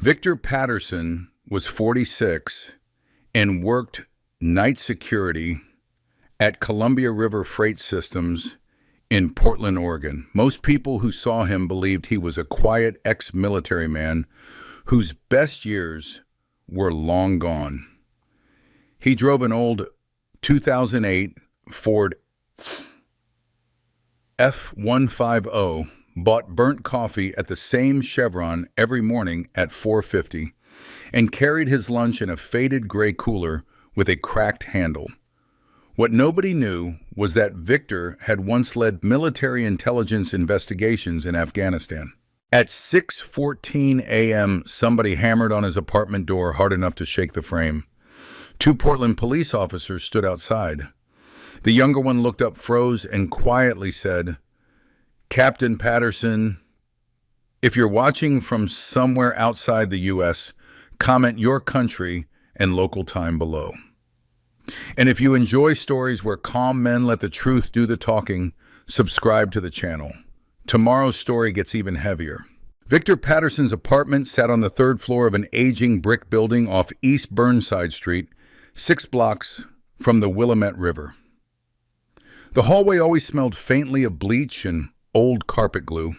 Victor Patterson was 46 and worked night security at Columbia River Freight Systems in Portland, Oregon. Most people who saw him believed he was a quiet ex-military man whose best years were long gone. He drove an old 2008 Ford F-150, bought burnt coffee at the same Chevron every morning at 4:50, and carried his lunch in a faded gray cooler with a cracked handle. What nobody knew was that Victor had once led military intelligence investigations in Afghanistan. At 6:14 a.m., somebody hammered on his apartment door hard enough to shake the frame. Two Portland police officers stood outside. The younger one looked up, froze, and quietly said, "Captain Patterson, if you're watching from somewhere outside the U.S., comment your country and local time below. And if you enjoy stories where calm men let the truth do the talking, subscribe to the channel. Tomorrow's story gets even heavier." Victor Patterson's apartment sat on the third floor of an aging brick building off East Burnside Street, 6 blocks from the Willamette River. The hallway always smelled faintly of bleach and old carpet glue.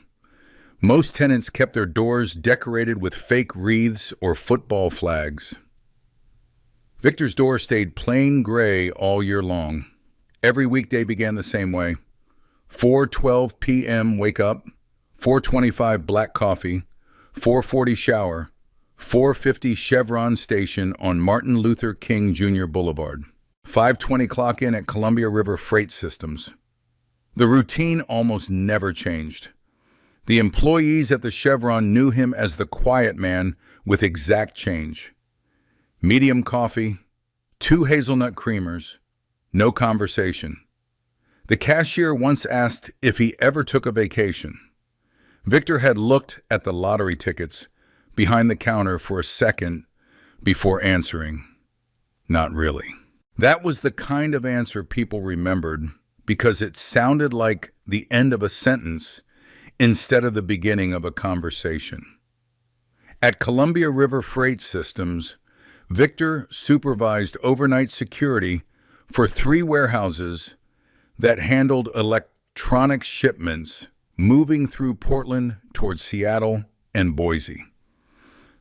Most tenants kept their doors decorated with fake wreaths or football flags. Victor's door stayed plain gray all year long. Every weekday began the same way. 4:12 p.m. wake up, 4:25 black coffee, 4:40 shower, 4:50 Chevron station on Martin Luther King Jr. Boulevard, 5:20 clock in at Columbia River Freight Systems. The routine almost never changed. The employees at the Chevron knew him as the quiet man with exact change. Medium coffee, 2 hazelnut creamers, no conversation. The cashier once asked if he ever took a vacation. Victor had looked at the lottery tickets behind the counter for a second before answering, "Not really." That was the kind of answer people remembered because it sounded like the end of a sentence instead of the beginning of a conversation. At Columbia River Freight Systems, Victor supervised overnight security for 3 warehouses that handled electronic shipments moving through Portland towards Seattle and Boise.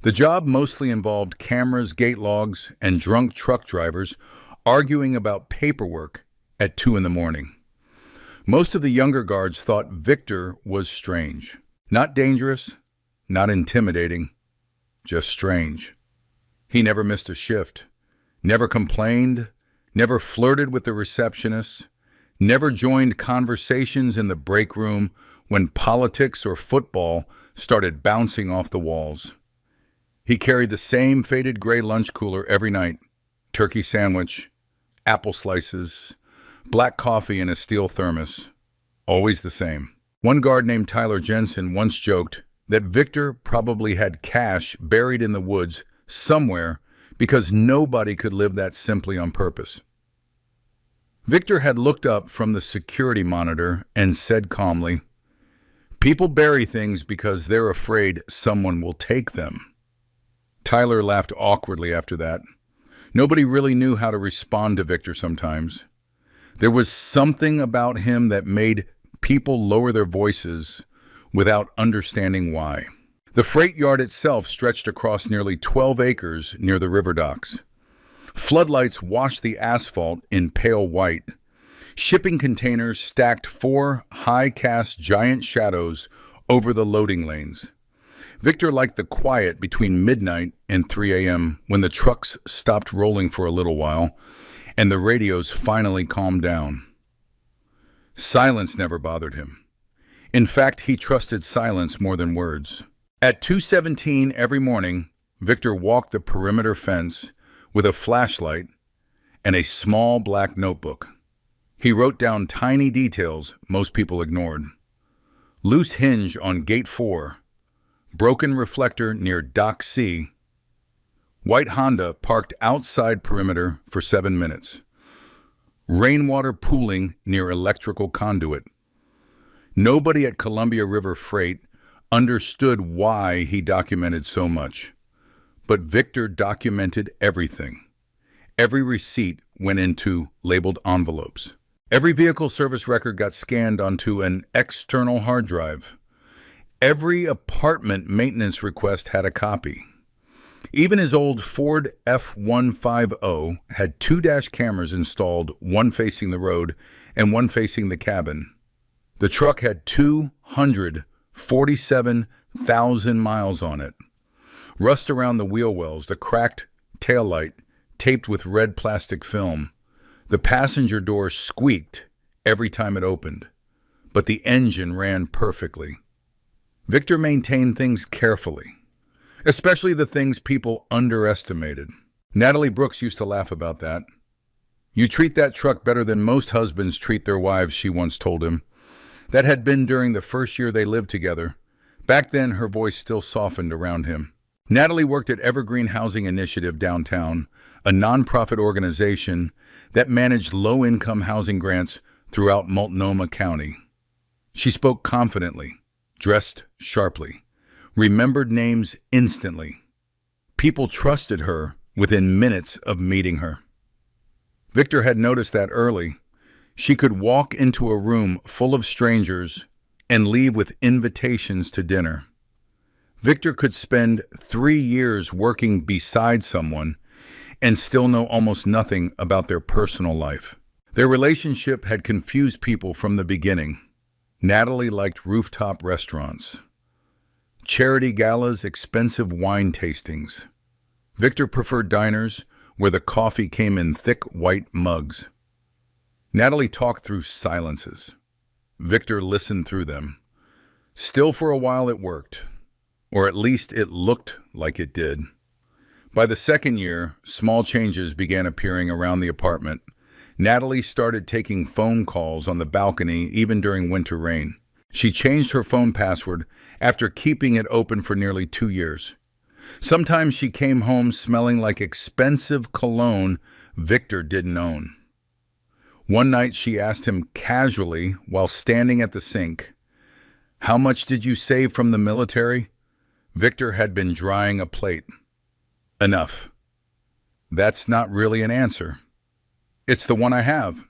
The job mostly involved cameras, gate logs, and drunk truck drivers arguing about paperwork at 2 in the morning. Most of the younger guards thought Victor was strange. Not dangerous, not intimidating, just strange. He never missed a shift, never complained, never flirted with the receptionist, never joined conversations in the break room when politics or football started bouncing off the walls. He carried the same faded gray lunch cooler every night, turkey sandwich, apple slices, black coffee in a steel thermos, always the same. One guard named Tyler Jensen once joked that Victor probably had cash buried in the woods somewhere because nobody could live that simply on purpose. Victor had looked up from the security monitor and said calmly, "People bury things because they're afraid someone will take them." Tyler laughed awkwardly after that. Nobody really knew how to respond to Victor sometimes. There was something about him that made people lower their voices without understanding why. The freight yard itself stretched across nearly 12 acres near the river docks. Floodlights washed the asphalt in pale white. Shipping containers stacked 4 high-cast giant shadows over the loading lanes. Victor liked the quiet between midnight and 3 a.m. when the trucks stopped rolling for a little while and the radios finally calmed down. Silence never bothered him. In fact, he trusted silence more than words. At 2:17 every morning, Victor walked the perimeter fence with a flashlight and a small black notebook. He wrote down tiny details most people ignored. Loose hinge on Gate 4, broken reflector near Dock C, white Honda parked outside perimeter for 7 minutes, rainwater pooling near electrical conduit. Nobody at Columbia River Freight understood why he documented so much. but Victor documented everything. Every receipt went into labeled envelopes. Every vehicle service record got scanned onto an external hard drive. Every apartment maintenance request had a copy. Even his old Ford F-150 had 2 dash cameras installed, one facing the road and one facing the cabin. The truck had 247,000 miles on it. Rust around the wheel wells, the cracked taillight taped with red plastic film. The passenger door squeaked every time it opened, but the engine ran perfectly. Victor maintained things carefully, especially the things people underestimated. Natalie Brooks used to laugh about that. "You treat that truck better than most husbands treat their wives," she once told him. That had been during the first year they lived together. Back then, her voice still softened around him. Natalie worked at Evergreen Housing Initiative downtown, a nonprofit organization that managed low-income housing grants throughout Multnomah County. She spoke confidently, dressed sharply, remembered names instantly. People trusted her within minutes of meeting her. Victor had noticed that early. She could walk into a room full of strangers and leave with invitations to dinner. Victor could spend 3 years working beside someone and still know almost nothing about their personal life. Their relationship had confused people from the beginning. Natalie liked rooftop restaurants, charity galas, expensive wine tastings. Victor preferred diners where the coffee came in thick white mugs. Natalie talked through silences. Victor listened through them. Still, for a while it worked, or at least it looked like it did. By the second year, small changes began appearing around the apartment. Natalie started taking phone calls on the balcony even during winter rain. She changed her phone password after keeping it open for nearly 2 years. Sometimes she came home smelling like expensive cologne Victor didn't own. One night she asked him casually while standing at the sink, "How much did you save from the military?" Victor had been drying a plate. "Enough." "That's not really an answer." "It's the one I have."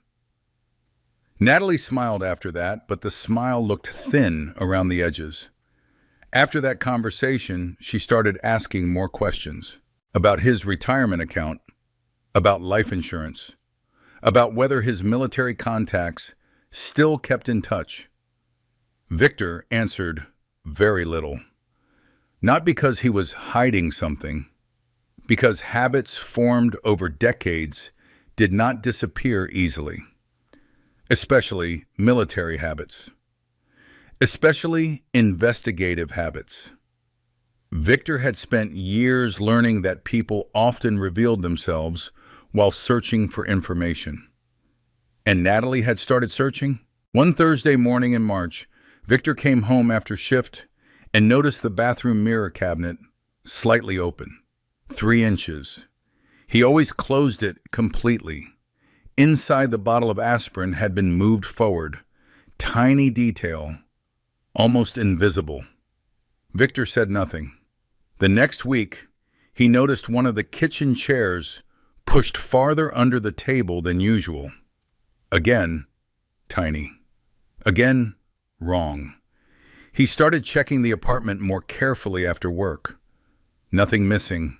Natalie smiled after that, but the smile looked thin around the edges. After that conversation, she started asking more questions about his retirement account, about life insurance, about whether his military contacts still kept in touch. Victor answered very little. Not because he was hiding something, because habits formed over decades did not disappear easily, especially military habits, especially investigative habits. Victor had spent years learning that people often revealed themselves while searching for information. And Natalie had started searching. One Thursday morning in March, Victor came home after shift and noticed the bathroom mirror cabinet slightly open, 3 inches. He always closed it completely. Inside, the bottle of aspirin had been moved forward. Tiny detail, almost invisible. Victor said nothing. The next week, he noticed one of the kitchen chairs pushed farther under the table than usual. Again, tiny. Again, wrong. He started checking the apartment more carefully after work. Nothing missing,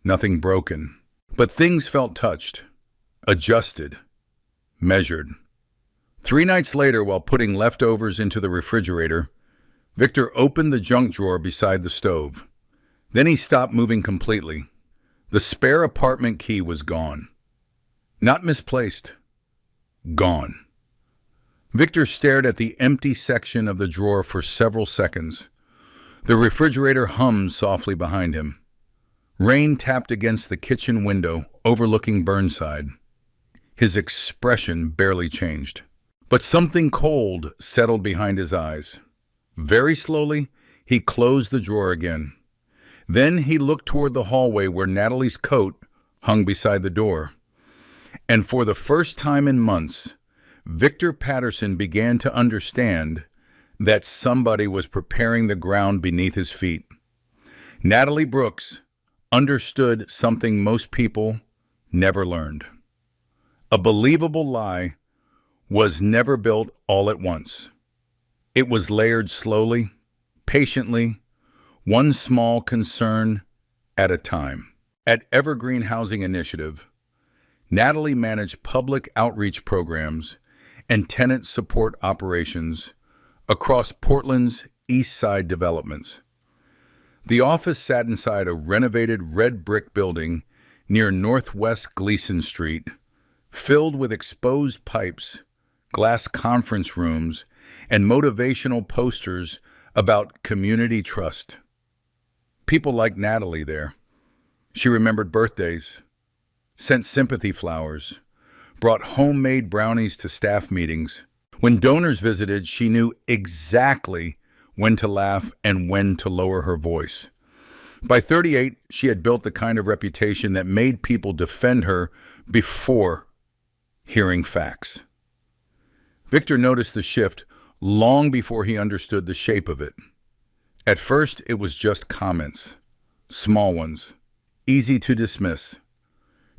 nothing broken. But things felt touched, adjusted, measured. 3 nights later, while putting leftovers into the refrigerator, Victor opened the junk drawer beside the stove. Then he stopped moving completely. The spare apartment key was gone. Not misplaced. Gone. Victor stared at the empty section of the drawer for several seconds. The refrigerator hummed softly behind him. Rain tapped against the kitchen window overlooking Burnside. His expression barely changed. But something cold settled behind his eyes. Very slowly, he closed the drawer again. Then he looked toward the hallway where Natalie's coat hung beside the door. And for the first time in months, Victor Patterson began to understand that somebody was preparing the ground beneath his feet. Natalie Brooks, understood something most people never learned. A believable lie was never built all at once. It was layered slowly, patiently, one small concern at a time. At Evergreen Housing Initiative, Natalie managed public outreach programs and tenant support operations across Portland's East Side developments. The office sat inside a renovated red brick building near Northwest Gleason Street, filled with exposed pipes, glass conference rooms, and motivational posters about community trust. People like Natalie there. She remembered birthdays, sent sympathy flowers, brought homemade brownies to staff meetings. When donors visited, she knew exactly when to laugh and when to lower her voice. By 38, she had built the kind of reputation that made people defend her before hearing facts. Victor noticed the shift long before he understood the shape of it. At first, it was just comments, small ones, easy to dismiss.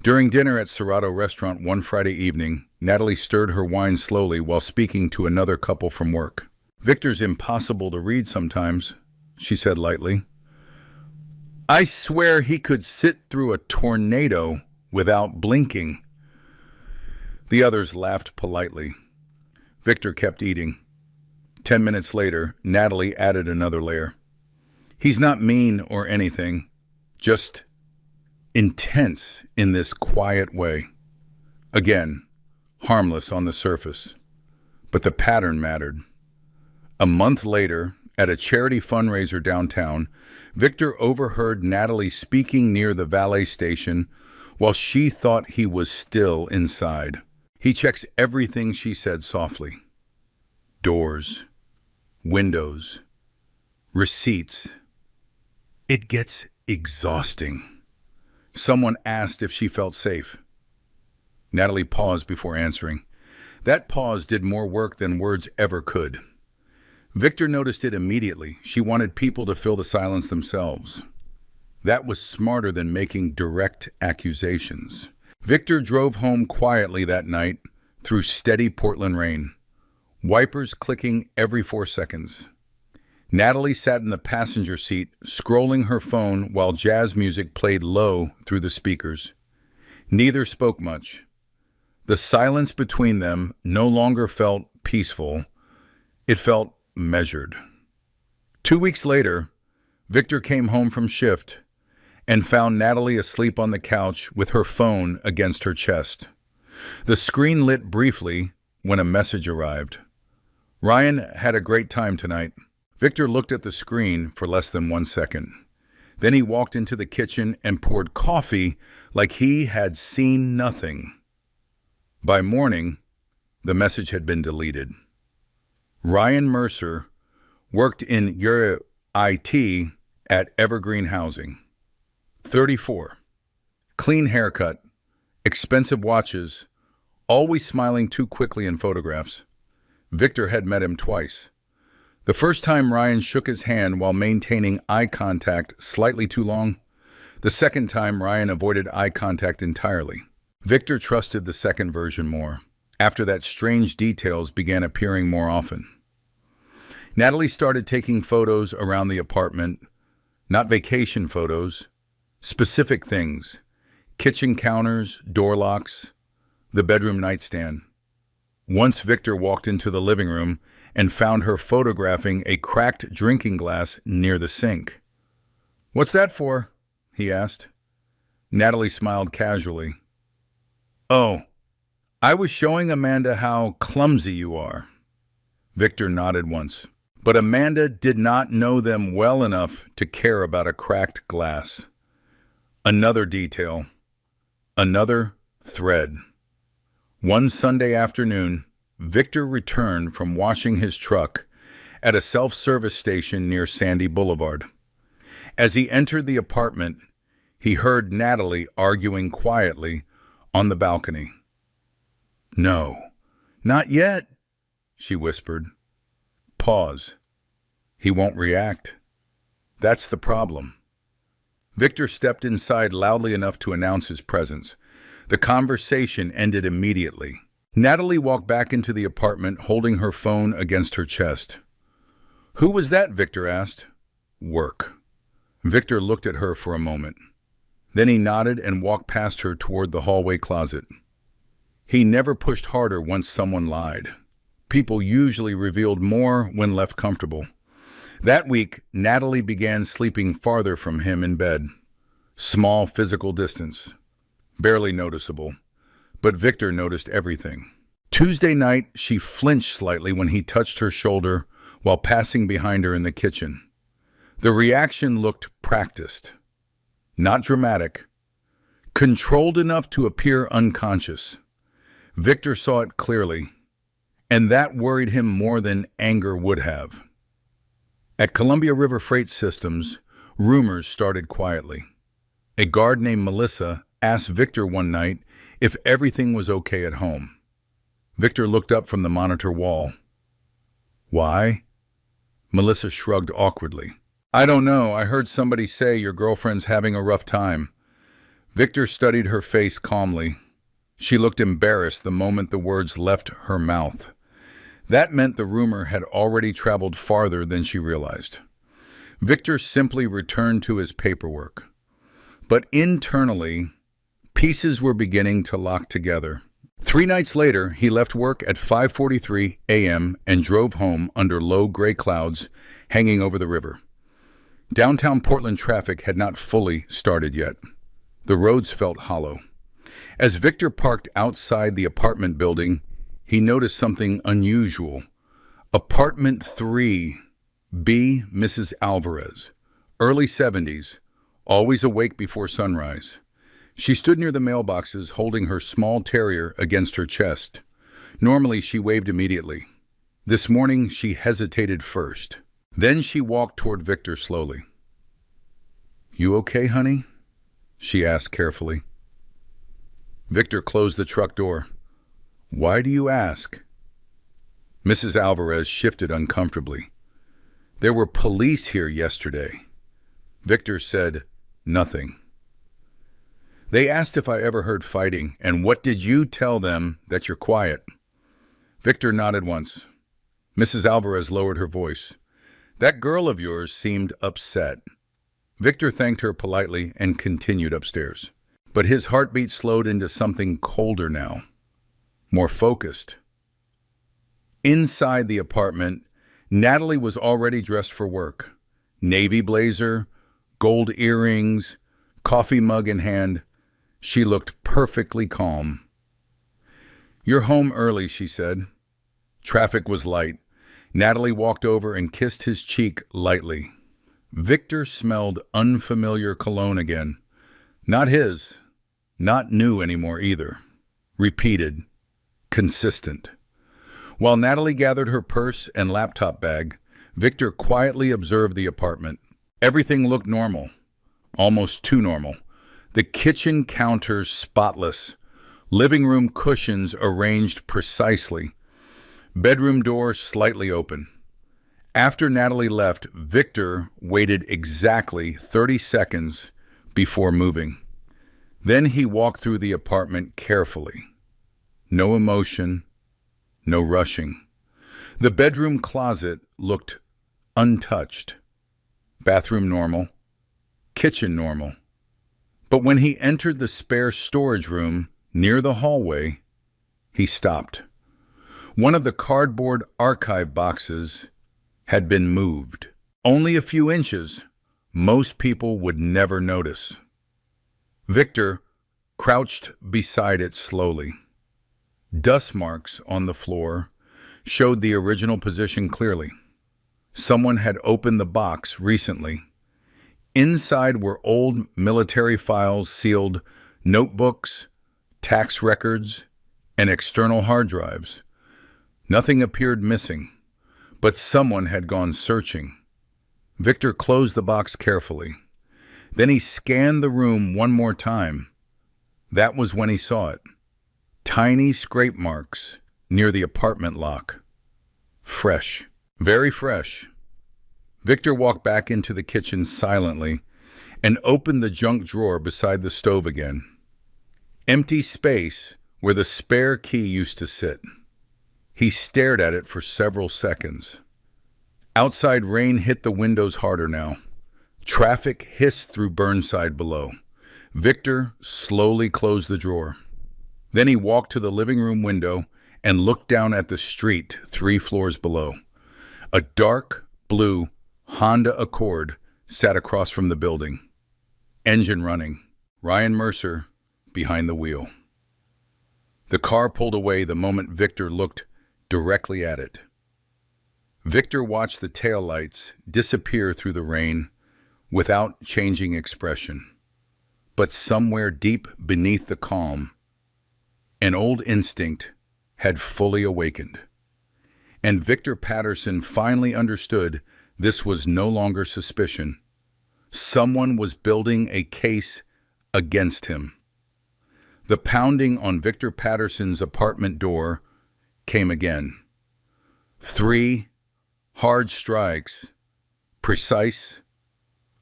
During dinner at Serato Restaurant one Friday evening, Natalie stirred her wine slowly while speaking to another couple from work. "Victor's impossible to read sometimes," she said lightly. "I swear he could sit through a tornado without blinking." The others laughed politely. Victor kept eating. 10 minutes later, Natalie added another layer. "He's not mean or anything, just intense in this quiet way." Again, harmless on the surface. But the pattern mattered. A month later, at a charity fundraiser downtown, Victor overheard Natalie speaking near the valet station while she thought he was still inside. He checks everything she said softly. Doors, windows, receipts. It gets exhausting. Someone asked if she felt safe. Natalie paused before answering. That pause did more work than words ever could. Victor noticed it immediately. She wanted people to fill the silence themselves. That was smarter than making direct accusations. Victor drove home quietly that night through steady Portland rain, wipers clicking every 4 seconds. Natalie sat in the passenger seat, scrolling her phone while jazz music played low through the speakers. Neither spoke much. The silence between them no longer felt peaceful. It felt measured. 2 weeks later, Victor came home from shift and found Natalie asleep on the couch with her phone against her chest. The screen lit briefly when a message arrived. "Ryan had a great time tonight." Victor looked at the screen for less than 1 second. Then he walked into the kitchen and poured coffee like he had seen nothing. By morning, the message had been deleted. Ryan Mercer worked in your IT at Evergreen Housing. 34. Clean haircut, expensive watches, always smiling too quickly in photographs. Victor had met him twice. The first time Ryan shook his hand while maintaining eye contact slightly too long. The second time Ryan avoided eye contact entirely. Victor trusted the second version more, after that strange details began appearing more often. Natalie started taking photos around the apartment, not vacation photos, specific things, kitchen counters, door locks, the bedroom nightstand. Once Victor walked into the living room and found her photographing a cracked drinking glass near the sink. "What's that for?" he asked. Natalie smiled casually. "Oh, I was showing Amanda how clumsy you are." Victor nodded once. But Amanda did not know them well enough to care about a cracked glass. Another detail. Another thread. One Sunday afternoon, Victor returned from washing his truck at a self-service station near Sandy Boulevard. As he entered the apartment, he heard Natalie arguing quietly on the balcony. "No, not yet," she whispered. Pause. He won't react. That's the problem. Victor stepped inside loudly enough to announce his presence. The conversation ended immediately. Natalie walked back into the apartment, holding her phone against her chest. "Who was that?" Victor asked. "Work." Victor looked at her for a moment. Then he nodded and walked past her toward the hallway closet. He never pushed harder once someone lied. People usually revealed more when left comfortable. That week, Natalie began sleeping farther from him in bed. Small physical distance. Barely noticeable. But Victor noticed everything. Tuesday night, she flinched slightly when he touched her shoulder while passing behind her in the kitchen. The reaction looked practiced. Not dramatic. Controlled enough to appear unconscious. Victor saw it clearly, and that worried him more than anger would have. At Columbia River Freight Systems, rumors started quietly. A guard named Melissa asked Victor one night if everything was okay at home. Victor looked up from the monitor wall. "Why?" Melissa shrugged awkwardly. "I don't know. I heard somebody say your girlfriend's having a rough time." Victor studied her face calmly. She looked embarrassed the moment the words left her mouth. That meant the rumor had already traveled farther than she realized. Victor simply returned to his paperwork. But internally, pieces were beginning to lock together. 3 nights later, he left work at 5:43 a.m. and drove home under low gray clouds hanging over the river. Downtown Portland traffic had not fully started yet. The roads felt hollow. As Victor parked outside the apartment building, he noticed something unusual. Apartment 3, B. Mrs. Alvarez, early 70s, always awake before sunrise. She stood near the mailboxes, holding her small terrier against her chest. Normally, she waved immediately. This morning, she hesitated first. Then she walked toward Victor slowly. "You okay, honey?" she asked carefully. Victor closed the truck door. "Why do you ask?" Mrs. Alvarez shifted uncomfortably. "There were police here yesterday." Victor said nothing. "They asked if I ever heard fighting, and what did you tell them that you're quiet?" Victor nodded once. Mrs. Alvarez lowered her voice. "That girl of yours seemed upset." Victor thanked her politely and continued upstairs. But his heartbeat slowed into something colder now. More focused. Inside the apartment, Natalie was already dressed for work. Navy blazer, gold earrings, coffee mug in hand. She looked perfectly calm. "You're home early," she said. Traffic was light. Natalie walked over and kissed his cheek lightly. Victor smelled unfamiliar cologne again. Not his. Not new anymore either. Repeated. Consistent. While Natalie gathered her purse and laptop bag, Victor quietly observed the apartment. Everything looked normal. Almost too normal. The kitchen counters spotless. Living room cushions arranged precisely. Bedroom door slightly open. After Natalie left, Victor waited exactly 30 seconds before moving. Then he walked through the apartment carefully. No emotion, no rushing. The bedroom closet looked untouched. Bathroom normal. Kitchen normal. But when he entered the spare storage room near the hallway, he stopped. One of the cardboard archive boxes had been moved. Only a few inches. Most people would never notice. Victor crouched beside it slowly. Dust marks on the floor showed the original position clearly. Someone had opened the box recently. Inside were old military files sealed, notebooks, tax records, and external hard drives. Nothing appeared missing, but someone had gone searching. Victor closed the box carefully. Then he scanned the room one more time. That was when he saw it. Tiny scrape marks near the apartment lock. Fresh. Very fresh. Victor walked back into the kitchen silently and opened the junk drawer beside the stove again. Empty space where the spare key used to sit. He stared at it for several seconds. Outside rain hit the windows harder now. Traffic hissed through Burnside below. Victor slowly closed the drawer. Then he walked to the living room window and looked down at the street 3 floors below. A dark blue Honda Accord sat across from the building. Engine running. Ryan Mercer behind the wheel. The car pulled away the moment Victor looked directly at it. Victor watched the taillights disappear through the rain without changing expression. But somewhere deep beneath the calm, an old instinct had fully awakened. And Victor Patterson finally understood this was no longer suspicion. Someone was building a case against him. The pounding on Victor Patterson's apartment door came again. 3 hard strikes, precise,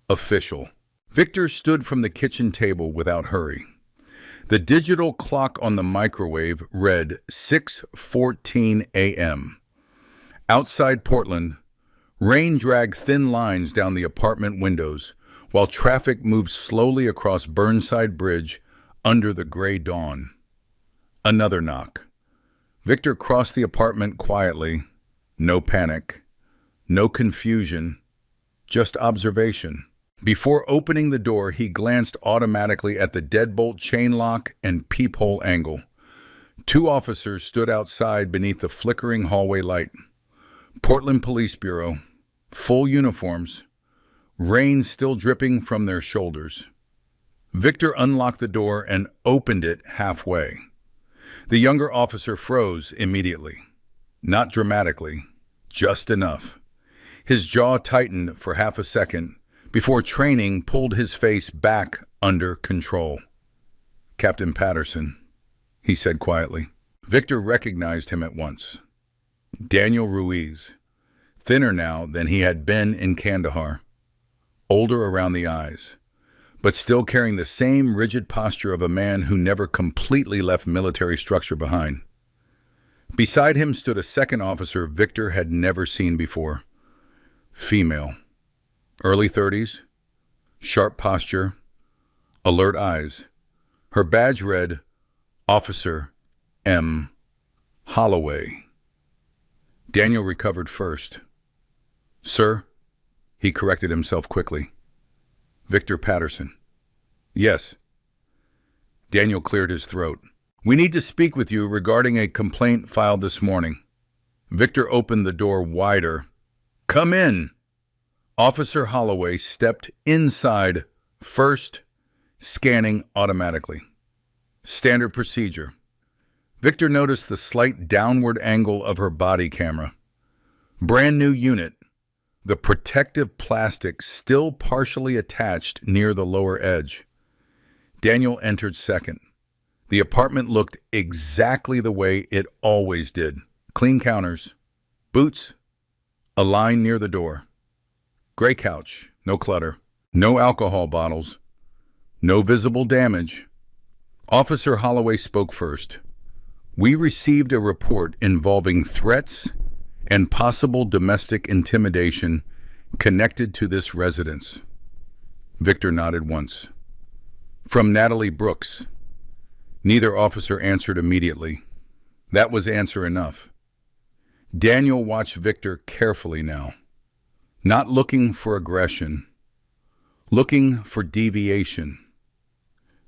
official. Victor stood from the kitchen table without hurry. The digital clock on the microwave read 6:14 a.m. Outside Portland, rain dragged thin lines down the apartment windows while traffic moved slowly across Burnside Bridge under the gray dawn. Another knock. Victor crossed the apartment quietly. No panic. No confusion. Just observation. Before opening the door, he glanced automatically at the deadbolt chain lock and peephole angle. 2 officers stood outside beneath the flickering hallway light. Portland Police Bureau. Full uniforms. Rain still dripping from their shoulders. Victor unlocked the door and opened it halfway. The younger officer froze immediately. Not dramatically, just enough. His jaw tightened for half a second before training pulled his face back under control. "Captain Patterson," he said quietly. Victor recognized him at once. Daniel Ruiz, thinner now than he had been in Kandahar, older around the eyes, but still carrying the same rigid posture of a man who never completely left military structure behind. Beside him stood a second officer Victor had never seen before. Female. Early 30s, sharp posture, alert eyes. Her badge read, Officer M. Holloway. Daniel recovered first. "Sir," he corrected himself quickly. "Victor Patterson." "Yes." Daniel cleared his throat. "We need to speak with you regarding a complaint filed this morning." Victor opened the door wider. "Come in." Officer Holloway stepped inside first, scanning automatically. Standard procedure. Victor noticed the slight downward angle of her body camera. Brand new unit. The protective plastic still partially attached near the lower edge. Daniel entered second. The apartment looked exactly the way it always did. Clean counters, boots, a line near the door. Gray couch, no clutter, no alcohol bottles, no visible damage. Officer Holloway spoke first. "We received a report involving threats and possible domestic intimidation connected to this residence." Victor nodded once. "From Natalie Brooks." Neither officer answered immediately. That was answer enough. Daniel watched Victor carefully now. Not looking for aggression, looking for deviation.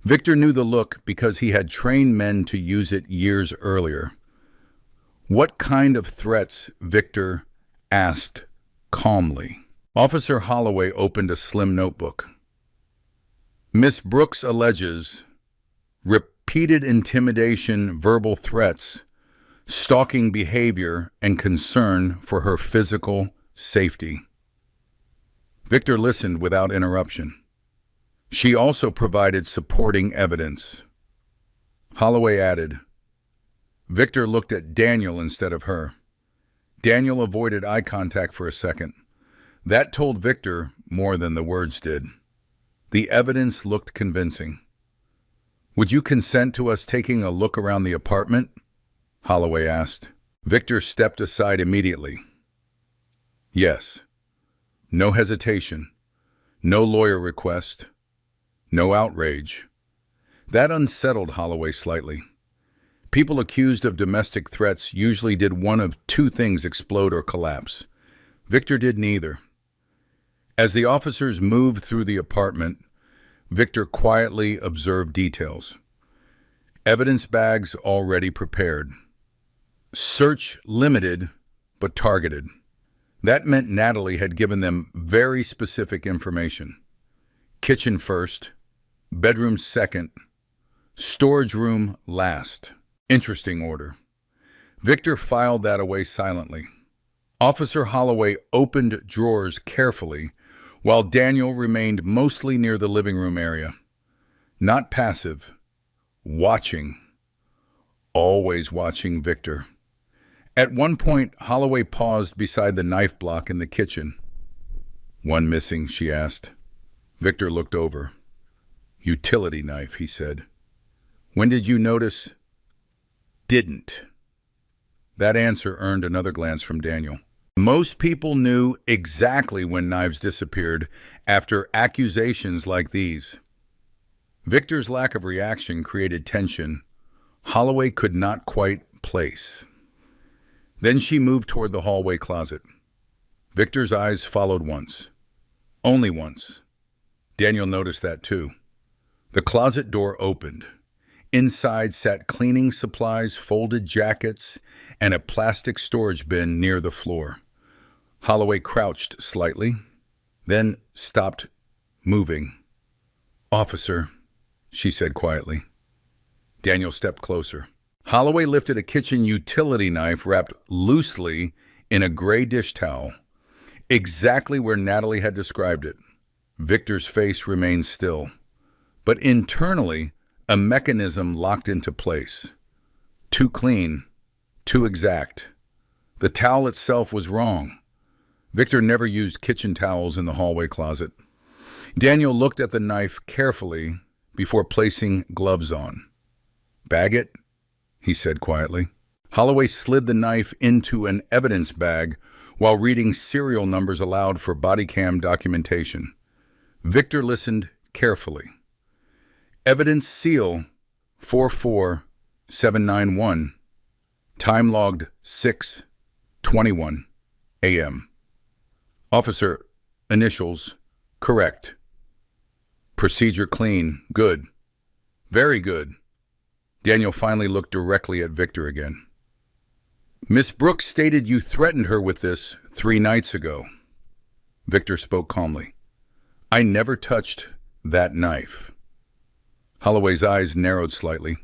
Victor knew the look because he had trained men to use it years earlier. What kind of threats? Victor asked calmly. Officer Holloway opened a slim notebook. "Miss Brooks alleges repeated intimidation, verbal threats, stalking behavior, and concern for her physical safety." Victor listened without interruption. She also provided supporting evidence. Holloway added. Victor looked at Daniel instead of her. Daniel avoided eye contact for a second. That told Victor more than the words did. The evidence looked convincing. "Would you consent to us taking a look around the apartment?" Holloway asked. Victor stepped aside immediately. Yes. No hesitation. No lawyer request. No outrage. That unsettled Holloway slightly. People accused of domestic threats usually did one of two things: explode or collapse. Victor did neither. As the officers moved through the apartment, Victor quietly observed details. Evidence bags already prepared. Search limited, but targeted. That meant Natalie had given them very specific information. Kitchen first, bedroom second, storage room last. Interesting order. Victor filed that away silently. Officer Holloway opened drawers carefully, while Daniel remained mostly near the living room area. Not passive, watching. Always watching Victor. At one point, Holloway paused beside the knife block in the kitchen. "One missing?" she asked. Victor looked over. "Utility knife," he said. "When did you notice?" "Didn't." That answer earned another glance from Daniel. Most people knew exactly when knives disappeared after accusations like these. Victor's lack of reaction created tension Holloway could not quite place. Then she moved toward the hallway closet. Victor's eyes followed once. Only once. Daniel noticed that too. The closet door opened. Inside sat cleaning supplies, folded jackets, and a plastic storage bin near the floor. Holloway crouched slightly, then stopped moving. "Officer," she said quietly. Daniel stepped closer. Holloway lifted a kitchen utility knife wrapped loosely in a gray dish towel, exactly where Natalie had described it. Victor's face remained still, but internally, a mechanism locked into place. Too clean, too exact. The towel itself was wrong. Victor never used kitchen towels in the hallway closet. Daniel looked at the knife carefully before placing gloves on. "Bag it," he said quietly. Holloway slid the knife into an evidence bag while reading serial numbers aloud for body cam documentation. Victor listened carefully. Evidence seal 44791. Time logged 6:21 a.m. Officer, initials, correct. Procedure clean, good. Very good. Daniel finally looked directly at Victor again. "Miss Brooks stated you threatened her with this 3 nights ago." Victor spoke calmly. "I never touched that knife." Holloway's eyes narrowed slightly.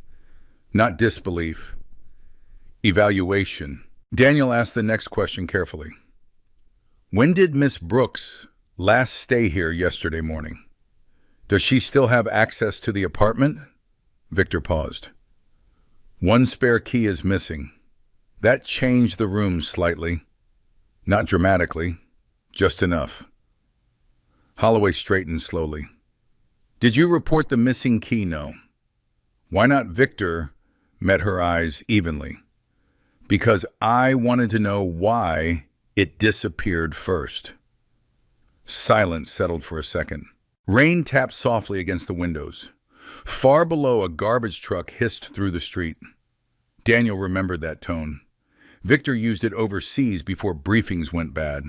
Not disbelief. Evaluation. Daniel asked the next question carefully. "When did Miss Brooks last stay here yesterday morning? Does she still have access to the apartment?" Victor paused. "One spare key is missing. That changed the room slightly. Not dramatically, just enough." Holloway straightened slowly. "Did you report the missing key?" "No." "Why not?" Victor met her eyes evenly. "Because I wanted to know why it disappeared first." Silence settled for a second. Rain tapped softly against the windows. Far below, a garbage truck hissed through the street. Daniel remembered that tone. Victor used it overseas before briefings went bad.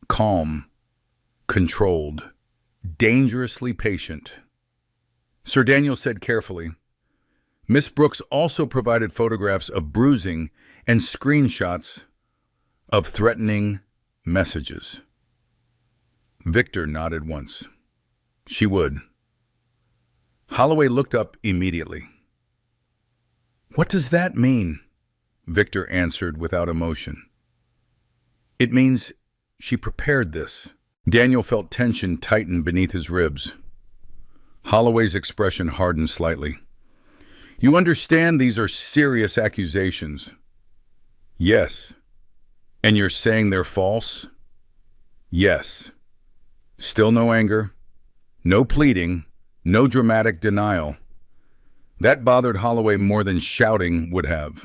Calm, controlled, dangerously patient. Sir Daniel said carefully, "Miss Brooks also provided photographs of bruising and screenshots of threatening messages." Victor nodded once. "She would." Holloway looked up immediately. "What does that mean?" Victor answered without emotion. "It means she prepared this." Daniel felt tension tighten beneath his ribs. Holloway's expression hardened slightly. "You understand these are serious accusations?" "Yes." "And you're saying they're false?" "Yes." Still no anger, No pleading, no dramatic denial. That bothered Holloway more than shouting would have.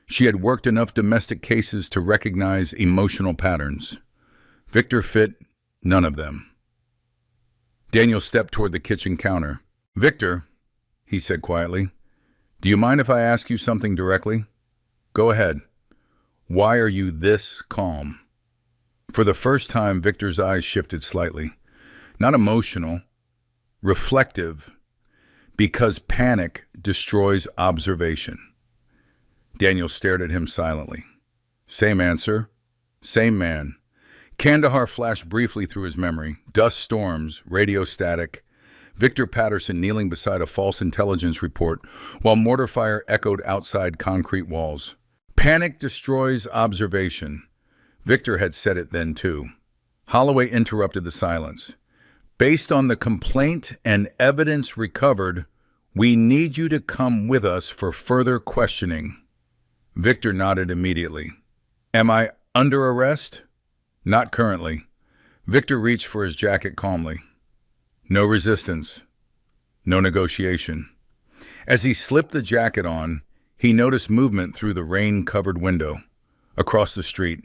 She had worked enough domestic cases to recognize emotional patterns. Victor fit none of them. Daniel stepped toward the kitchen counter. "Victor," he said quietly, "do you mind if I ask you something directly?" "Go ahead. Why are you this calm?" For the first time, Victor's eyes shifted slightly. Not emotional, reflective, because panic destroys observation. Daniel stared at him silently. Same answer, same man. Kandahar flashed briefly through his memory. Dust storms, radio static, Victor Patterson kneeling beside a false intelligence report while mortar fire echoed outside concrete walls. Panic destroys observation. Victor had said it then too. Holloway interrupted the silence. "Based on the complaint and evidence recovered, we need you to come with us for further questioning." Victor nodded immediately. "Am I under arrest?" "Not currently." Victor reached for his jacket calmly. No resistance. No negotiation. As he slipped the jacket on, he noticed movement through the rain-covered window. Across the street,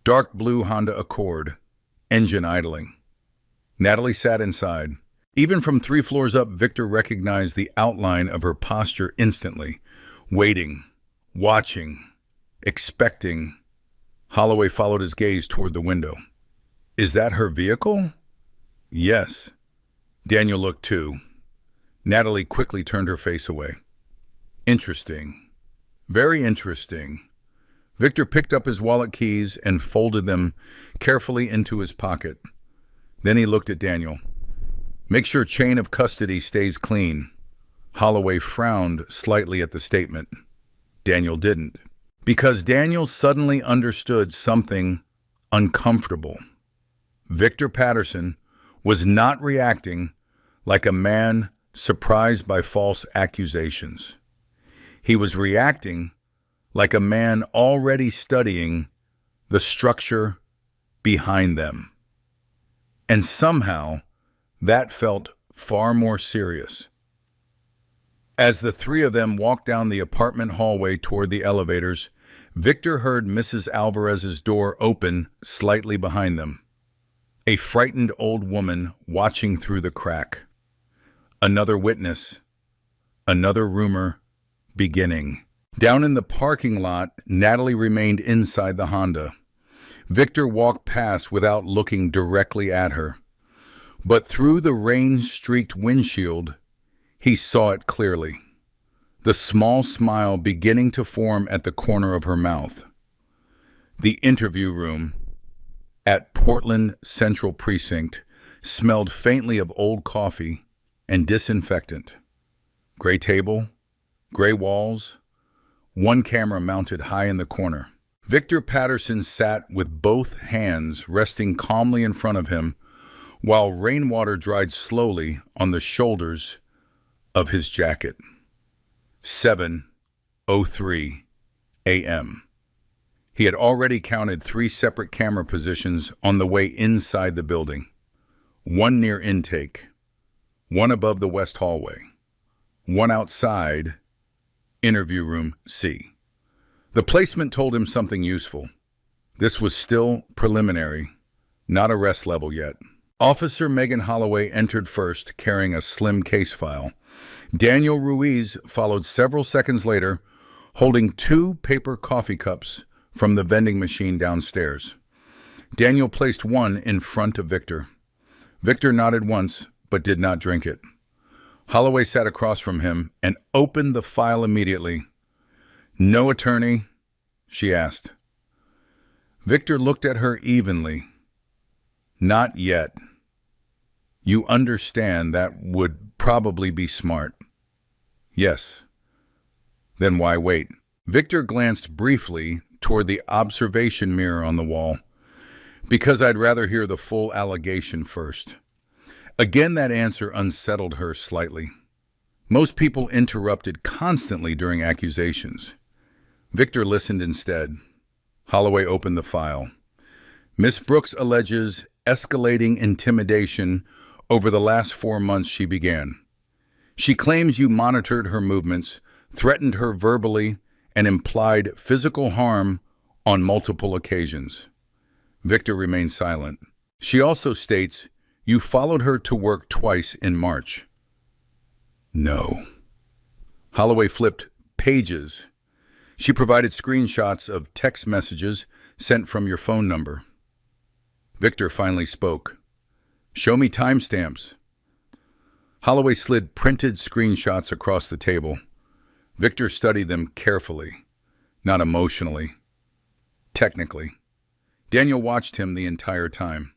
dark blue Honda Accord, engine idling. Natalie sat inside. Even from 3 floors up, Victor recognized the outline of her posture instantly. Waiting, watching, expecting. Holloway followed his gaze toward the window. "Is that her vehicle?" "Yes." Daniel looked too. Natalie quickly turned her face away. "Interesting. Very interesting." Victor picked up his wallet keys and folded them carefully into his pocket. Then he looked at Daniel. "Make sure chain of custody stays clean." Holloway frowned slightly at the statement. Daniel didn't. Because Daniel suddenly understood something uncomfortable. Victor Patterson was not reacting like a man surprised by false accusations. He was reacting like a man already studying the structure behind them. And somehow, that felt far more serious. As the 3 of them walked down the apartment hallway toward the elevators, Victor heard Mrs. Alvarez's door open slightly behind them. A frightened old woman watching through the crack. Another witness. Another rumor beginning. Down in the parking lot, Natalie remained inside the Honda. Victor walked past without looking directly at her. But through the rain-streaked windshield, he saw it clearly. The small smile beginning to form at the corner of her mouth. The interview room at Portland Central Precinct smelled faintly of old coffee and disinfectant. Gray table, gray walls, one camera mounted high in the corner. Victor Patterson sat with both hands resting calmly in front of him while rainwater dried slowly on the shoulders of his jacket. 7:03 a.m. He had already counted 3 separate camera positions on the way inside the building. One near intake, one above the west hallway, one outside interview room C. The placement told him something useful. This was still preliminary, not arrest level yet. Officer Megan Holloway entered first, carrying a slim case file. Daniel Ruiz followed several seconds later, holding 2 paper coffee cups from the vending machine downstairs. Daniel placed one in front of Victor. Victor nodded once, but did not drink it. Holloway sat across from him and opened the file immediately. "No attorney?" she asked. Victor looked at her evenly. "Not yet. You understand that would probably be smart." "Yes." "Then why wait?" Victor glanced briefly toward the observation mirror on the wall. "Because I'd rather hear the full allegation first." Again, that answer unsettled her slightly. Most people interrupted constantly during accusations. Victor listened instead. Holloway opened the file. "Miss Brooks alleges escalating intimidation Over the last 4 months, she began. She claims you monitored her movements, threatened her verbally, and implied physical harm on multiple occasions. Victor remained silent. She also states you followed her to work twice in March. No. Holloway flipped pages. She provided screenshots of text messages sent from your phone number. Victor finally spoke. Show me timestamps. Holloway slid printed screenshots across the table. Victor studied them carefully, not emotionally, technically. Daniel watched him the entire time.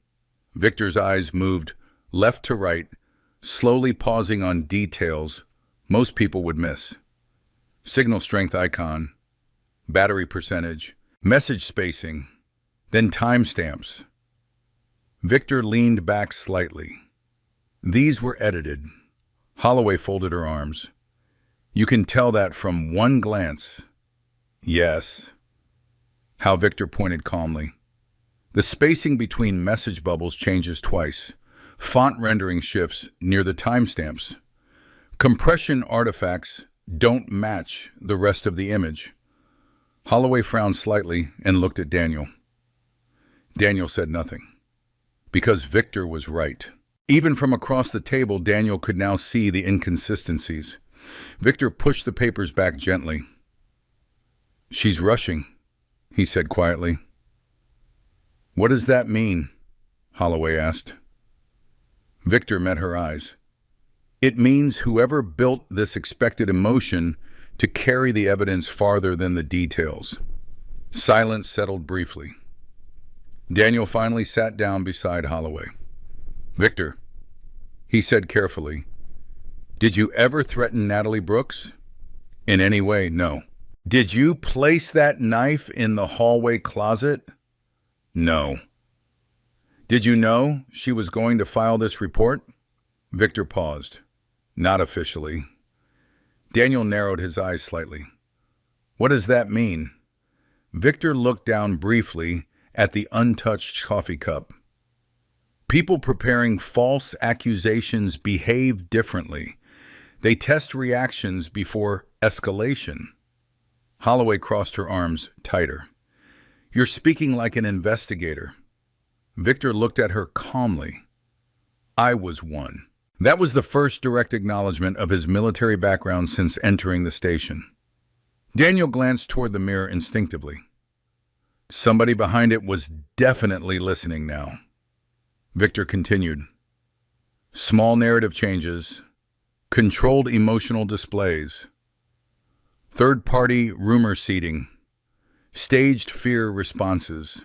Victor's eyes moved left to right, slowly pausing on details most people would miss. Signal strength icon, battery percentage, message spacing, then timestamps. Victor leaned back slightly. These were edited. Holloway folded her arms. You can tell that from one glance. Yes. How Victor pointed calmly. The spacing between message bubbles changes twice. Font rendering shifts near the timestamps. Compression artifacts don't match the rest of the image. Holloway frowned slightly and looked at Daniel. Daniel said nothing. Because Victor was right. Even from across the table, Daniel could now see the inconsistencies. Victor pushed the papers back gently. She's rushing, he said quietly. What does that mean? Holloway asked. Victor met her eyes. It means whoever built this expected emotion to carry the evidence farther than the details. Silence settled briefly. Daniel finally sat down beside Holloway. Victor, he said carefully, did you ever threaten Natalie Brooks? In any way, no. Did you place that knife in the hallway closet? No. Did you know she was going to file this report? Victor paused. Not officially. Daniel narrowed his eyes slightly. What does that mean? Victor looked down briefly at the untouched coffee cup. People preparing false accusations behave differently. They test reactions before escalation. Holloway crossed her arms tighter. You're speaking like an investigator. Victor looked at her calmly. I was one. That was the first direct acknowledgement of his military background since entering the station. Daniel glanced toward the mirror instinctively. Somebody behind it was definitely listening now. Victor continued. Small narrative changes, controlled emotional displays, third-party rumor seeding, staged fear responses,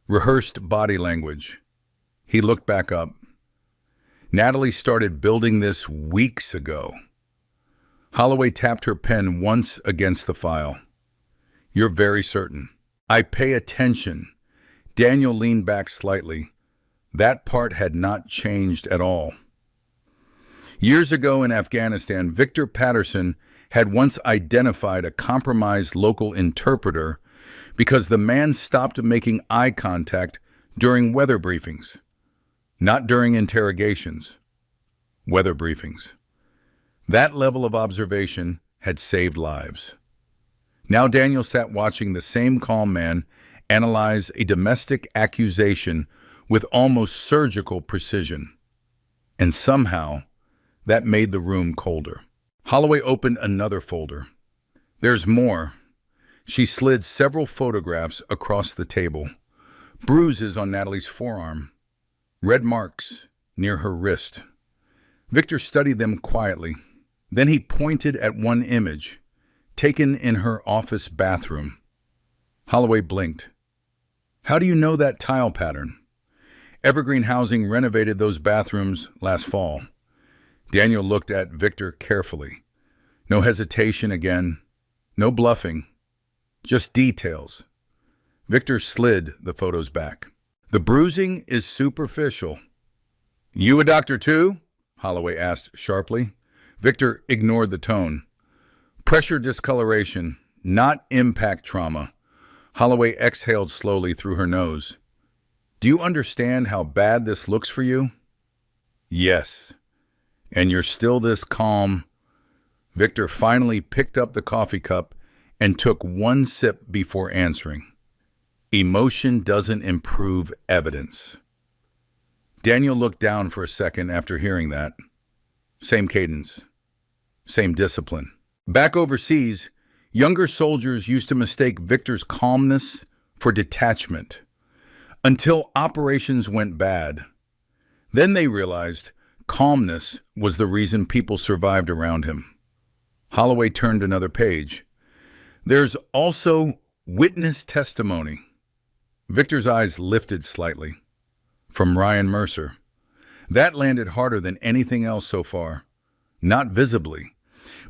rehearsed body language. He looked back up. Natalie started building this weeks ago. Holloway tapped her pen once against the file. You're very certain. I pay attention. Daniel leaned back slightly. That part had not changed at all. Years ago in Afghanistan, Victor Patterson had once identified a compromised local interpreter because the man stopped making eye contact during weather briefings. Not during interrogations. Weather briefings. That level of observation had saved lives. Now Daniel sat watching the same calm man analyze a domestic accusation with almost surgical precision. And somehow, that made the room colder. Holloway opened another folder. There's more. She slid several photographs across the table. Bruises on Natalie's forearm. Red marks near her wrist. Victor studied them quietly. Then he pointed at one image, taken in her office bathroom. Holloway blinked. How do you know that tile pattern? Evergreen Housing renovated those bathrooms last fall. Daniel looked at Victor carefully. No hesitation again. No bluffing. Just details. Victor slid the photos back. The bruising is superficial. You a doctor too? Holloway asked sharply. Victor ignored the tone. Pressure discoloration, not impact trauma. Holloway exhaled slowly through her nose. Do you understand how bad this looks for you? Yes. And you're still this calm. Victor finally picked up the coffee cup and took one sip before answering. Emotion doesn't improve evidence. Daniel looked down for a second after hearing that. Same cadence. Same discipline. Back overseas, younger soldiers used to mistake Victor's calmness for detachment until operations went bad. Then they realized calmness was the reason people survived around him. Holloway turned another page. There's also witness testimony. Victor's eyes lifted slightly. From Ryan Mercer. That landed harder than anything else so far. Not visibly.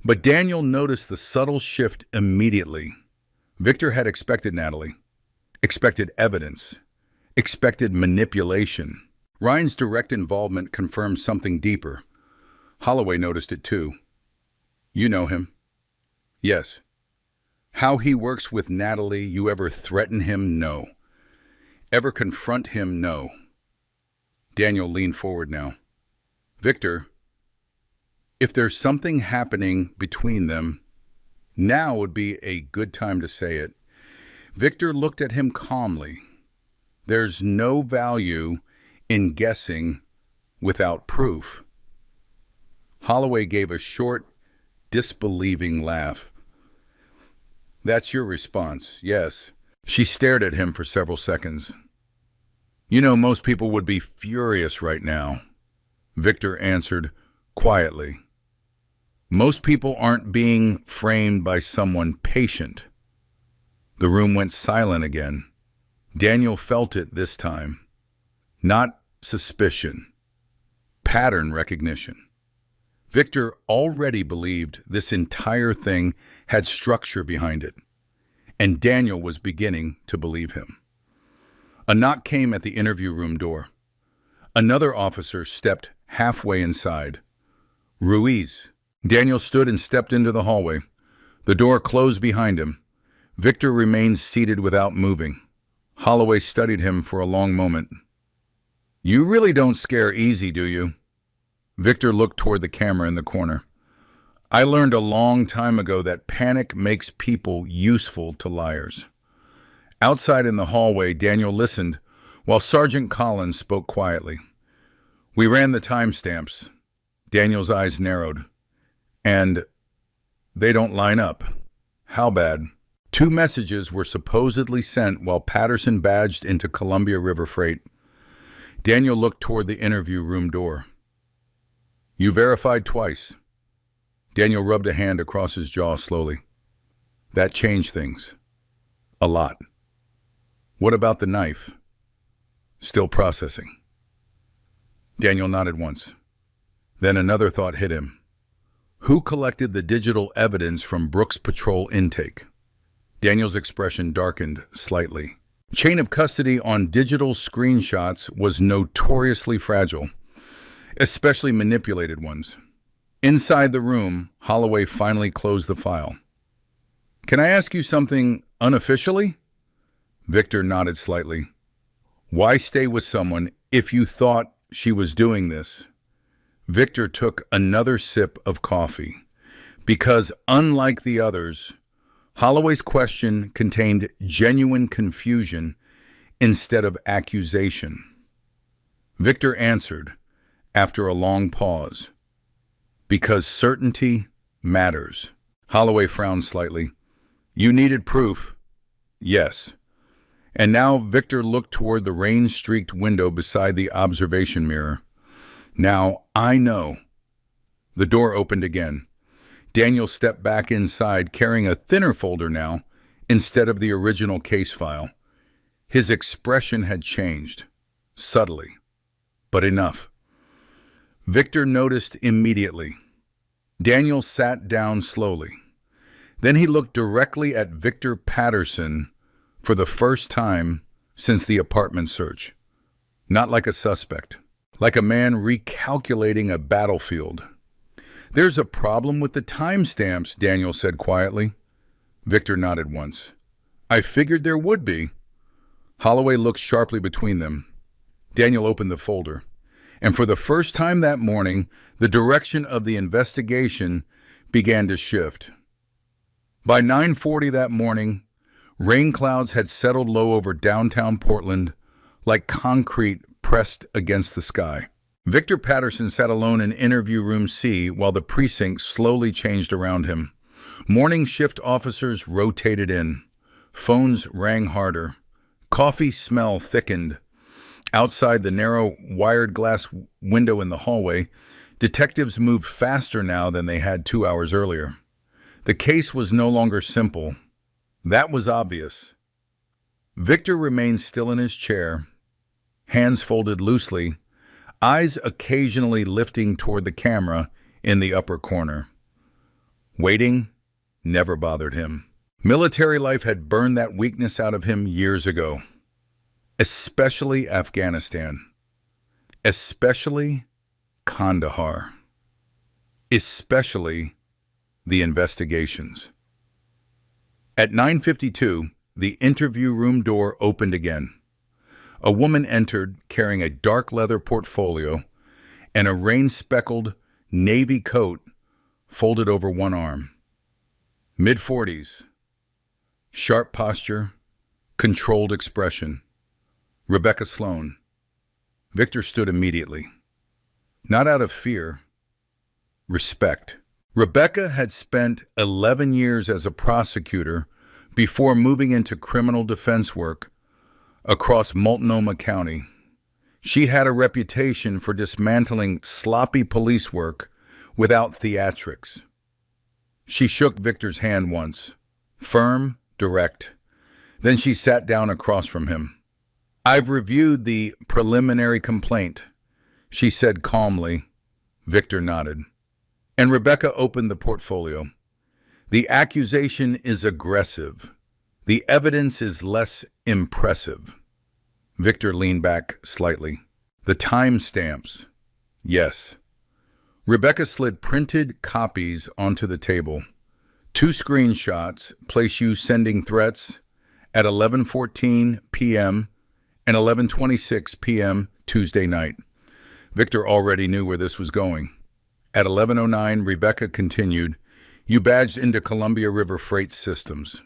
But Daniel noticed the subtle shift immediately. Victor had expected Natalie. Expected evidence. Expected manipulation. Ryan's direct involvement confirmed something deeper. Holloway noticed it too. You know him. Yes. How he works with Natalie, you ever threaten him? No. Ever confront him? No. Daniel leaned forward now. Victor, if there's something happening between them, now would be a good time to say it. Victor looked at him calmly. There's no value in guessing without proof. Holloway gave a short, disbelieving laugh. That's your response, yes. She stared at him for several seconds. You know, most people would be furious right now. Victor answered quietly. Most people aren't being framed by someone patient. The room went silent again. Daniel felt it this time. Not suspicion. Pattern recognition. Victor already believed this entire thing had structure behind it, and Daniel was beginning to believe him. A knock came at the interview room door. Another officer stepped halfway inside. Ruiz. Daniel stood and stepped into the hallway. The door closed behind him. Victor remained seated without moving. Holloway studied him for a long moment. You really don't scare easy, do you? Victor looked toward the camera in the corner. I learned a long time ago that panic makes people useful to liars. Outside in the hallway, Daniel listened while Sergeant Collins spoke quietly. We ran the timestamps. Daniel's eyes narrowed. And they don't line up. How bad? 2 messages were supposedly sent while Patterson badged into Columbia River Freight. Daniel looked toward the interview room door. You verified twice. Daniel rubbed a hand across his jaw slowly. That changed things. A lot. What about the knife? Still processing. Daniel nodded once. Then another thought hit him. Who collected the digital evidence from Brooks Patrol intake? Daniel's expression darkened slightly. Chain of custody on digital screenshots was notoriously fragile, especially manipulated ones. Inside the room, Holloway finally closed the file. Can I ask you something unofficially? Victor nodded slightly. Why stay with someone if you thought she was doing this? Victor took another sip of coffee because, unlike the others, Holloway's question contained genuine confusion instead of accusation. Victor answered after a long pause. Because certainty matters. Holloway frowned slightly. You needed proof. Yes. And now Victor looked toward the rain-streaked window beside the observation mirror. Now I know. The door opened again. Daniel stepped back inside, carrying a thinner folder now, instead of the original case file. His expression had changed. Subtly. But enough. Victor noticed immediately. Daniel sat down slowly. Then he looked directly at Victor Patterson for the first time since the apartment search. Not like a suspect. Like a man recalculating a battlefield. There's a problem with the timestamps, Daniel said quietly. Victor nodded once. I figured there would be. Holloway looked sharply between them. Daniel opened the folder. And for the first time that morning, the direction of the investigation began to shift. By 9:40 that morning, rain clouds had settled low over downtown Portland like concrete pressed against the sky. Victor Patterson sat alone in interview room C while the precinct slowly changed around him. Morning shift officers rotated in. Phones rang harder. Coffee smell thickened. Outside the narrow wired glass window in the hallway, detectives moved faster now than they had 2 hours earlier. The case was no longer simple. That was obvious. Victor remained still in his chair, hands folded loosely, eyes occasionally lifting toward the camera in the upper corner. Waiting never bothered him. Military life had burned that weakness out of him years ago. Especially Afghanistan. Especially Kandahar. Especially the investigations. At 9:52, the interview room door opened again. A woman entered carrying a dark leather portfolio and a rain-speckled navy coat folded over one arm. Mid-40s. Sharp posture, controlled expression. Rebecca Sloan. Victor stood immediately. Not out of fear. Respect. Rebecca had spent 11 years as a prosecutor before moving into criminal defense work across Multnomah County. She had a reputation for dismantling sloppy police work without theatrics. She shook Victor's hand once, firm, direct. Then she sat down across from him. "I've reviewed the preliminary complaint," she said calmly. Victor nodded. And Rebecca opened the portfolio. "The accusation is aggressive. The evidence is less impressive." Victor leaned back slightly. "The time stamps." "Yes." Rebecca slid printed copies onto the table. 2 screenshots place you sending threats at 11:14 p.m. and 11:26 p.m. Tuesday night. Victor already knew where this was going. At 11:09, Rebecca continued, "You badged into Columbia River Freight Systems."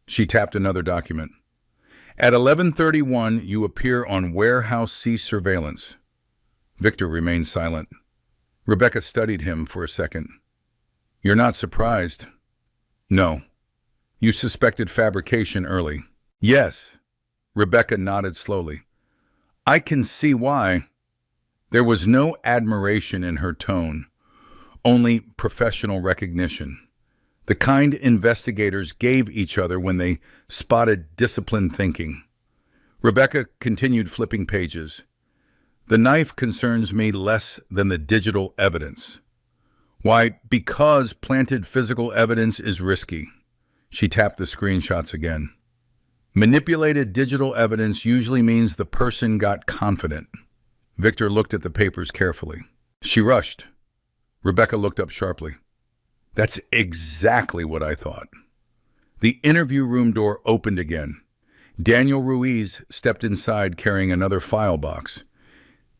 She tapped another document. At 11:31, you appear on Warehouse C surveillance. Victor remained silent. Rebecca studied him for a second. "You're not surprised?" "No." "You suspected fabrication early?" "Yes." Rebecca nodded slowly. "I can see why." There was no admiration in her tone, only professional recognition. The kind investigators gave each other when they spotted disciplined thinking. Rebecca continued flipping pages. "The knife concerns me less than the digital evidence." "Why, because planted physical evidence is risky." She tapped the screenshots again. "Manipulated digital evidence usually means the person got confident." Victor looked at the papers carefully. "She rushed." Rebecca looked up sharply. "That's exactly what I thought." The interview room door opened again. Daniel Ruiz stepped inside carrying another file box.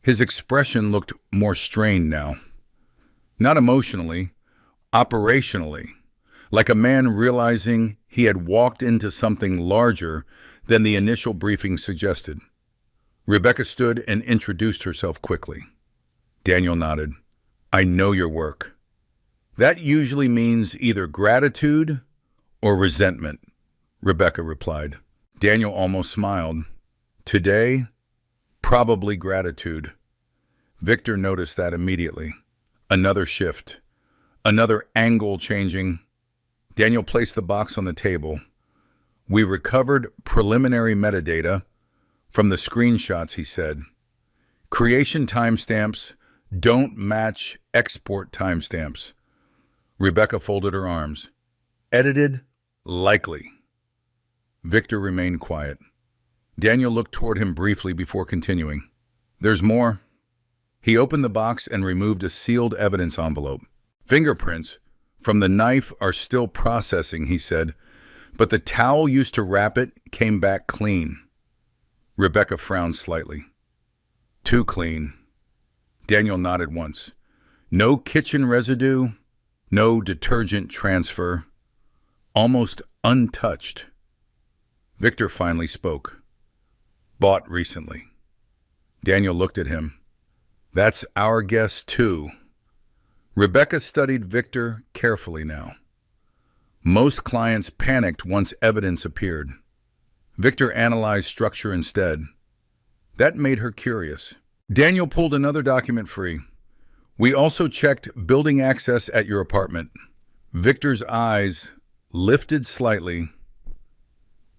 His expression looked more strained now. Not emotionally, operationally, like a man realizing he had walked into something larger than the initial briefing suggested. Rebecca stood and introduced herself quickly. Daniel nodded. "I know your work." "That usually means either gratitude or resentment," Rebecca replied. Daniel almost smiled. "Today, probably gratitude." Victor noticed that immediately. Another shift. Another angle changing. Daniel placed the box on the table. "We recovered preliminary metadata from the screenshots," he said. "Creation timestamps don't match export timestamps." Rebecca folded her arms. "Edited? Likely." Victor remained quiet. Daniel looked toward him briefly before continuing. "There's more." He opened the box and removed a sealed evidence envelope. "Fingerprints from the knife are still processing," he said, "but the towel used to wrap it came back clean." Rebecca frowned slightly. "Too clean." Daniel nodded once. No kitchen residue, no detergent transfer, almost untouched. Victor finally spoke. Bought recently. Daniel looked at him. That's our guess, too. Rebecca studied Victor carefully now. Most clients panicked once evidence appeared. Victor analyzed structure instead. That made her curious. Daniel pulled another document free. We also checked building access at your apartment. Victor's eyes lifted slightly.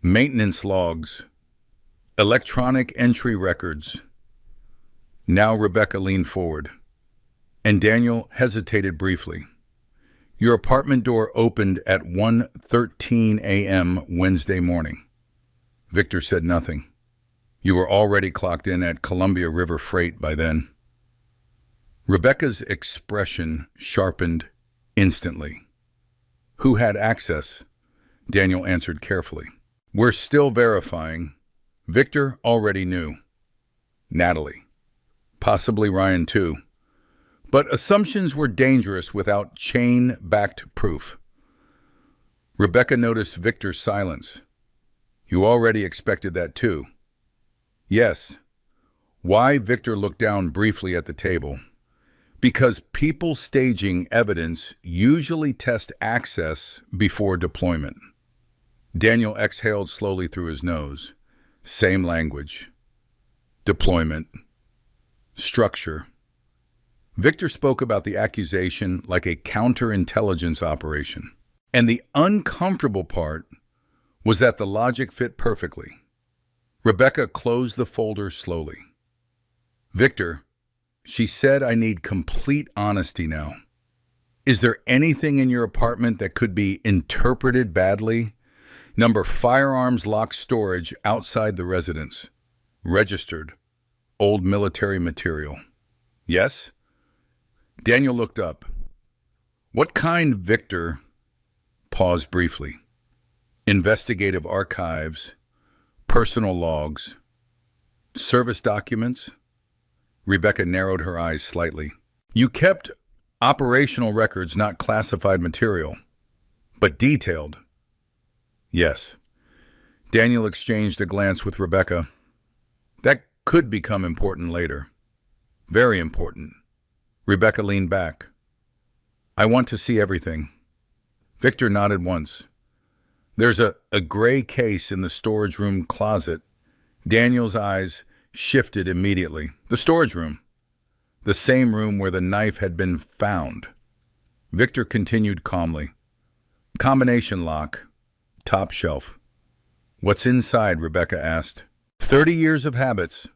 Maintenance logs. Electronic entry records. Now Rebecca leaned forward, and Daniel hesitated briefly. Your apartment door opened at 1:13 a.m. Wednesday morning. Victor said nothing. You were already clocked in at Columbia River Freight by then. Rebecca's expression sharpened instantly. Who had access? Daniel answered carefully. We're still verifying. Victor already knew. Natalie. Possibly Ryan too. But assumptions were dangerous without chain-backed proof. Rebecca noticed Victor's silence. You already expected that too. Yes. Why? Victor looked down briefly at the table. Because people staging evidence usually test access before deployment. Daniel exhaled slowly through his nose. Same language. Deployment. Structure. Victor spoke about the accusation like a counterintelligence operation. And the uncomfortable part was that the logic fit perfectly. Rebecca closed the folder slowly. Victor, she said, I need complete honesty now. Is there anything in your apartment that could be interpreted badly? Number firearms lock storage outside the residence. Registered. Old military material. Yes? Daniel looked up. What kind, Victor? Paused briefly. Investigative archives, personal logs, service documents. Rebecca narrowed her eyes slightly. You kept operational records, not classified material, but detailed. Yes. Daniel exchanged a glance with Rebecca. That could become important later. Very important. Rebecca leaned back. I want to see everything. Victor nodded once. There's a gray case in the storage room closet. Daniel's eyes shifted immediately. The storage room. The same room where the knife had been found. Victor continued calmly. Combination lock. Top shelf. What's inside? Rebecca asked. 30 years of habits.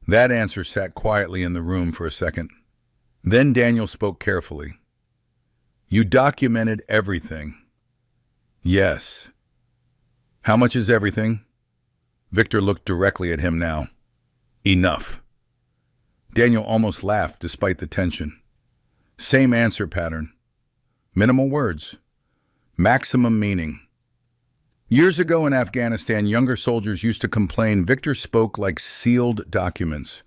That answer sat quietly in the room for a second. Then Daniel spoke carefully. You documented everything. Yes. How much is everything? Victor looked directly at him now. Enough. Daniel almost laughed despite the tension. Same answer pattern. Minimal words. Maximum meaning. Years ago in Afghanistan, younger soldiers used to complain Victor spoke like sealed documents.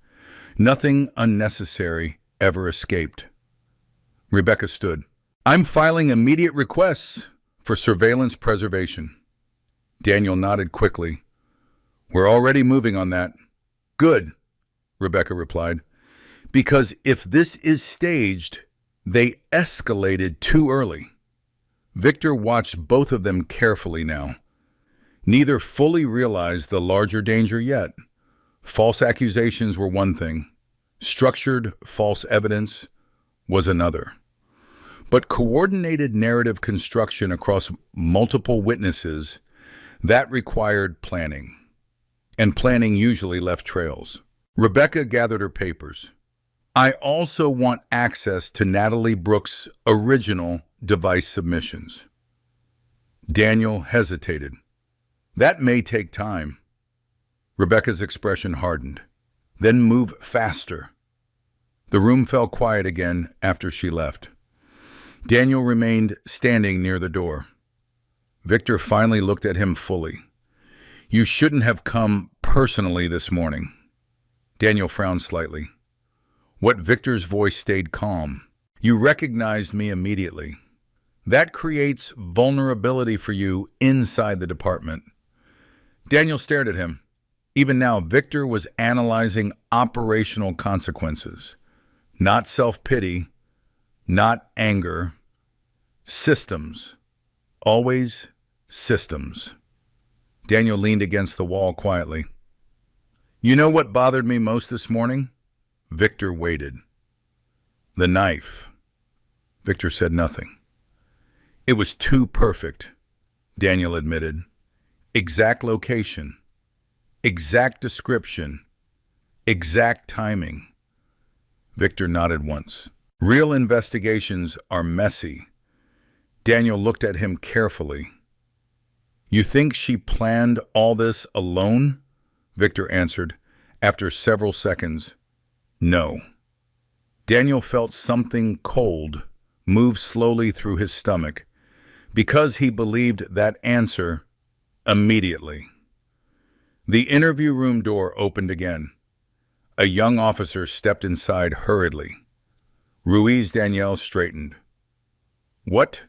Nothing unnecessary ever escaped. Rebecca stood. I'm filing immediate requests for surveillance preservation. Daniel nodded quickly. We're already moving on that. Good, Rebecca replied. Because if this is staged, they escalated too early. Victor watched both of them carefully now. Neither fully realized the larger danger yet. False accusations were one thing. Structured false evidence was another. But coordinated narrative construction across multiple witnesses, that required planning. And planning usually left trails. Rebecca gathered her papers. I also want access to Natalie Brooks' original device submissions. Daniel hesitated. That may take time. Rebecca's expression hardened. Then move faster. The room fell quiet again after she left. Daniel remained standing near the door. Victor finally looked at him fully. You shouldn't have come personally this morning. Daniel frowned slightly. What Victor's voice stayed calm. You recognized me immediately. That creates vulnerability for you inside the department. Daniel stared at him. Even now, Victor was analyzing operational consequences. Not self-pity, not anger. Systems. Always systems. Daniel leaned against the wall quietly. You know what bothered me most this morning? Victor waited. The knife. Victor said nothing. It was too perfect, Daniel admitted. Exact location, exact description, exact timing. Victor nodded once. Real investigations are messy. Daniel looked at him carefully. You think she planned all this alone? Victor answered, after several seconds. No. Daniel felt something cold move slowly through his stomach, because he believed that answer immediately. The interview room door opened again. A young officer stepped inside hurriedly. Ruiz Daniel straightened. What?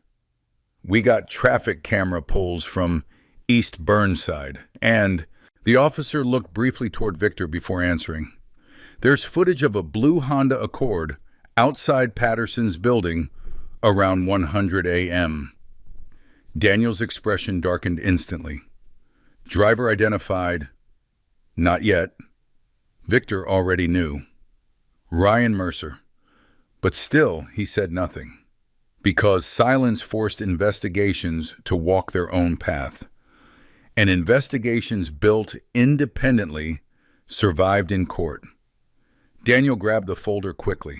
We got traffic camera pulls from East Burnside, and the officer looked briefly toward Victor before answering. There's footage of a blue Honda Accord outside Patterson's building around 100 a.m. Daniel's expression darkened instantly. Driver identified, not yet. Victor already knew. Ryan Mercer. But still, he said nothing, because silence forced investigations to walk their own path. And investigations built independently survived in court. Daniel grabbed the folder quickly.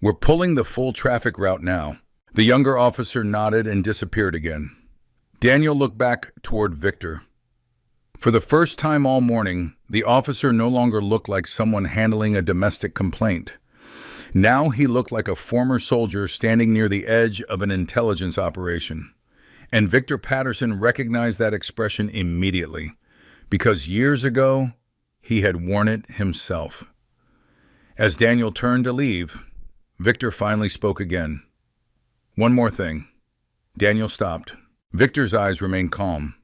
We're pulling the full traffic route now. The younger officer nodded and disappeared again. Daniel looked back toward Victor. For the first time all morning, the officer no longer looked like someone handling a domestic complaint. Now he looked like a former soldier standing near the edge of an intelligence operation. And Victor Patterson recognized that expression immediately, because years ago, he had worn it himself. As Daniel turned to leave, Victor finally spoke again. One more thing. Daniel stopped. Victor's eyes remained calm.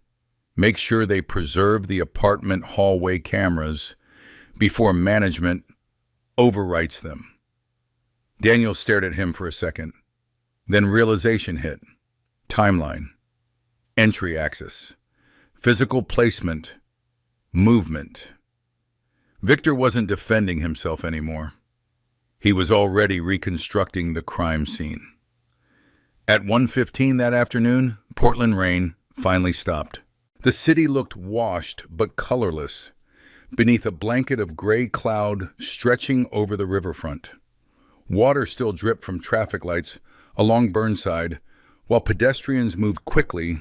Make sure they preserve the apartment hallway cameras before management overwrites them. Daniel stared at him for a second. Then realization hit. Timeline. Entry axis. Physical placement. Movement. Victor wasn't defending himself anymore. He was already reconstructing the crime scene. At 1:15 that afternoon, Portland rain finally stopped. The city looked washed but colorless, beneath a blanket of gray cloud stretching over the riverfront. Water still dripped from traffic lights along Burnside, while pedestrians moved quickly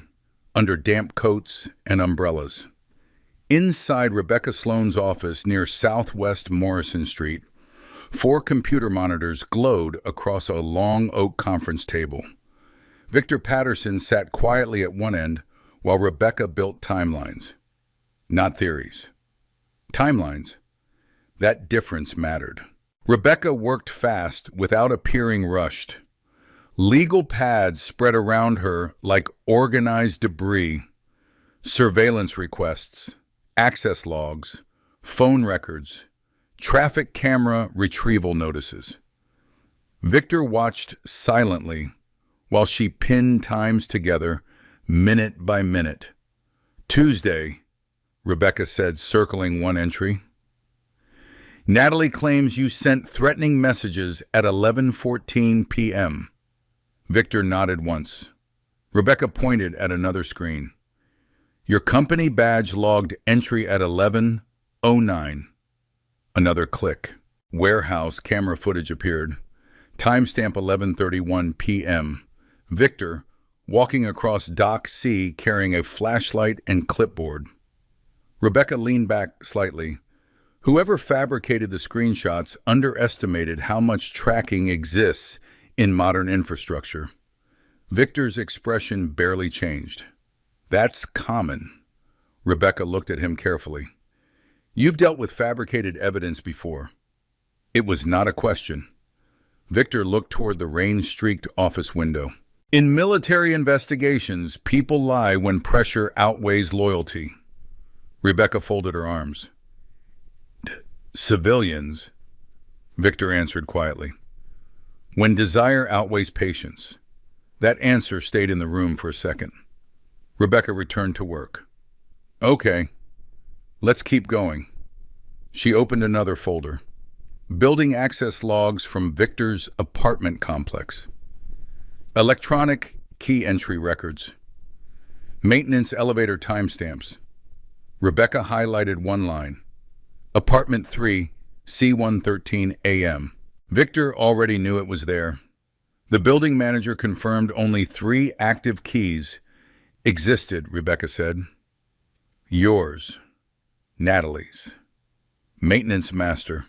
under damp coats and umbrellas. Inside Rebecca Sloan's office near Southwest Morrison Street, 4 computer monitors glowed across a long oak conference table. Victor Patterson sat quietly at one end while Rebecca built timelines. Not theories. Timelines. That difference mattered. Rebecca worked fast without appearing rushed. Legal pads spread around her like organized debris. Surveillance requests, access logs, phone records, traffic camera retrieval notices. Victor watched silently while she pinned times together, minute by minute. Tuesday, Rebecca said, circling one entry. Natalie claims you sent threatening messages at 11:14 p.m. Victor nodded once. Rebecca pointed at another screen. Your company badge logged entry at 11:09. Another click. Warehouse camera footage appeared. Timestamp 11:31 p.m. Victor, walking across Dock C carrying a flashlight and clipboard. Rebecca leaned back slightly. Whoever fabricated the screenshots underestimated how much tracking exists in modern infrastructure. Victor's expression barely changed. That's common. Rebecca looked at him carefully. You've dealt with fabricated evidence before. It was not a question. Victor looked toward the rain-streaked office window. In military investigations, people lie when pressure outweighs loyalty. Rebecca folded her arms. Civilians, Victor answered quietly. When desire outweighs patience. That answer stayed in the room for a second. Rebecca returned to work. Okay, let's keep going. She opened another folder. Building access logs from Victor's apartment complex. Electronic key entry records. Maintenance elevator timestamps. Rebecca highlighted one line. Apartment 3, C113 AM. Victor already knew it was there. The building manager confirmed only 3 active keys existed, Rebecca said. Yours. Natalie's. Maintenance master.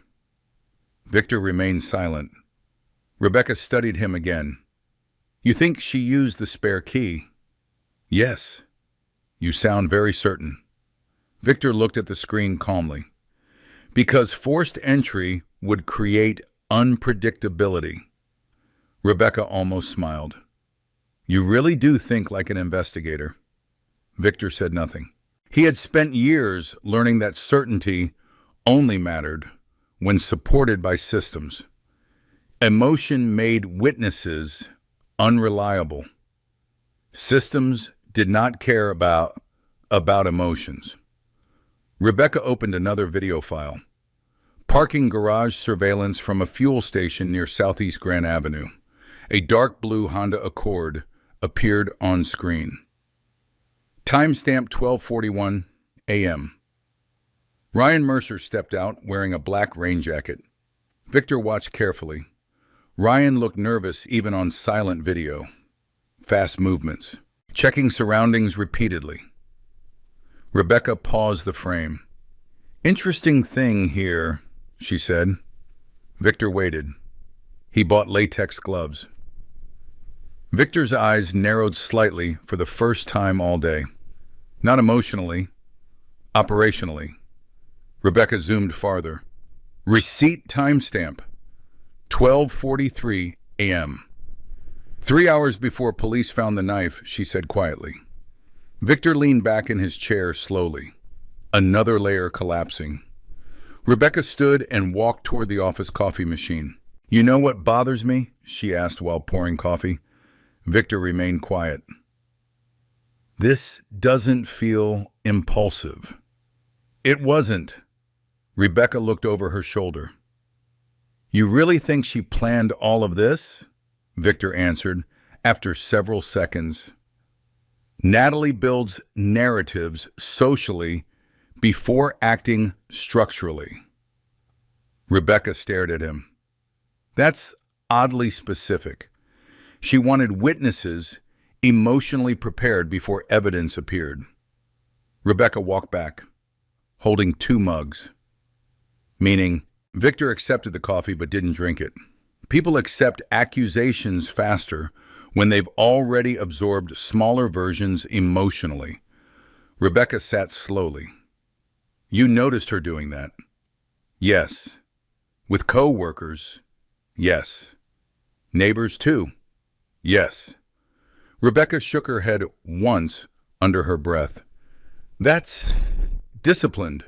Victor remained silent. Rebecca studied him again. You think she used the spare key? Yes. You sound very certain. Victor looked at the screen calmly. Because forced entry would create unpredictability. Rebecca almost smiled. You really do think like an investigator. Victor said nothing. He had spent years learning that certainty only mattered when supported by systems. Emotion made witnesses unreliable. Systems did not care about emotions. Rebecca opened another video file. Parking garage surveillance from a fuel station near Southeast Grand Avenue. A dark blue Honda Accord appeared on screen. Timestamp 12:41 a.m. Ryan Mercer stepped out wearing a black rain jacket. Victor watched carefully. Ryan looked nervous even on silent video. Fast movements. Checking surroundings repeatedly. Rebecca paused the frame. Interesting thing here, she said. Victor waited. He bought latex gloves. Victor's eyes narrowed slightly for the first time all day. Not emotionally, operationally. Rebecca zoomed farther. Receipt timestamp, 12:43 a.m. 3 hours before police found the knife, she said quietly. Victor leaned back in his chair slowly, another layer collapsing. Rebecca stood and walked toward the office coffee machine. You know what bothers me? She asked while pouring coffee. Victor remained quiet. This doesn't feel impulsive. It wasn't. Rebecca looked over her shoulder. You really think she planned all of this? Victor answered after several seconds. Natalie builds narratives socially before acting structurally. Rebecca stared at him. That's oddly specific. She wanted witnesses emotionally prepared before evidence appeared. Rebecca walked back, holding 2 mugs. Meaning, Victor accepted the coffee but didn't drink it. People accept accusations faster when they've already absorbed smaller versions emotionally. Rebecca sat slowly. You noticed her doing that? Yes. With co-workers? Yes. Neighbors too? Yes. Rebecca shook her head once under her breath. That's disciplined.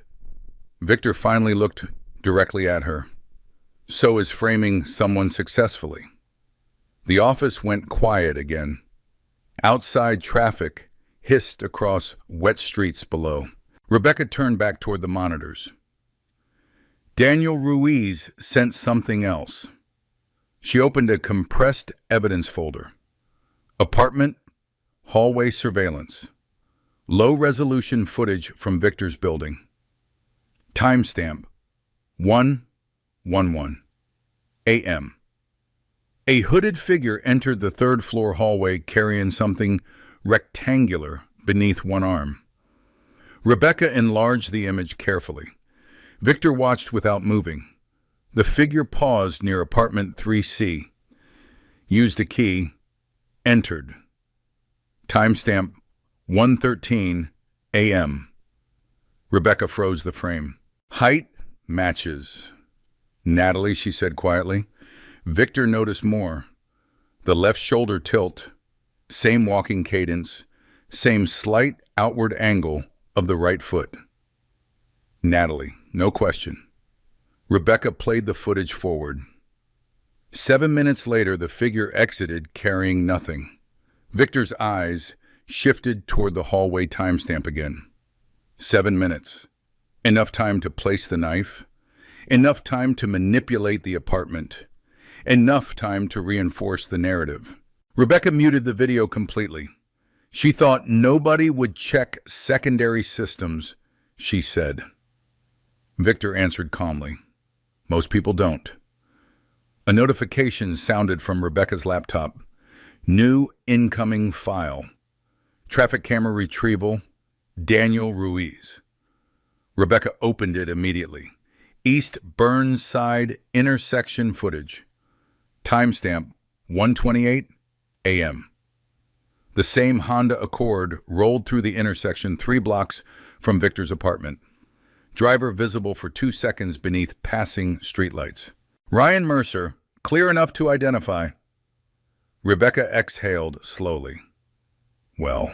Victor finally looked directly at her. So is framing someone successfully. The office went quiet again. Outside traffic hissed across wet streets below. Rebecca turned back toward the monitors. Daniel Ruiz sent something else. She opened a compressed evidence folder. Apartment, hallway surveillance. Low-resolution footage from Victor's building. Timestamp, 1:11 a.m. A hooded figure entered the 3rd floor hallway carrying something rectangular beneath one arm. Rebecca enlarged the image carefully. Victor watched without moving. The figure paused near apartment 3C, used a key, entered. Timestamp 1:13 a.m. Rebecca froze the frame. Height matches. Natalie, she said quietly. Victor noticed more. The left shoulder tilt, same walking cadence, same slight outward angle of the right foot. Natalie, no question. Rebecca played the footage forward. 7 minutes later, the figure exited carrying nothing. Victor's eyes shifted toward the hallway timestamp again. 7 minutes. Enough time to place the knife. Enough time to manipulate the apartment. Enough time to reinforce the narrative. Rebecca muted the video completely. She thought nobody would check secondary systems, she said. Victor answered calmly. Most people don't. A notification sounded from Rebecca's laptop. New incoming file. Traffic camera retrieval. Daniel Ruiz. Rebecca opened it immediately. East Burnside intersection footage. Timestamp 1:28 a.m. The same Honda Accord rolled through the intersection 3 blocks from Victor's apartment. Driver visible for 2 seconds beneath passing streetlights. Ryan Mercer, clear enough to identify. Rebecca exhaled slowly. Well,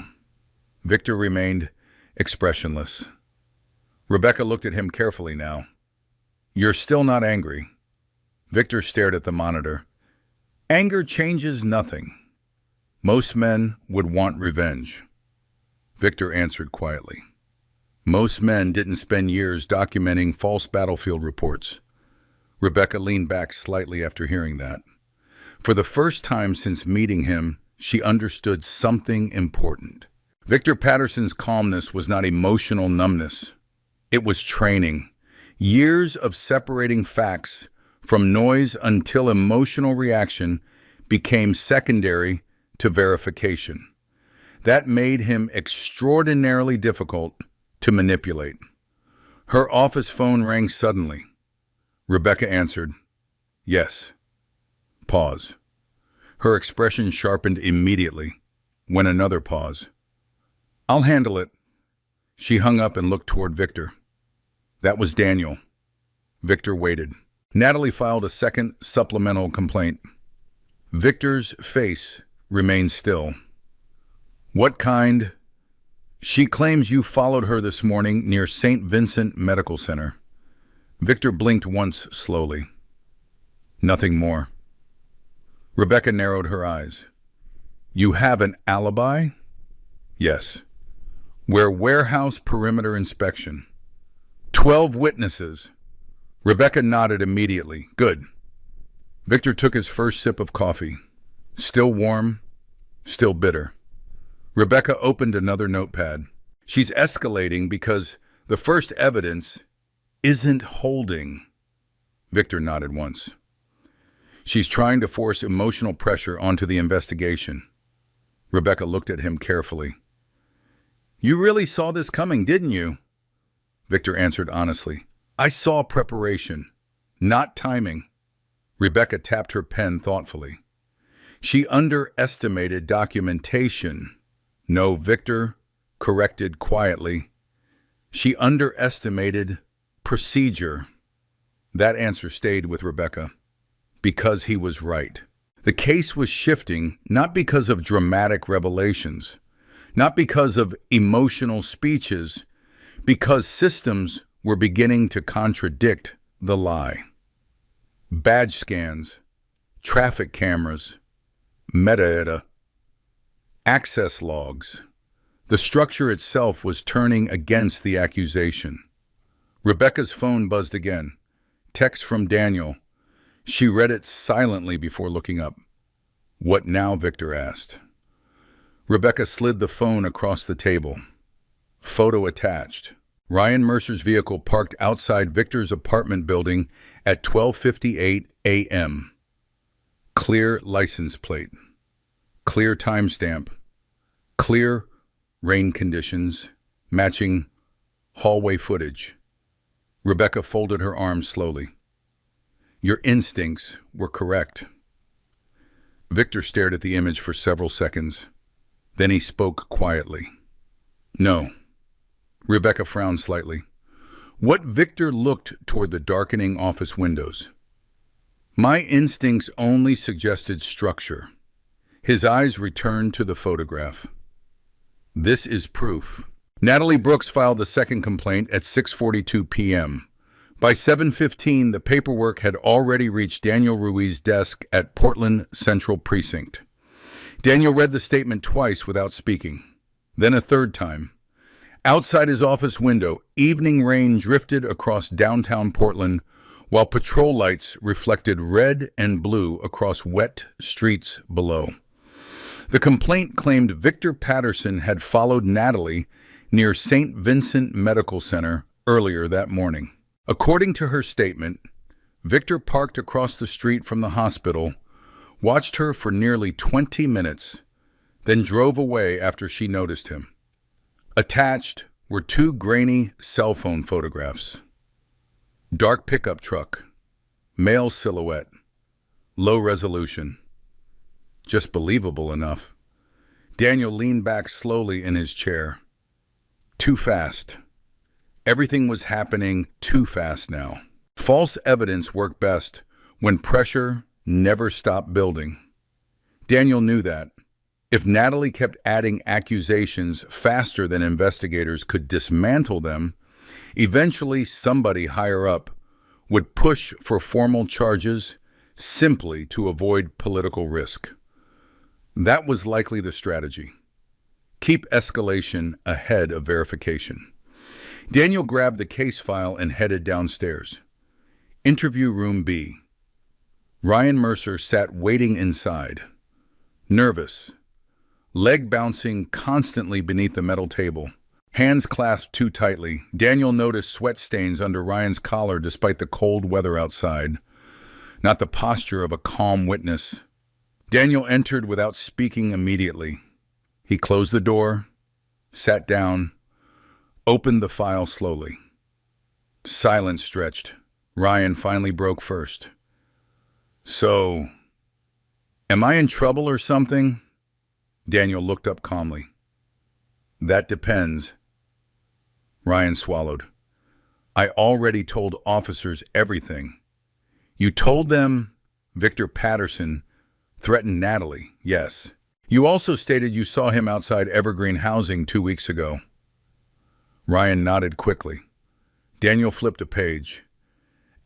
Victor remained expressionless. Rebecca looked at him carefully now. You're still not angry. Victor stared at the monitor. Anger changes nothing. Most men would want revenge. Victor answered quietly. Most men didn't spend years documenting false battlefield reports. Rebecca leaned back slightly after hearing that. For the first time since meeting him, she understood something important. Victor Patterson's calmness was not emotional numbness. It was training. Years of separating facts from noise until emotional reaction became secondary to verification. That made him extraordinarily difficult to manipulate. Her office phone rang suddenly. Rebecca answered, Yes. Pause. Her expression sharpened immediately, when another pause. I'll handle it. She hung up and looked toward Victor. That was Daniel. Victor waited. Natalie filed a second supplemental complaint. Victor's face remained still. What kind? She claims you followed her this morning near St. Vincent Medical Center. Victor blinked once slowly. Nothing more. Rebecca narrowed her eyes. You have an alibi? Yes. We're warehouse perimeter inspection. 12 witnesses. Rebecca nodded immediately. Good. Victor took his first sip of coffee. Still warm, still bitter. Rebecca opened another notepad. She's escalating because the first evidence isn't holding. Victor nodded once. She's trying to force emotional pressure onto the investigation. Rebecca looked at him carefully. You really saw this coming, didn't you? Victor answered honestly. I saw preparation, not timing. Rebecca tapped her pen thoughtfully. She underestimated documentation. No, Victor corrected quietly. She underestimated procedure. That answer stayed with Rebecca. Because he was right. The case was shifting not because of dramatic revelations, not because of emotional speeches, because systems were beginning to contradict the lie. Badge scans, traffic cameras, metadata, access logs. The structure itself was turning against the accusation. Rebecca's phone buzzed again. Text from Daniel. She read it silently before looking up. What now? Victor asked. Rebecca slid the phone across the table. Photo attached. Ryan Mercer's vehicle parked outside Victor's apartment building at 12:58 a.m. Clear license plate. Clear timestamp. Clear rain conditions matching hallway footage. Rebecca folded her arms slowly. Your instincts were correct. Victor stared at the image for several seconds. Then he spoke quietly. No. Rebecca frowned slightly. What Victor looked toward the darkening office windows. My instincts only suggested structure. His eyes returned to the photograph. This is proof. Natalie Brooks filed the second complaint at 6:42 p.m. By 7:15, the paperwork had already reached Daniel Ruiz's desk at Portland Central Precinct. Daniel read the statement twice without speaking, then a third time. Outside his office window, evening rain drifted across downtown Portland, while patrol lights reflected red and blue across wet streets below. The complaint claimed Victor Patterson had followed Natalie near St. Vincent Medical Center earlier that morning. According to her statement, Victor parked across the street from the hospital, watched her for nearly 20 minutes, then drove away after she noticed him. Attached were two grainy cell phone photographs. Dark pickup truck, male silhouette, low resolution. Just believable enough. Daniel leaned back slowly in his chair. Too fast. Everything was happening too fast now. False evidence worked best when pressure never stopped building. Daniel knew that. If Natalie kept adding accusations faster than investigators could dismantle them, eventually somebody higher up would push for formal charges simply to avoid political risk. That was likely the strategy. Keep escalation ahead of verification. Daniel grabbed the case file and headed downstairs. Interview room B. Ryan Mercer sat waiting inside. Nervous, leg bouncing constantly beneath the metal table. Hands clasped too tightly, Daniel noticed sweat stains under Ryan's collar despite the cold weather outside. Not the posture of a calm witness. Daniel entered without speaking immediately. He closed the door, sat down, opened the file slowly. Silence stretched. Ryan finally broke first. So, am I in trouble or something? Daniel looked up calmly. That depends. Ryan swallowed. I already told officers everything. You told them Victor Patterson threatened Natalie, yes. You also stated you saw him outside Evergreen Housing 2 weeks ago. Ryan nodded quickly. Daniel flipped a page.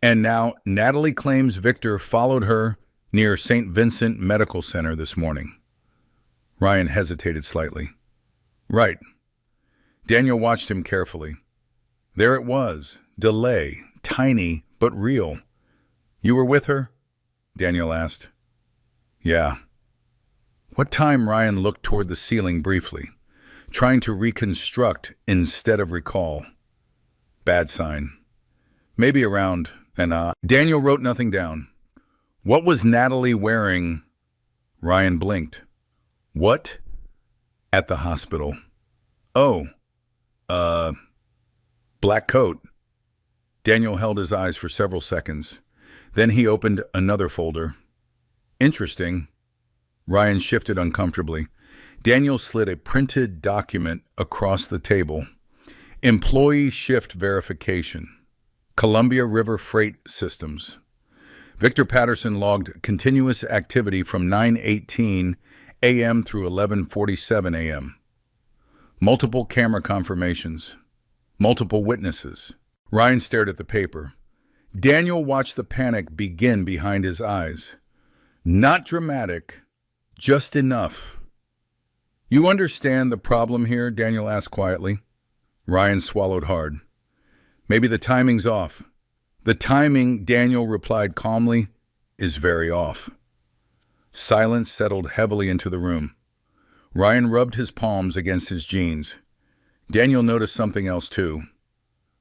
And now Natalie claims Victor followed her near St. Vincent Medical Center this morning. Ryan hesitated slightly. Right. Daniel watched him carefully. There it was, delay, tiny but real. You were with her? Daniel asked. Yeah. What time? Ryan looked toward the ceiling briefly, trying to reconstruct instead of recall. Bad sign. Maybe around an Daniel wrote nothing down. What was Natalie wearing? Ryan blinked. What? At the hospital. Oh, black coat. Daniel held his eyes for several seconds. Then he opened another folder. Interesting. Ryan shifted uncomfortably. Daniel slid a printed document across the table. Employee shift verification. Columbia River Freight Systems. Victor Patterson logged continuous activity from 9:18 a.m. through 11:47 a.m. Multiple camera confirmations. Multiple witnesses. Ryan stared at the paper. Daniel watched the panic begin behind his eyes. Not dramatic, just enough. You understand the problem here? Daniel asked quietly. Ryan swallowed hard. Maybe the timing's off. The timing, Daniel replied calmly, is very off. Silence settled heavily into the room. Ryan rubbed his palms against his jeans. Daniel noticed something else too.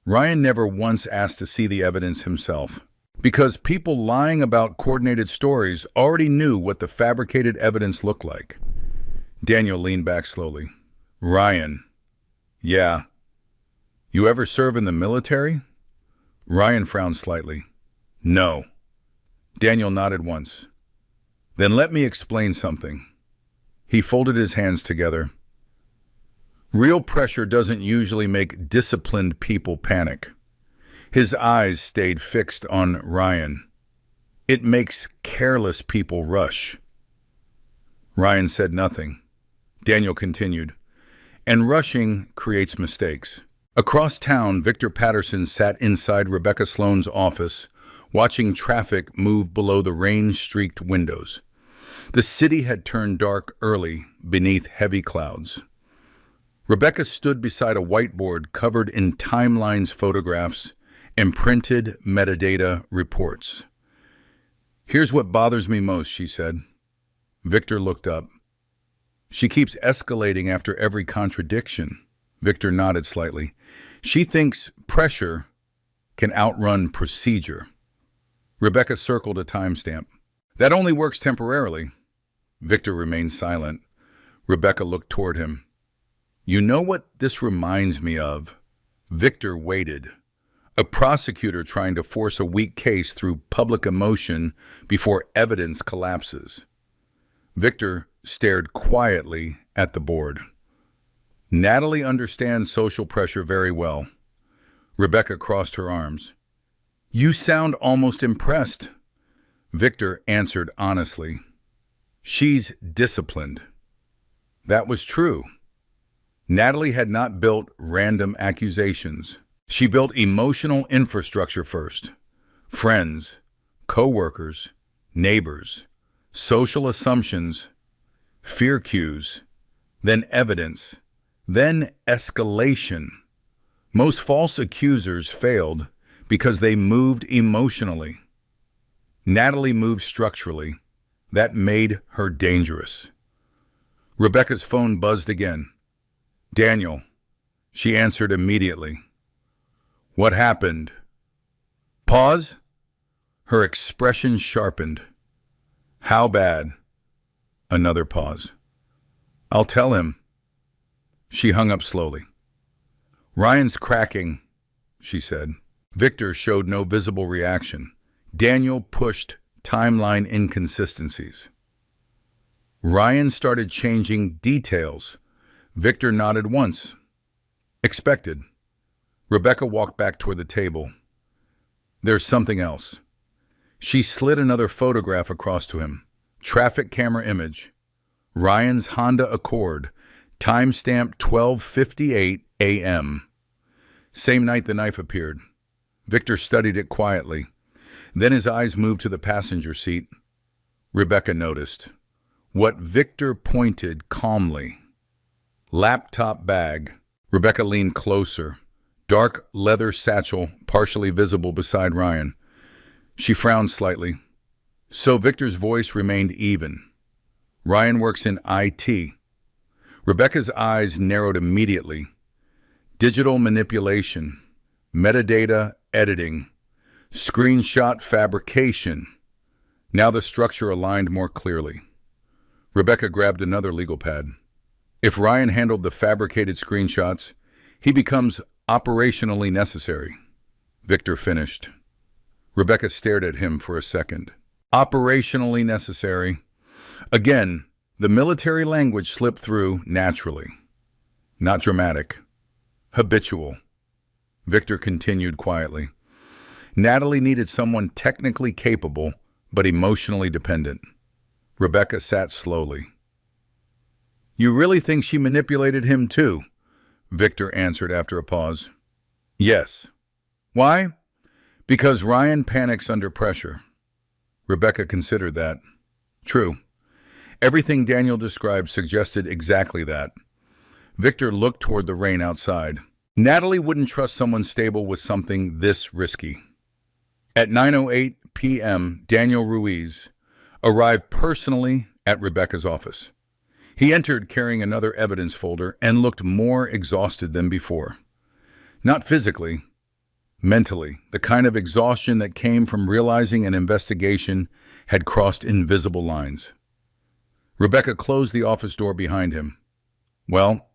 Ryan never once asked to see the evidence himself, because people lying about coordinated stories already knew what the fabricated evidence looked like. Daniel leaned back slowly. Ryan. Yeah. You ever serve in the military? Ryan frowned slightly. No. Daniel nodded once. Then let me explain something. He folded his hands together. Real pressure doesn't usually make disciplined people panic. His eyes stayed fixed on Ryan. It makes careless people rush. Ryan said nothing. Daniel continued, and rushing creates mistakes. Across town, Victor Patterson sat inside Rebecca Sloane's office, watching traffic move below the rain-streaked windows. The city had turned dark early beneath heavy clouds. Rebecca stood beside a whiteboard covered in timelines, photographs, and printed metadata reports. "Here's what bothers me most," she said. Victor looked up. "She keeps escalating after every contradiction." Victor nodded slightly. "She thinks pressure can outrun procedure." Rebecca circled a timestamp. "That only works temporarily." Victor remained silent. Rebecca looked toward him. "You know what this reminds me of?" Victor waited. A prosecutor trying to force a weak case through public emotion before evidence collapses. Victor stared quietly at the board. "Natalie understands social pressure very well." Rebecca crossed her arms. "You sound almost impressed." Victor answered honestly. "She's disciplined." That was true. Natalie had not built random accusations. She built emotional infrastructure first. Friends, co-workers, neighbors, social assumptions, fear cues, then evidence, then escalation. Most false accusers failed because they moved emotionally. Natalie moved structurally. That made her dangerous. Rebecca's phone buzzed again. "Daniel." She answered immediately. "What happened?" Pause. Her expression sharpened. "How bad?" Another pause. "I'll tell him." She hung up slowly. "Ryan's cracking," she said. Victor showed no visible reaction. Daniel pushed timeline inconsistencies. Ryan started changing details. Victor nodded once. Expected. Rebecca walked back toward the table. "There's something else." She slid another photograph across to him. Traffic camera image. Ryan's Honda Accord. Timestamp 12:58 a.m. Same night the knife appeared. Victor studied it quietly. Then his eyes moved to the passenger seat. Rebecca noticed. What Victor pointed calmly. Laptop bag. Rebecca leaned closer. Dark leather satchel partially visible beside Ryan. She frowned slightly. So Victor's voice remained even. "Ryan works in IT." Rebecca's eyes narrowed immediately. Digital manipulation, metadata editing, screenshot fabrication. Now the structure aligned more clearly. Rebecca grabbed another legal pad. If Ryan handled the fabricated screenshots, he becomes operationally necessary. Victor finished. Rebecca stared at him for a second. Operationally necessary. Again, the military language slipped through naturally. Not dramatic. Habitual. Victor continued quietly. Natalie needed someone technically capable, but emotionally dependent. Rebecca sat slowly. "You really think she manipulated him too?" Victor answered after a pause. "Yes." "Why?" "Because Ryan panics under pressure." Rebecca considered that. True. Everything Daniel described suggested exactly that. Victor looked toward the rain outside. Natalie wouldn't trust someone stable with something this risky. At 9:08 p.m., Daniel Ruiz arrived personally at Rebecca's office. He entered carrying another evidence folder and looked more exhausted than before. Not physically, mentally, the kind of exhaustion that came from realizing an investigation had crossed invisible lines. Rebecca closed the office door behind him. "Well,"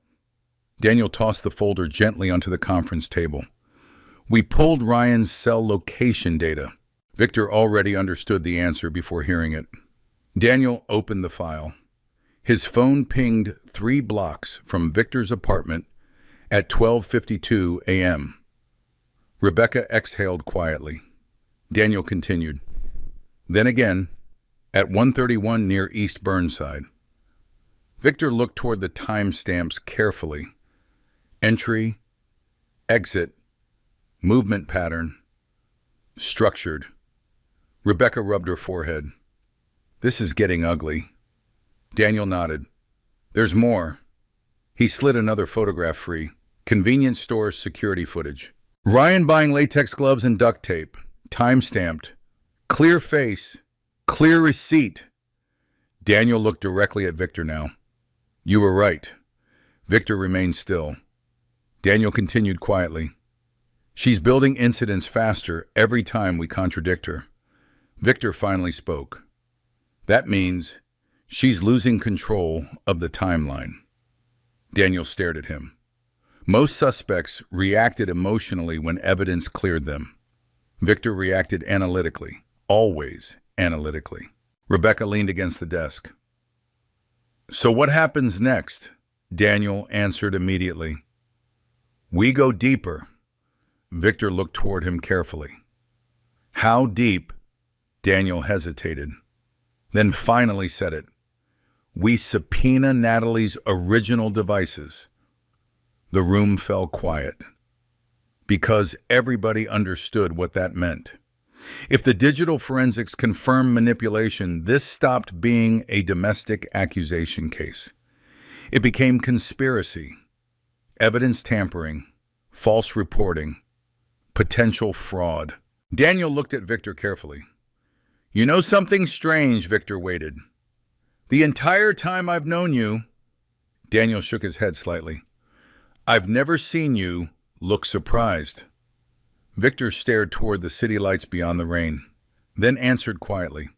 Daniel tossed the folder gently onto the conference table. "We pulled Ryan's cell location data." Victor already understood the answer before hearing it. Daniel opened the file. His phone pinged 3 blocks from Victor's apartment at 12:52 a.m. Rebecca exhaled quietly. Daniel continued. Then again, at 1:31 near East Burnside. Victor looked toward the timestamps carefully. Entry, exit, movement pattern, structured. Rebecca rubbed her forehead. This is getting ugly. Daniel nodded. There's more. He slid another photograph free. Convenience store security footage. Ryan buying latex gloves and duct tape. Time-stamped. Clear face. Clear receipt. Daniel looked directly at Victor now. You were right. Victor remained still. Daniel continued quietly. She's building incidents faster every time we contradict her. Victor finally spoke. That means she's losing control of the timeline. Daniel stared at him. Most suspects reacted emotionally when evidence cleared them. Victor reacted analytically, always analytically. Rebecca leaned against the desk. So what happens next? Daniel answered immediately. We go deeper. Victor looked toward him carefully. How deep? Daniel hesitated, then finally said it. We subpoena Natalie's original devices. The room fell quiet, because everybody understood what that meant. If the digital forensics confirmed manipulation, this stopped being a domestic accusation case. It became conspiracy, evidence tampering, false reporting, potential fraud. Daniel looked at Victor carefully. You know something strange, Victor waited. The entire time I've known you, Daniel shook his head slightly, I've never seen you look surprised. Victor stared toward the city lights beyond the rain, then answered quietly.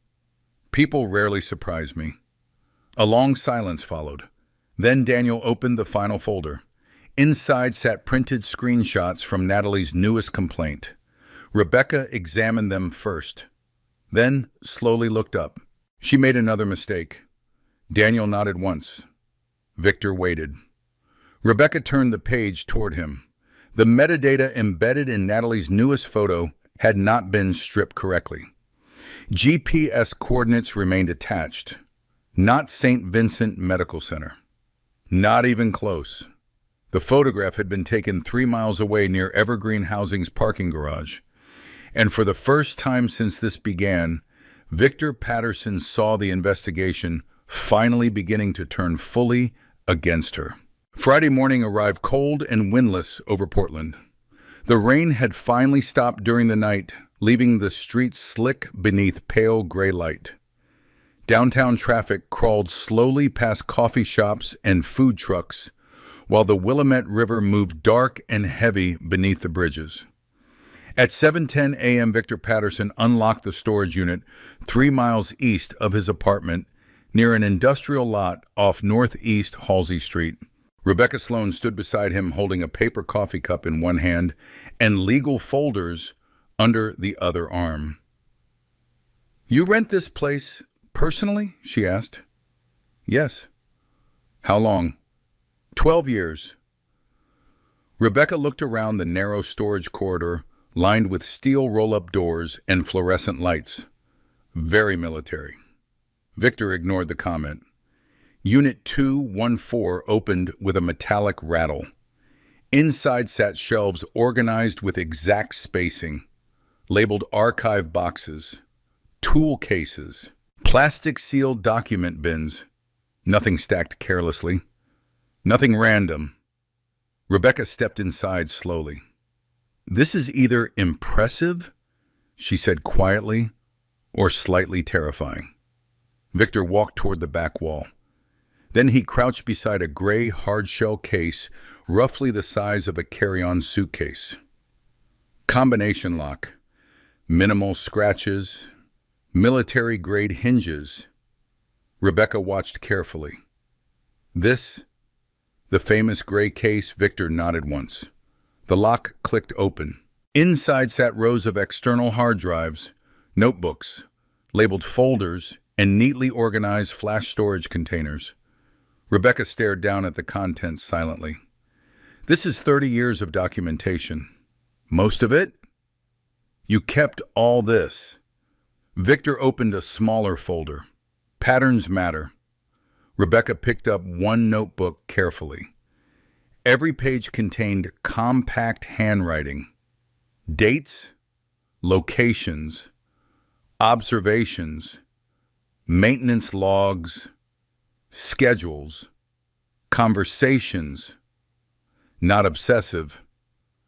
People rarely surprise me. A long silence followed. Then Daniel opened the final folder. Inside sat printed screenshots from Natalie's newest complaint. Rebecca examined them first, then slowly looked up. She made another mistake. Daniel nodded once. Victor waited. Rebecca turned the page toward him. The metadata embedded in Natalie's newest photo had not been stripped correctly. GPS coordinates remained attached. Not St. Vincent Medical Center. Not even close. The photograph had been taken 3 miles away near Evergreen Housing's parking garage. And for the first time since this began, Victor Patterson saw the investigation finally beginning to turn fully against her. Friday morning arrived cold and windless over Portland. The rain had finally stopped during the night, leaving the streets slick beneath pale gray light. Downtown traffic crawled slowly past coffee shops and food trucks, while the Willamette River moved dark and heavy beneath the bridges. At 7:10 a.m., Victor Patterson unlocked the storage unit 3 miles east of his apartment near an industrial lot off Northeast Halsey Street. Rebecca Sloan stood beside him holding a paper coffee cup in one hand and legal folders under the other arm. You rent this place personally? She asked. Yes. How long? 12 years. Rebecca looked around the narrow storage corridor lined with steel roll-up doors and fluorescent lights. Very military. Victor ignored the comment. Unit 214 opened with a metallic rattle. Inside sat shelves organized with exact spacing, labeled archive boxes, tool cases, plastic-sealed document bins. Nothing stacked carelessly. Nothing random. Rebecca stepped inside slowly. This is either impressive, she said quietly, or slightly terrifying. Victor walked toward the back wall. Then he crouched beside a gray hard-shell case, roughly the size of a carry-on suitcase. Combination lock, minimal scratches, military-grade hinges. Rebecca watched carefully. This, the famous gray case. Victor nodded once. The lock clicked open. Inside sat rows of external hard drives, notebooks, labeled folders, and neatly organized flash storage containers. Rebecca stared down at the contents silently. This is 30 years of documentation. Most of it? You kept all this. Victor opened a smaller folder. Patterns matter. Rebecca picked up one notebook carefully. Every page contained compact handwriting, dates, locations, observations, maintenance logs, schedules, conversations, not obsessive,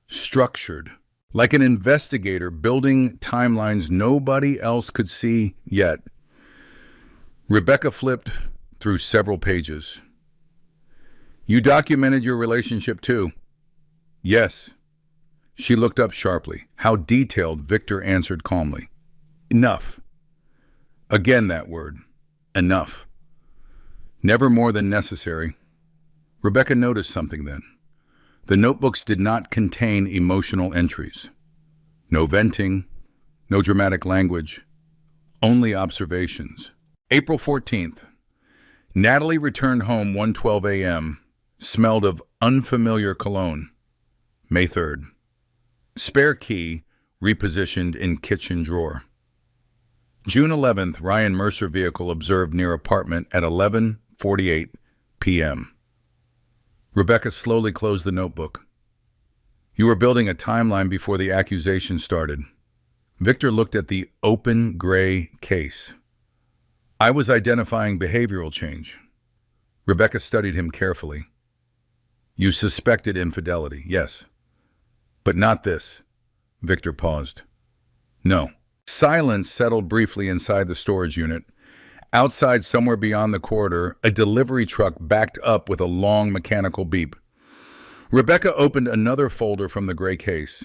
structured, like an investigator building timelines nobody else could see yet. Rebecca flipped through several pages. You documented your relationship too? Yes. She looked up sharply. How detailed, Victor answered calmly. Enough. Again that word. Enough. Never more than necessary. Rebecca noticed something then. The notebooks did not contain emotional entries. No venting, no dramatic language, only observations. April 14th. Natalie returned home 1:12 a.m., smelled of unfamiliar cologne. May 3rd. Spare key repositioned in kitchen drawer. June 11th, Ryan Mercer vehicle observed near apartment at 11:48 p.m. Rebecca slowly closed the notebook. You were building a timeline before the accusation started. Victor looked at the open gray case. I was identifying behavioral change. Rebecca studied him carefully. You suspected infidelity, yes. But not this. Victor paused. No. Silence settled briefly inside the storage unit. Outside, somewhere beyond the corridor, a delivery truck backed up with a long mechanical beep. Rebecca opened another folder from the gray case.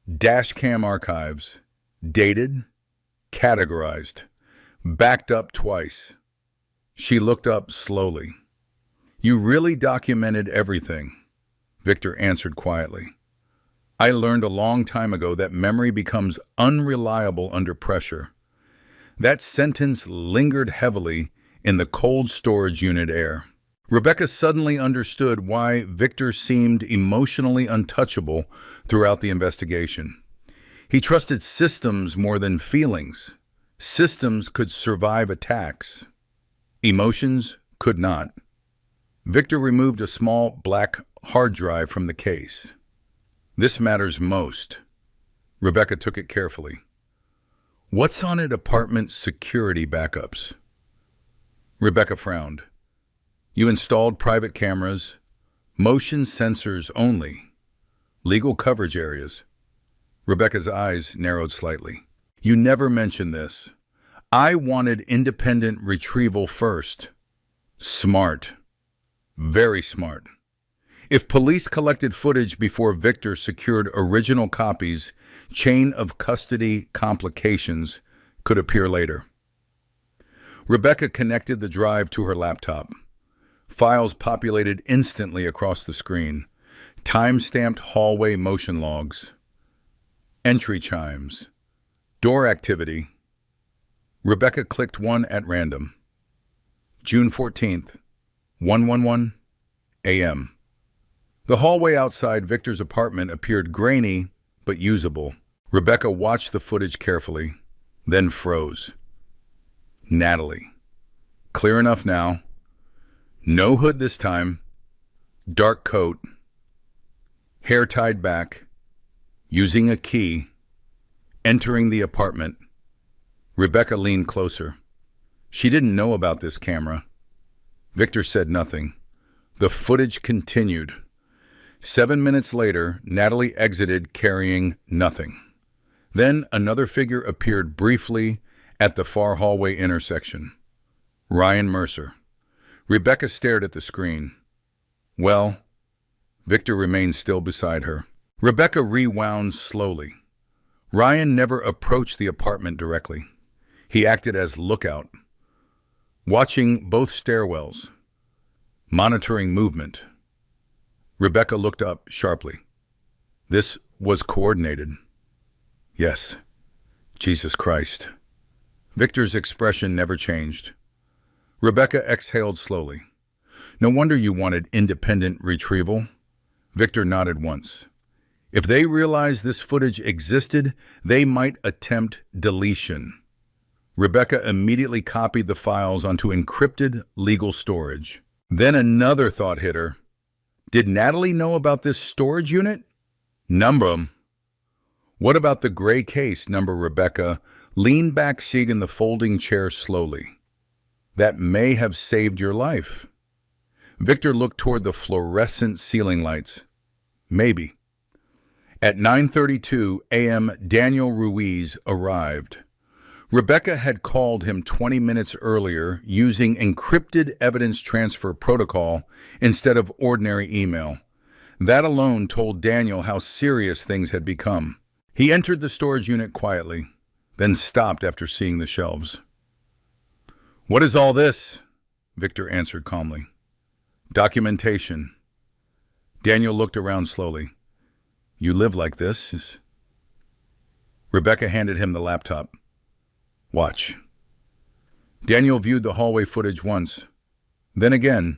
Dashcam archives. Dated. Categorized. Backed up twice. She looked up slowly. You really documented everything, Victor answered quietly. I learned a long time ago that memory becomes unreliable under pressure. That sentence lingered heavily in the cold storage unit air. Rebecca suddenly understood why Victor seemed emotionally untouchable throughout the investigation. He trusted systems more than feelings. Systems could survive attacks. Emotions could not. Victor removed a small black hard drive from the case. This matters most. Rebecca took it carefully. What's on it? Apartment security backups. Rebecca frowned. You installed private cameras, motion sensors only, legal coverage areas. Rebecca's eyes narrowed slightly. You never mentioned this. I wanted independent retrieval first. Smart. Very smart. If police collected footage before Victor secured original copies, chain of custody complications could appear later. Rebecca connected the drive to her laptop. Files populated instantly across the screen. Time-stamped hallway motion logs. Entry chimes. Door activity. Rebecca clicked one at random. June 14th, 1:11 a.m. The hallway outside Victor's apartment appeared grainy but usable. Rebecca watched the footage carefully, then froze. Natalie. Clear enough now. No hood this time. Dark coat. Hair tied back. Using a key. Entering the apartment. Rebecca leaned closer. She didn't know about this camera. Victor said nothing. The footage continued. 7 minutes later, Natalie exited carrying nothing. Then another figure appeared briefly at the far hallway intersection. Ryan Mercer. Rebecca stared at the screen. Well, Victor remained still beside her. Rebecca rewound slowly. Ryan never approached the apartment directly. He acted as lookout, watching both stairwells, monitoring movement. Rebecca looked up sharply. This was coordinated. Yes. Jesus Christ. Victor's expression never changed. Rebecca exhaled slowly. No wonder you wanted independent retrieval. Victor nodded once. If they realized this footage existed, they might attempt deletion. Rebecca immediately copied the files onto encrypted legal storage. Then another thought hit her. Did Natalie know about this storage unit? Number 'em. What about the gray case? Number Rebecca leaned back, seated in the folding chair slowly. That may have saved your life. Victor looked toward the fluorescent ceiling lights. Maybe. At 9:32 a.m., Daniel Ruiz arrived. Rebecca had called him 20 minutes earlier using encrypted evidence transfer protocol instead of ordinary email. That alone told Daniel how serious things had become. He entered the storage unit quietly, then stopped after seeing the shelves. "What is all this?" Victor answered calmly. "Documentation." Daniel looked around slowly. "You live like this?" Rebecca handed him the laptop. "Watch." Daniel viewed the hallway footage once, then again,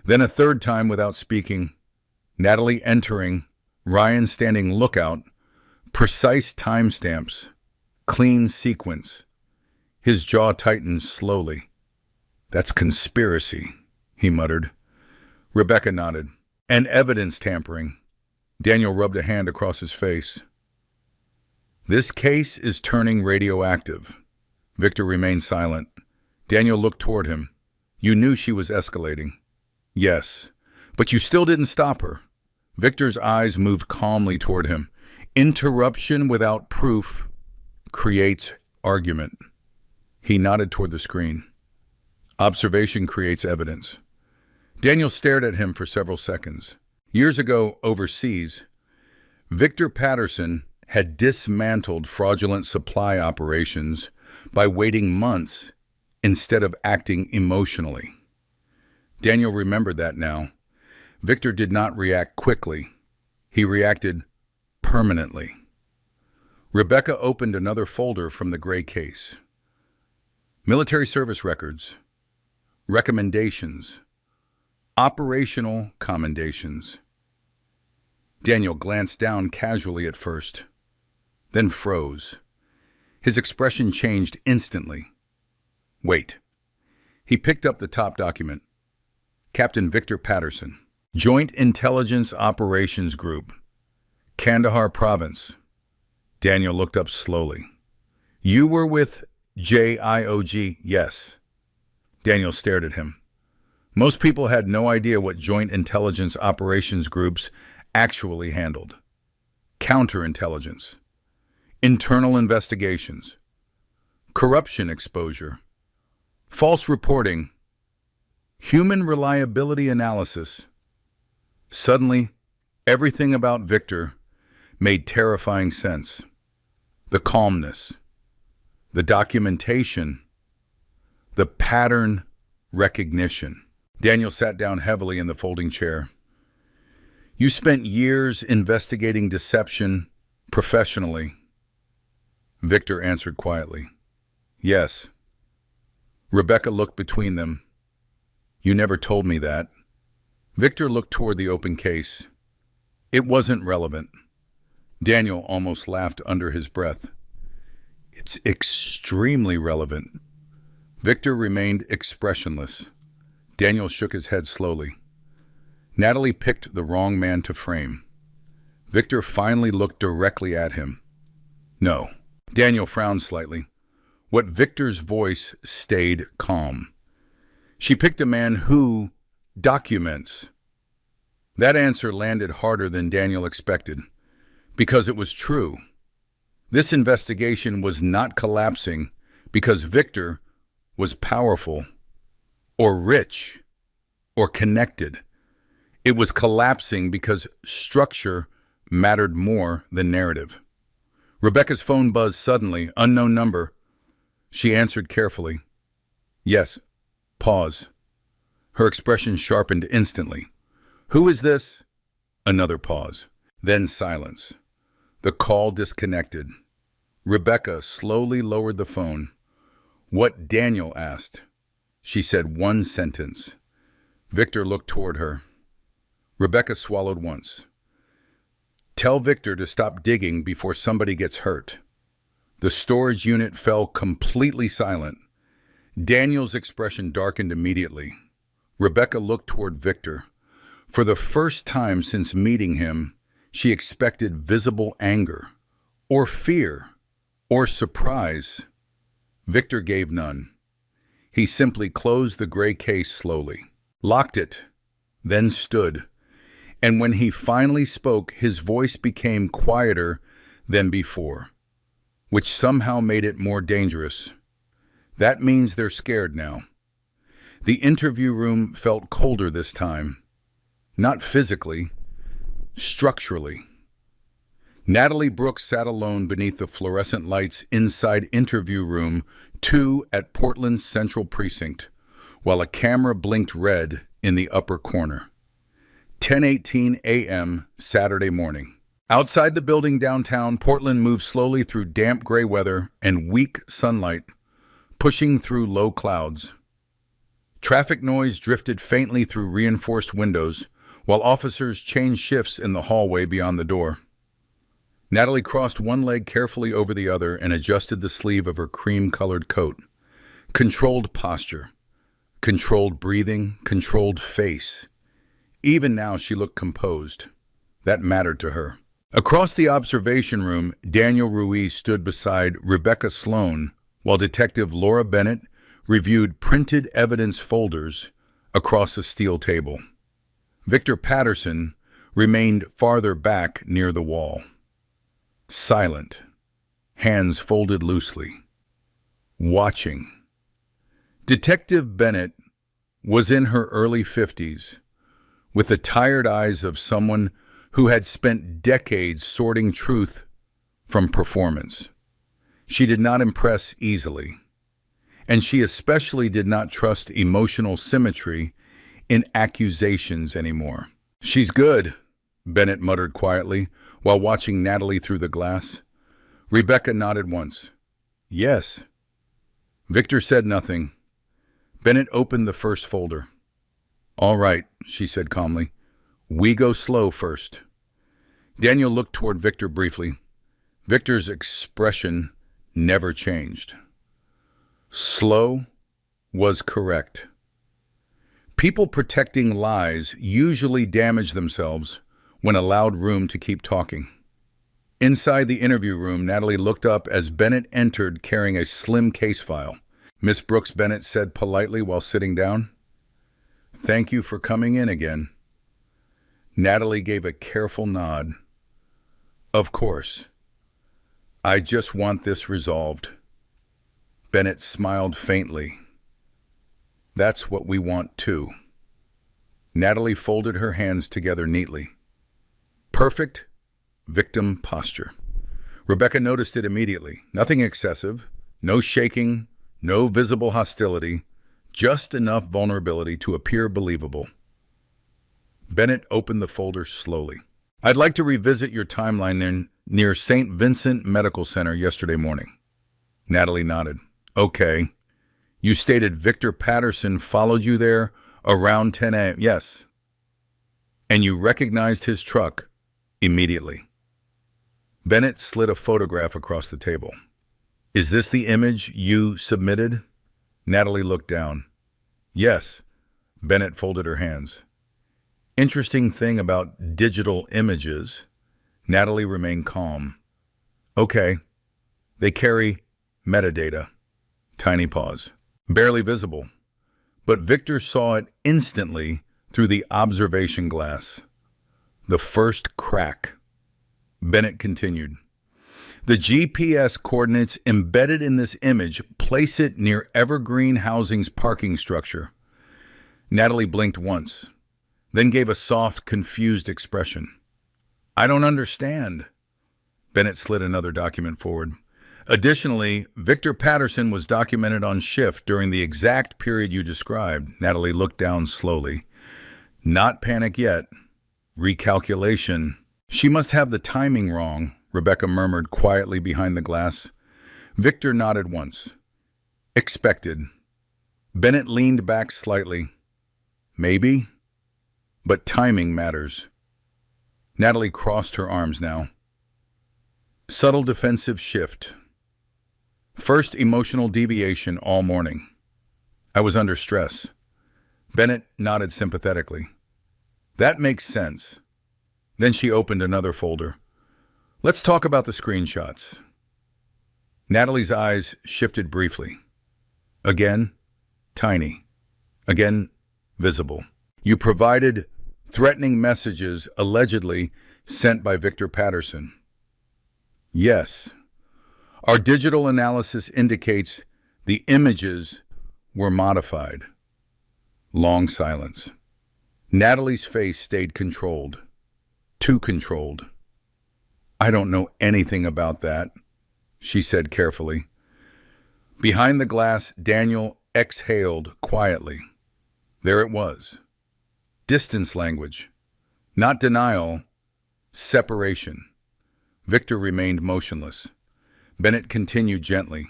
then a third time without speaking. Natalie entering, Ryan standing lookout, precise timestamps, clean sequence. His jaw tightened slowly. "That's conspiracy," he muttered. Rebecca nodded. "And evidence tampering." Daniel rubbed a hand across his face. "This case is turning radioactive." Victor remained silent. Daniel looked toward him. "You knew she was escalating." "Yes, but you still didn't stop her." Victor's eyes moved calmly toward him. "Interruption without proof creates argument." He nodded toward the screen. "Observation creates evidence." Daniel stared at him for several seconds. Years ago, overseas, Victor Patterson had dismantled fraudulent supply operations by waiting months instead of acting emotionally. Daniel remembered that now. Victor did not react quickly. He reacted permanently. Rebecca opened another folder from the gray case. Military service records, recommendations, operational commendations. Daniel glanced down casually at first, then froze. His expression changed instantly. "Wait." He picked up the top document. Captain Victor Patterson, Joint Intelligence Operations Group, Kandahar Province. Daniel looked up slowly. "You were with JIOG?" "Yes." Daniel stared at him. Most people had no idea what Joint Intelligence Operations Groups actually handled. Counterintelligence, internal investigations, corruption exposure, false reporting, human reliability analysis. Suddenly, everything about Victor made terrifying sense. The calmness, the documentation, the pattern recognition. Daniel sat down heavily in the folding chair. "You spent years investigating deception professionally." Victor answered quietly. "Yes." Rebecca looked between them. "You never told me that." Victor looked toward the open case. "It wasn't relevant." Daniel almost laughed under his breath. "It's extremely relevant." Victor remained expressionless. Daniel shook his head slowly. Natalie picked the wrong man to frame. Victor finally looked directly at him. "No." Daniel frowned slightly. What Victor's voice stayed calm. "She picked a man who documents." That answer landed harder than Daniel expected, because it was true. This investigation was not collapsing because Victor was powerful or rich or connected. It was collapsing because structure mattered more than narrative. Rebecca's phone buzzed suddenly, unknown number. She answered carefully. "Yes." Pause. Her expression sharpened instantly. "Who is this?" Another pause. Then silence. The call disconnected. Rebecca slowly lowered the phone. "What Daniel asked." She said one sentence. Victor looked toward her. Rebecca swallowed once. "Tell Victor to stop digging before somebody gets hurt." The storage unit fell completely silent. Daniel's expression darkened immediately. Rebecca looked toward Victor. For the first time since meeting him, she expected visible anger, or fear, or surprise. Victor gave none. He simply closed the gray case slowly, locked it, then stood. And when he finally spoke, his voice became quieter than before, which somehow made it more dangerous. That means they're scared now. The interview room felt colder this time. Not physically, structurally. Natalie Brooks sat alone beneath the fluorescent lights inside interview room 2 at Portland's Central Precinct, while a camera blinked red in the upper corner. 10:18 a.m. Saturday morning. Outside the building downtown, Portland moved slowly through damp gray weather and weak sunlight, pushing through low clouds. Traffic noise drifted faintly through reinforced windows, while officers changed shifts in the hallway beyond the door. Natalie crossed one leg carefully over the other and adjusted the sleeve of her cream-colored coat. Controlled posture, controlled breathing, controlled face. Even now she looked composed. That mattered to her. Across the observation room, Daniel Ruiz stood beside Rebecca Sloan while Detective Laura Bennett reviewed printed evidence folders across a steel table. Victor Patterson remained farther back near the wall. Silent, hands folded loosely, watching. Detective Bennett was in her early 50s, with the tired eyes of someone who had spent decades sorting truth from performance. She did not impress easily, and she especially did not trust emotional symmetry in accusations anymore. "She's good," Bennett muttered quietly while watching Natalie through the glass. Rebecca nodded once. "Yes." Victor said nothing. Bennett opened the first folder. "All right," she said calmly. "We go slow first." Daniel looked toward Victor briefly. Victor's expression never changed. Slow was correct. People protecting lies usually damage themselves when allowed room to keep talking. Inside the interview room, Natalie looked up as Bennett entered carrying a slim case file. "Miss Brooks," Bennett said politely while sitting down. "Thank you for coming in again." Natalie gave a careful nod. "Of course. I just want this resolved." Bennett smiled faintly. "That's what we want too." Natalie folded her hands together neatly. Perfect victim posture. Rebecca noticed it immediately. Nothing excessive, no shaking, no visible hostility, just enough vulnerability to appear believable. Bennett opened the folder slowly. "I'd like to revisit your timeline near St. Vincent Medical Center yesterday morning." Natalie nodded. "Okay. You stated Victor Patterson followed you there around 10 a.m. Yes. And you recognized his truck immediately." Bennett slid a photograph across the table. "Is this the image you submitted?" Natalie looked down. "Yes." Bennett folded her hands. "Interesting thing about digital images." Natalie remained calm. "Okay. They carry metadata." Tiny pause. "Barely visible. But Victor saw it instantly through the observation glass. The first crack." Bennett continued. "The GPS coordinates embedded in this image place it near Evergreen Housing's parking structure." Natalie blinked once, then gave a soft, confused expression. "I don't understand." Bennett slid another document forward. "Additionally, Victor Patterson was documented on shift during the exact period you described." Natalie looked down slowly. "Not panic yet. Recalculation." "She must have the timing wrong," Rebecca murmured quietly behind the glass. Victor nodded once. "Expected." Bennett leaned back slightly. "Maybe, but timing matters." Natalie crossed her arms now. Subtle defensive shift. First emotional deviation all morning. I was under stress. Bennett nodded sympathetically. That makes sense. Then she opened another folder. Let's talk about the screenshots. Natalie's eyes shifted briefly. Again, tiny. Again, visible. You provided threatening messages allegedly sent by Victor Patterson. Yes. Our digital analysis indicates the images were modified. Long silence. Natalie's face stayed controlled. Too controlled. I don't know anything about that, she said carefully. Behind the glass, Daniel exhaled quietly. There it was. Distance language. Not denial. Separation. Victor remained motionless. Bennett continued gently.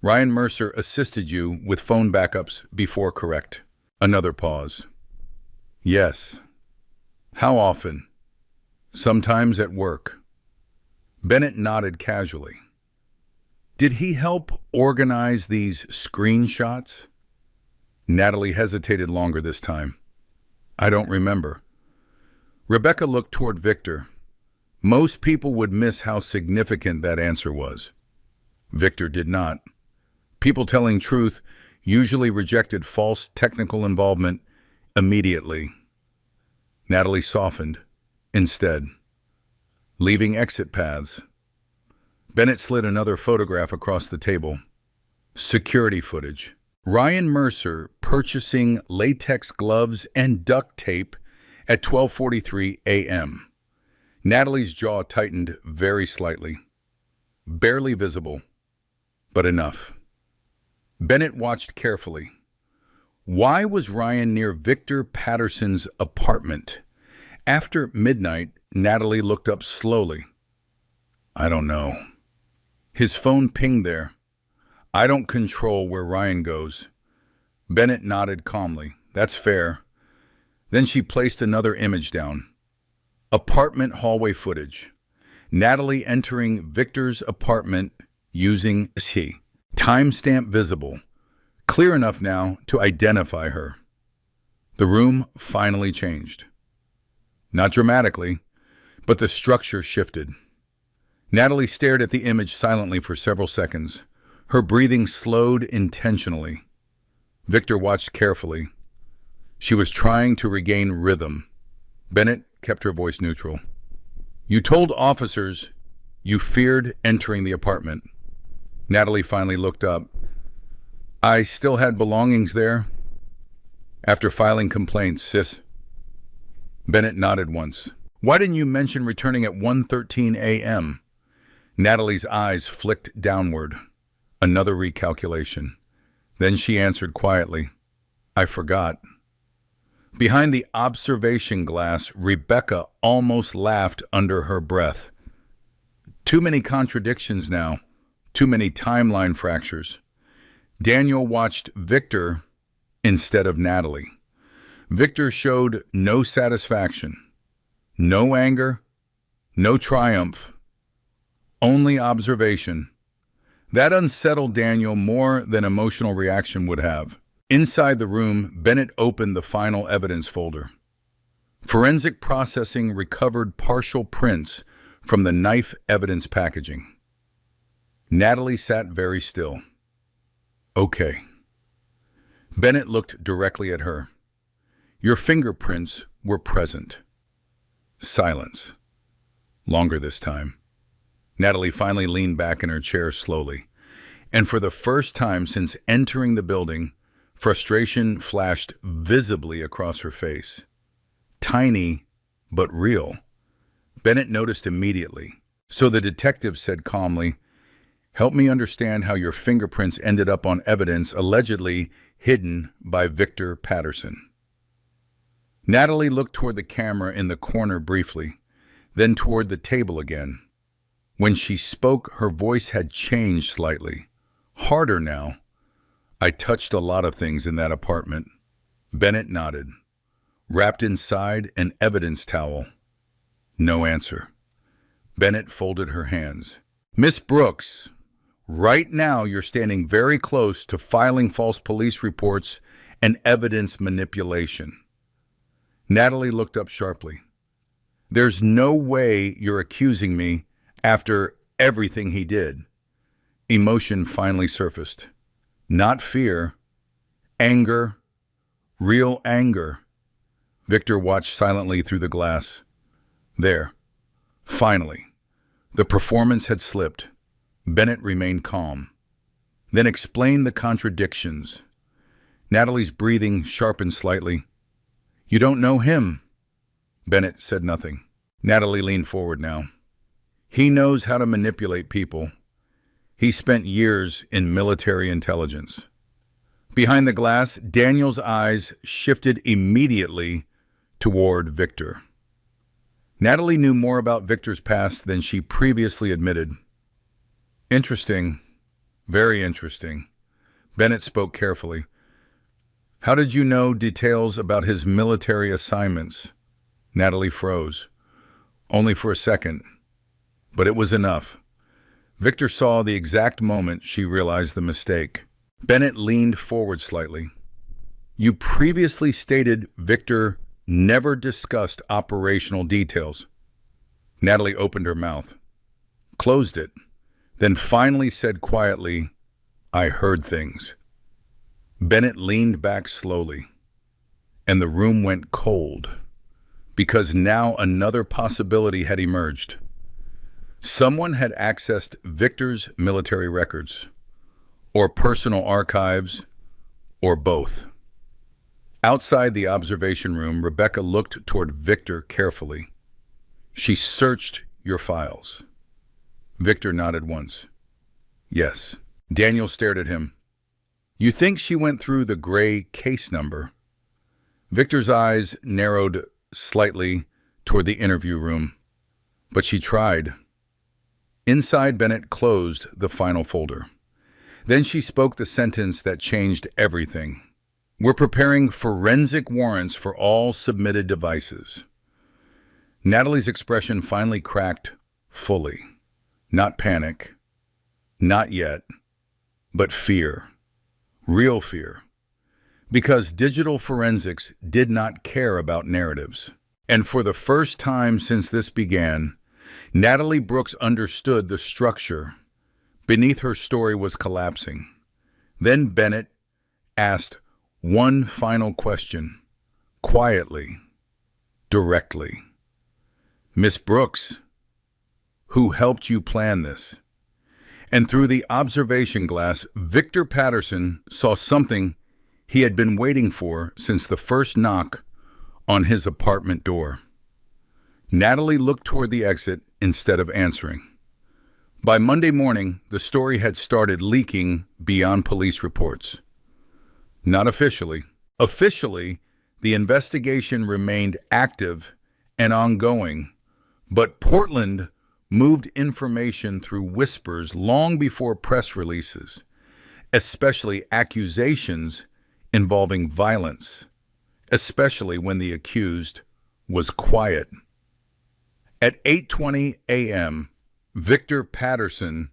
Ryan Mercer assisted you with phone backups before, correct? Another pause. Yes. How often? Sometimes at work. Bennett nodded casually. Did he help organize these screenshots? Natalie hesitated longer this time. I don't remember. Rebecca looked toward Victor. Most people would miss how significant that answer was. Victor did not. People telling truth usually rejected false technical involvement immediately. Natalie softened, instead, leaving exit paths. Bennett slid another photograph across the table. Security footage. Ryan Mercer purchasing latex gloves and duct tape at 12:43 a.m. Natalie's jaw tightened very slightly. Barely visible, but enough. Bennett watched carefully. Why was Ryan near Victor Patterson's apartment? After midnight, Natalie looked up slowly. I don't know. His phone pinged there. I don't control where Ryan goes. Bennett nodded calmly. That's fair. Then she placed another image down. Apartment hallway footage. Natalie entering Victor's apartment using he. Timestamp visible. Clear enough now to identify her. The room finally changed. Not dramatically, but the structure shifted. Natalie stared at the image silently for several seconds. Her breathing slowed intentionally. Victor watched carefully. She was trying to regain rhythm. Bennett kept her voice neutral. You told officers you feared entering the apartment. Natalie finally looked up. I still had belongings there. After filing complaints, sis. Bennett nodded once. Why didn't you mention returning at 1:13 a.m.? Natalie's eyes flicked downward. Another recalculation. Then she answered quietly, I forgot. Behind the observation glass, Rebecca almost laughed under her breath. Too many contradictions now. Too many timeline fractures. Daniel watched Victor instead of Natalie. Victor showed no satisfaction, no anger, no triumph, only observation. That unsettled Daniel more than emotional reaction would have. Inside the room, Bennett opened the final evidence folder. Forensic processing recovered partial prints from the knife evidence packaging. Natalie sat very still. Okay. Bennett looked directly at her. Your fingerprints were present. Silence. Longer this time. Natalie finally leaned back in her chair slowly. And for the first time since entering the building, frustration flashed visibly across her face. Tiny, but real. Bennett noticed immediately. So the detective said calmly, help me understand how your fingerprints ended up on evidence allegedly hidden by Victor Patterson. Natalie looked toward the camera in the corner briefly, then toward the table again. When she spoke, her voice had changed slightly. Harder now. I touched a lot of things in that apartment. Bennett nodded. Wrapped inside an evidence towel. No answer. Bennett folded her hands. Miss Brooks, Right now, you're standing very close to filing false police reports and evidence manipulation. Natalie looked up sharply. There's no way you're accusing me after everything he did. Emotion finally surfaced. Not fear, anger, real anger. Victor watched silently through the glass. There. Finally. The performance had slipped. Bennett remained calm. Then explained the contradictions. Natalie's breathing sharpened slightly. You don't know him. Bennett said nothing. Natalie leaned forward now. He knows how to manipulate people. He spent years in military intelligence. Behind the glass, Daniel's eyes shifted immediately toward Victor. Natalie knew more about Victor's past than she previously admitted. Interesting. Very interesting. Bennett spoke carefully. How did you know details about his military assignments? Natalie froze. Only for a second. But it was enough. Victor saw the exact moment she realized the mistake. Bennett leaned forward slightly. You previously stated Victor never discussed operational details. Natalie opened her mouth, closed it, then finally said quietly, I heard things. Bennett leaned back slowly, and the room went cold, because now another possibility had emerged. Someone had accessed Victor's military records, or personal archives, or both. Outside the observation room, Rebecca looked toward Victor carefully. She searched your files. Victor nodded once. Yes. Daniel stared at him. You think she went through the gray case number? Victor's eyes narrowed slightly toward the interview room, but she tried. Inside, Bennett closed the final folder. Then she spoke the sentence that changed everything. We're preparing forensic warrants for all submitted devices. Natalie's expression finally cracked fully. Not panic. Not yet. But fear. Real fear. Because digital forensics did not care about narratives. And for the first time since this began, Natalie Brooks understood the structure beneath her story was collapsing. Then Bennett asked one final question, quietly, directly. Miss Brooks, who helped you plan this? And through the observation glass, Victor Patterson saw something he had been waiting for since the first knock on his apartment door. Natalie looked toward the exit instead of answering. By Monday morning, the story had started leaking beyond police reports. Not officially. Officially, the investigation remained active and ongoing, but Portland moved information through whispers long before press releases, especially accusations involving violence, especially when the accused was quiet. At 8:20 a.m., Victor Patterson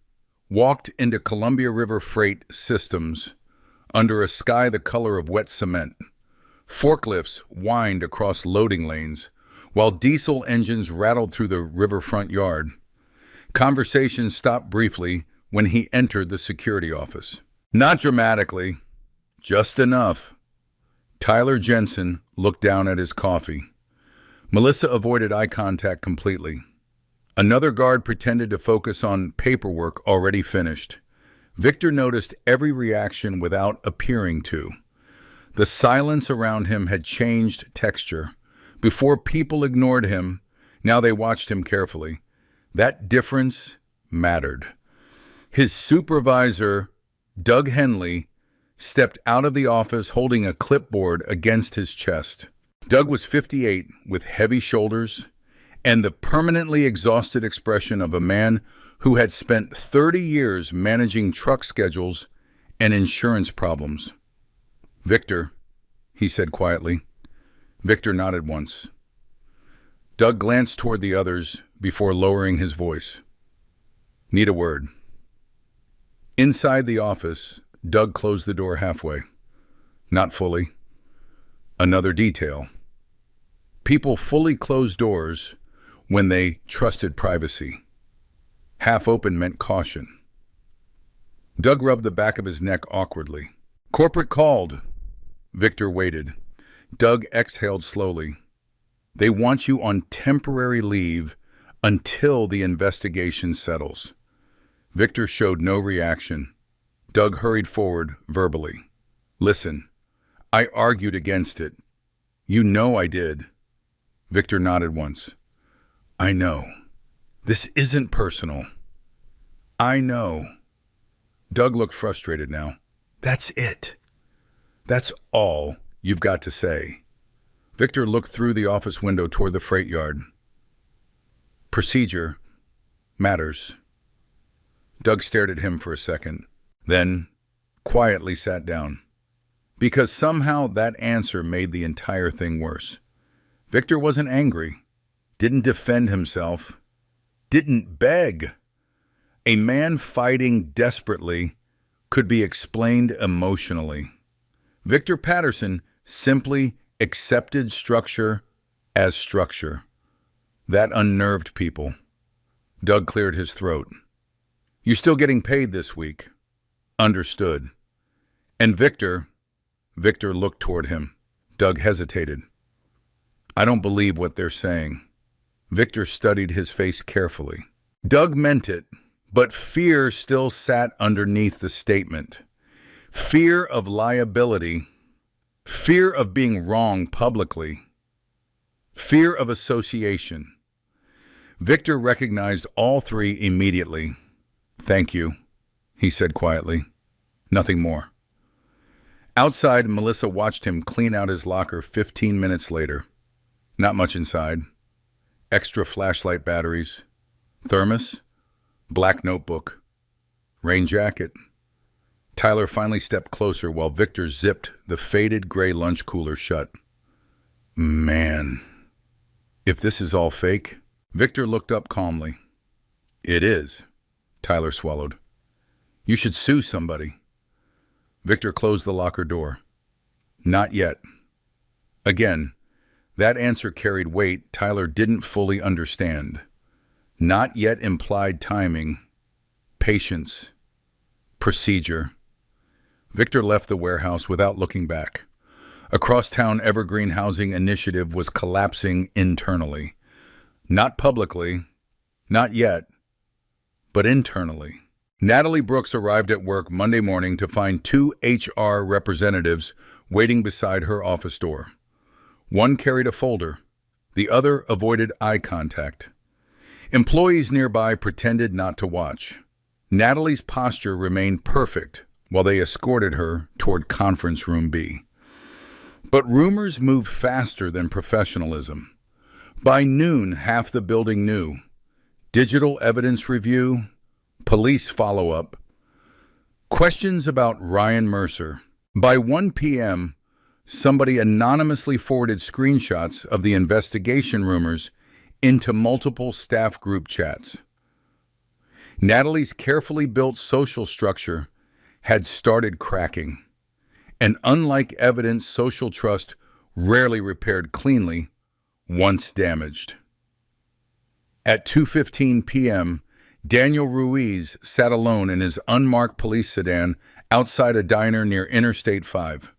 walked into Columbia River Freight Systems under a sky the color of wet cement. Forklifts whined across loading lanes, while diesel engines rattled through the riverfront yard. Conversation stopped briefly when he entered the security office. Not dramatically, just enough. Tyler Jensen looked down at his coffee. Melissa avoided eye contact completely. Another guard pretended to focus on paperwork already finished. Victor noticed every reaction without appearing to. The silence around him had changed texture. Before people ignored him, now they watched him carefully. That difference mattered. His supervisor, Doug Henley, stepped out of the office holding a clipboard against his chest. Doug was 58, with heavy shoulders and the permanently exhausted expression of a man who had spent 30 years managing truck schedules and insurance problems. Victor, he said quietly. Victor nodded once. Doug glanced toward the others before lowering his voice. Need a word. Inside the office, Doug closed the door halfway. Not fully. Another detail. People fully closed doors when they trusted privacy. Half open meant caution. Doug rubbed the back of his neck awkwardly. Corporate called. Victor waited. Doug exhaled slowly. They want you on temporary leave until the investigation settles. Victor showed no reaction. Doug hurried forward verbally. Listen, I argued against it. You know I did. Victor nodded once. I know. This isn't personal. I know. Doug looked frustrated now. That's it. That's all you've got to say. Victor looked through the office window toward the freight yard. Procedure matters. Doug stared at him for a second, then quietly sat down. Because somehow that answer made the entire thing worse. Victor wasn't angry, didn't defend himself, didn't beg. A man fighting desperately could be explained emotionally. Victor Patterson simply accepted structure as structure. That unnerved people. Doug cleared his throat. You're still getting paid this week. Understood. And Victor looked toward him. Doug hesitated. I don't believe what they're saying. Victor studied his face carefully. Doug meant it, but fear still sat underneath the statement. Fear of liability, fear of being wrong publicly, fear of association. Victor recognized all three immediately. Thank you, he said quietly. Nothing more. Outside, Melissa watched him clean out his locker 15 minutes later. Not much inside. Extra flashlight batteries, thermos, black notebook, rain jacket. Tyler finally stepped closer while Victor zipped the faded gray lunch cooler shut. Man, if this is all fake. Victor looked up calmly. It is, Tyler swallowed. You should sue somebody. Victor closed the locker door. Not yet. Again, that answer carried weight Tyler didn't fully understand. Not yet implied timing, patience, procedure. Victor left the warehouse without looking back. A crosstown evergreen housing initiative was collapsing internally. Not publicly, not yet, but internally. Natalie Brooks arrived at work Monday morning to find two HR representatives waiting beside her office door. One carried a folder. The other avoided eye contact. Employees nearby pretended not to watch. Natalie's posture remained perfect while they escorted her toward conference room B. But rumors moved faster than professionalism. By noon, half the building knew. Digital evidence review, police follow-up, questions about Ryan Mercer. By 1 p.m., somebody anonymously forwarded screenshots of the investigation rumors into multiple staff group chats. Natalie's carefully built social structure had started cracking. And unlike evidence, social trust rarely repaired cleanly once damaged. At 2:15 p.m., Daniel Ruiz sat alone in his unmarked police sedan outside a diner near Interstate 5.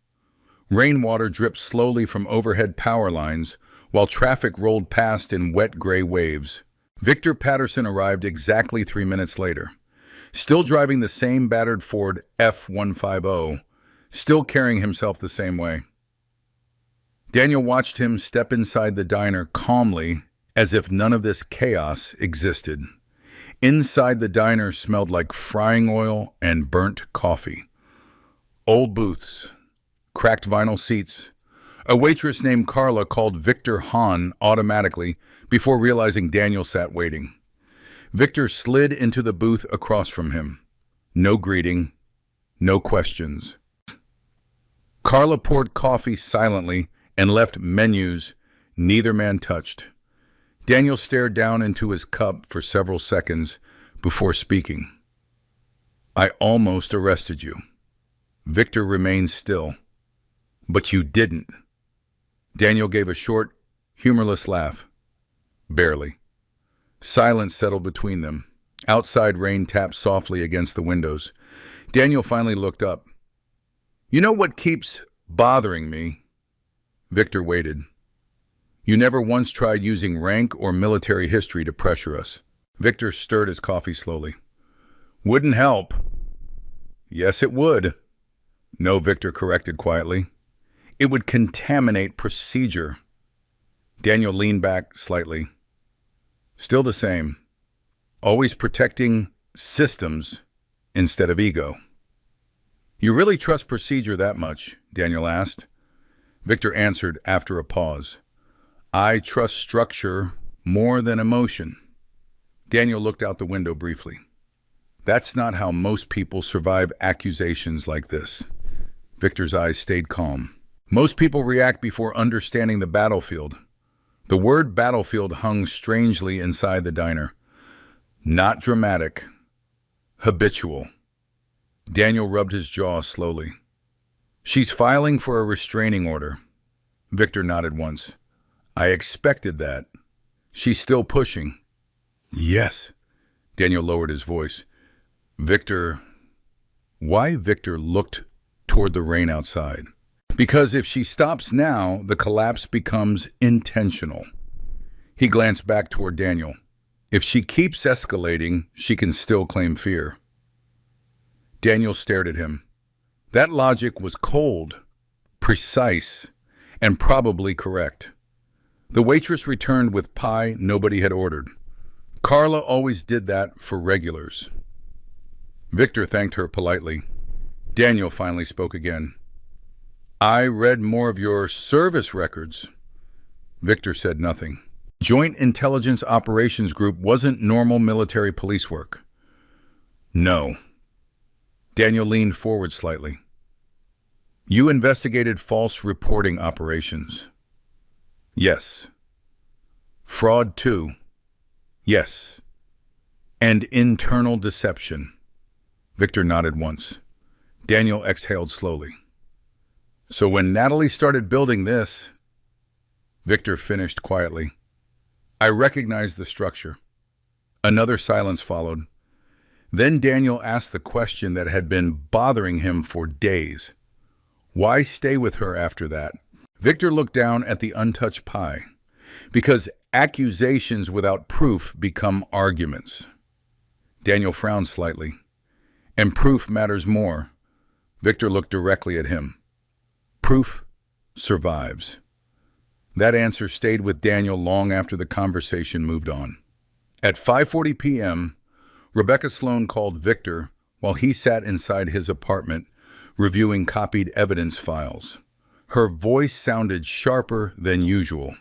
Rainwater dripped slowly from overhead power lines while traffic rolled past in wet gray waves. Victor Patterson arrived exactly 3 minutes later, still driving the same battered Ford F-150, still carrying himself the same way. Daniel watched him step inside the diner calmly, as if none of this chaos existed. Inside the diner smelled like frying oil and burnt coffee. Old booths, cracked vinyl seats. A waitress named Carla called Victor Hahn automatically before realizing Daniel sat waiting. Victor slid into the booth across from him. No greeting, no questions. Carla poured coffee silently and left menus neither man touched. Daniel stared down into his cup for several seconds before speaking. I almost arrested you. Victor remained still. But you didn't. Daniel gave a short, humorless laugh. Barely. Silence settled between them. Outside rain tapped softly against the windows. Daniel finally looked up. You know what keeps bothering me? Victor waited. You never once tried using rank or military history to pressure us. Victor stirred his coffee slowly. Wouldn't help. Yes, it would. No, Victor corrected quietly. It would contaminate procedure. Daniel leaned back slightly. Still the same. Always protecting systems instead of ego. You really trust procedure that much? Daniel asked. Victor answered after a pause. I trust structure more than emotion. Daniel looked out the window briefly. That's not how most people survive accusations like this. Victor's eyes stayed calm. Most people react before understanding the battlefield. The word battlefield hung strangely inside the diner. Not dramatic. Habitual. Daniel rubbed his jaw slowly. She's filing for a restraining order. Victor nodded once. I expected that. She's still pushing. Yes. Daniel lowered his voice. Victor... Why Victor looked toward the rain outside? Because if she stops now, the collapse becomes intentional. He glanced back toward Daniel. If she keeps escalating, she can still claim fear. Daniel stared at him. That logic was cold, precise, and probably correct. The waitress returned with pie nobody had ordered. Carla always did that for regulars. Victor thanked her politely. Daniel finally spoke again. I read more of your service records. Victor said nothing. Joint Intelligence Operations Group wasn't normal military police work. No. Daniel leaned forward slightly. You investigated false reporting operations. Yes. Fraud too. Yes. And internal deception. Victor nodded once. Daniel exhaled slowly. So when Natalie started building this, Victor finished quietly. I recognized the structure. Another silence followed. Then Daniel asked the question that had been bothering him for days. Why stay with her after that? Victor looked down at the untouched pie. Because accusations without proof become arguments. Daniel frowned slightly. And proof matters more. Victor looked directly at him. Proof survives. That answer stayed with Daniel long after the conversation moved on. At 5:40 p.m., Rebecca Sloan called Victor while he sat inside his apartment reviewing copied evidence files. Her voice sounded sharper than usual.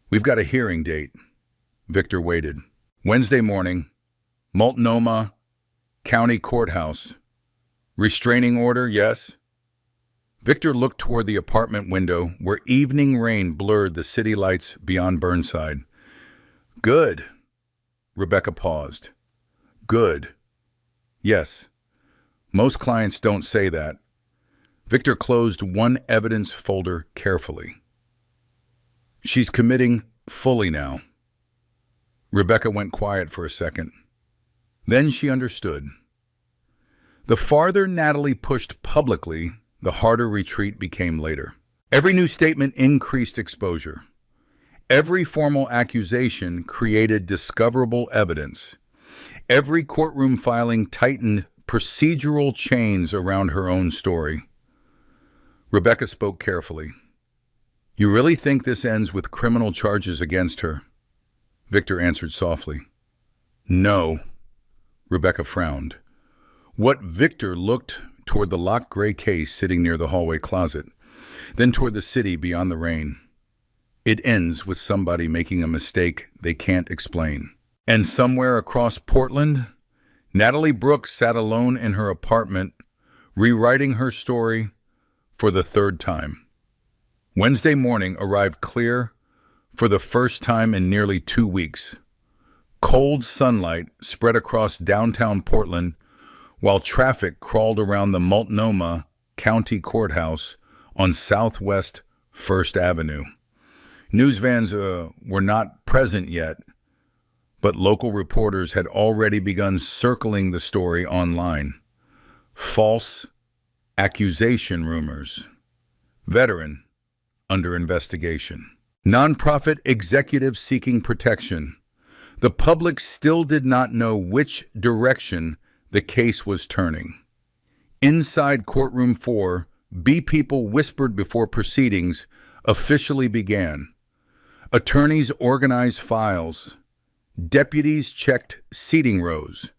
We've got a hearing date. Victor waited. Wednesday morning, Multnomah County Courthouse. Restraining order, yes? Victor looked toward the apartment window where evening rain blurred the city lights beyond Burnside. Good. Rebecca paused. Good. Yes. Most clients don't say that. Victor closed one evidence folder carefully. She's committing fully now. Rebecca went quiet for a second. Then she understood. The farther Natalie pushed publicly, the harder retreat became later. Every new statement increased exposure. Every formal accusation created discoverable evidence. Every courtroom filing tightened procedural chains around her own story. Rebecca spoke carefully. You really think this ends with criminal charges against her? Victor answered softly. No. Rebecca frowned. What Victor looked toward the locked gray case sitting near the hallway closet, then toward the city beyond the rain. It ends with somebody making a mistake they can't explain. And somewhere across Portland, Natalie Brooks sat alone in her apartment, rewriting her story for the third time. Wednesday morning arrived clear for the first time in nearly 2 weeks. Cold sunlight spread across downtown Portland while traffic crawled around the Multnomah County Courthouse on Southwest First Avenue. News vans were not present yet, but local reporters had already begun circling the story online. False accusation rumors. Veteran under investigation. Nonprofit executive seeking protection. The public still did not know which direction the case was turning. Inside courtroom 4, B people whispered before proceedings officially began. Attorneys organized files. Deputies checked seating rows.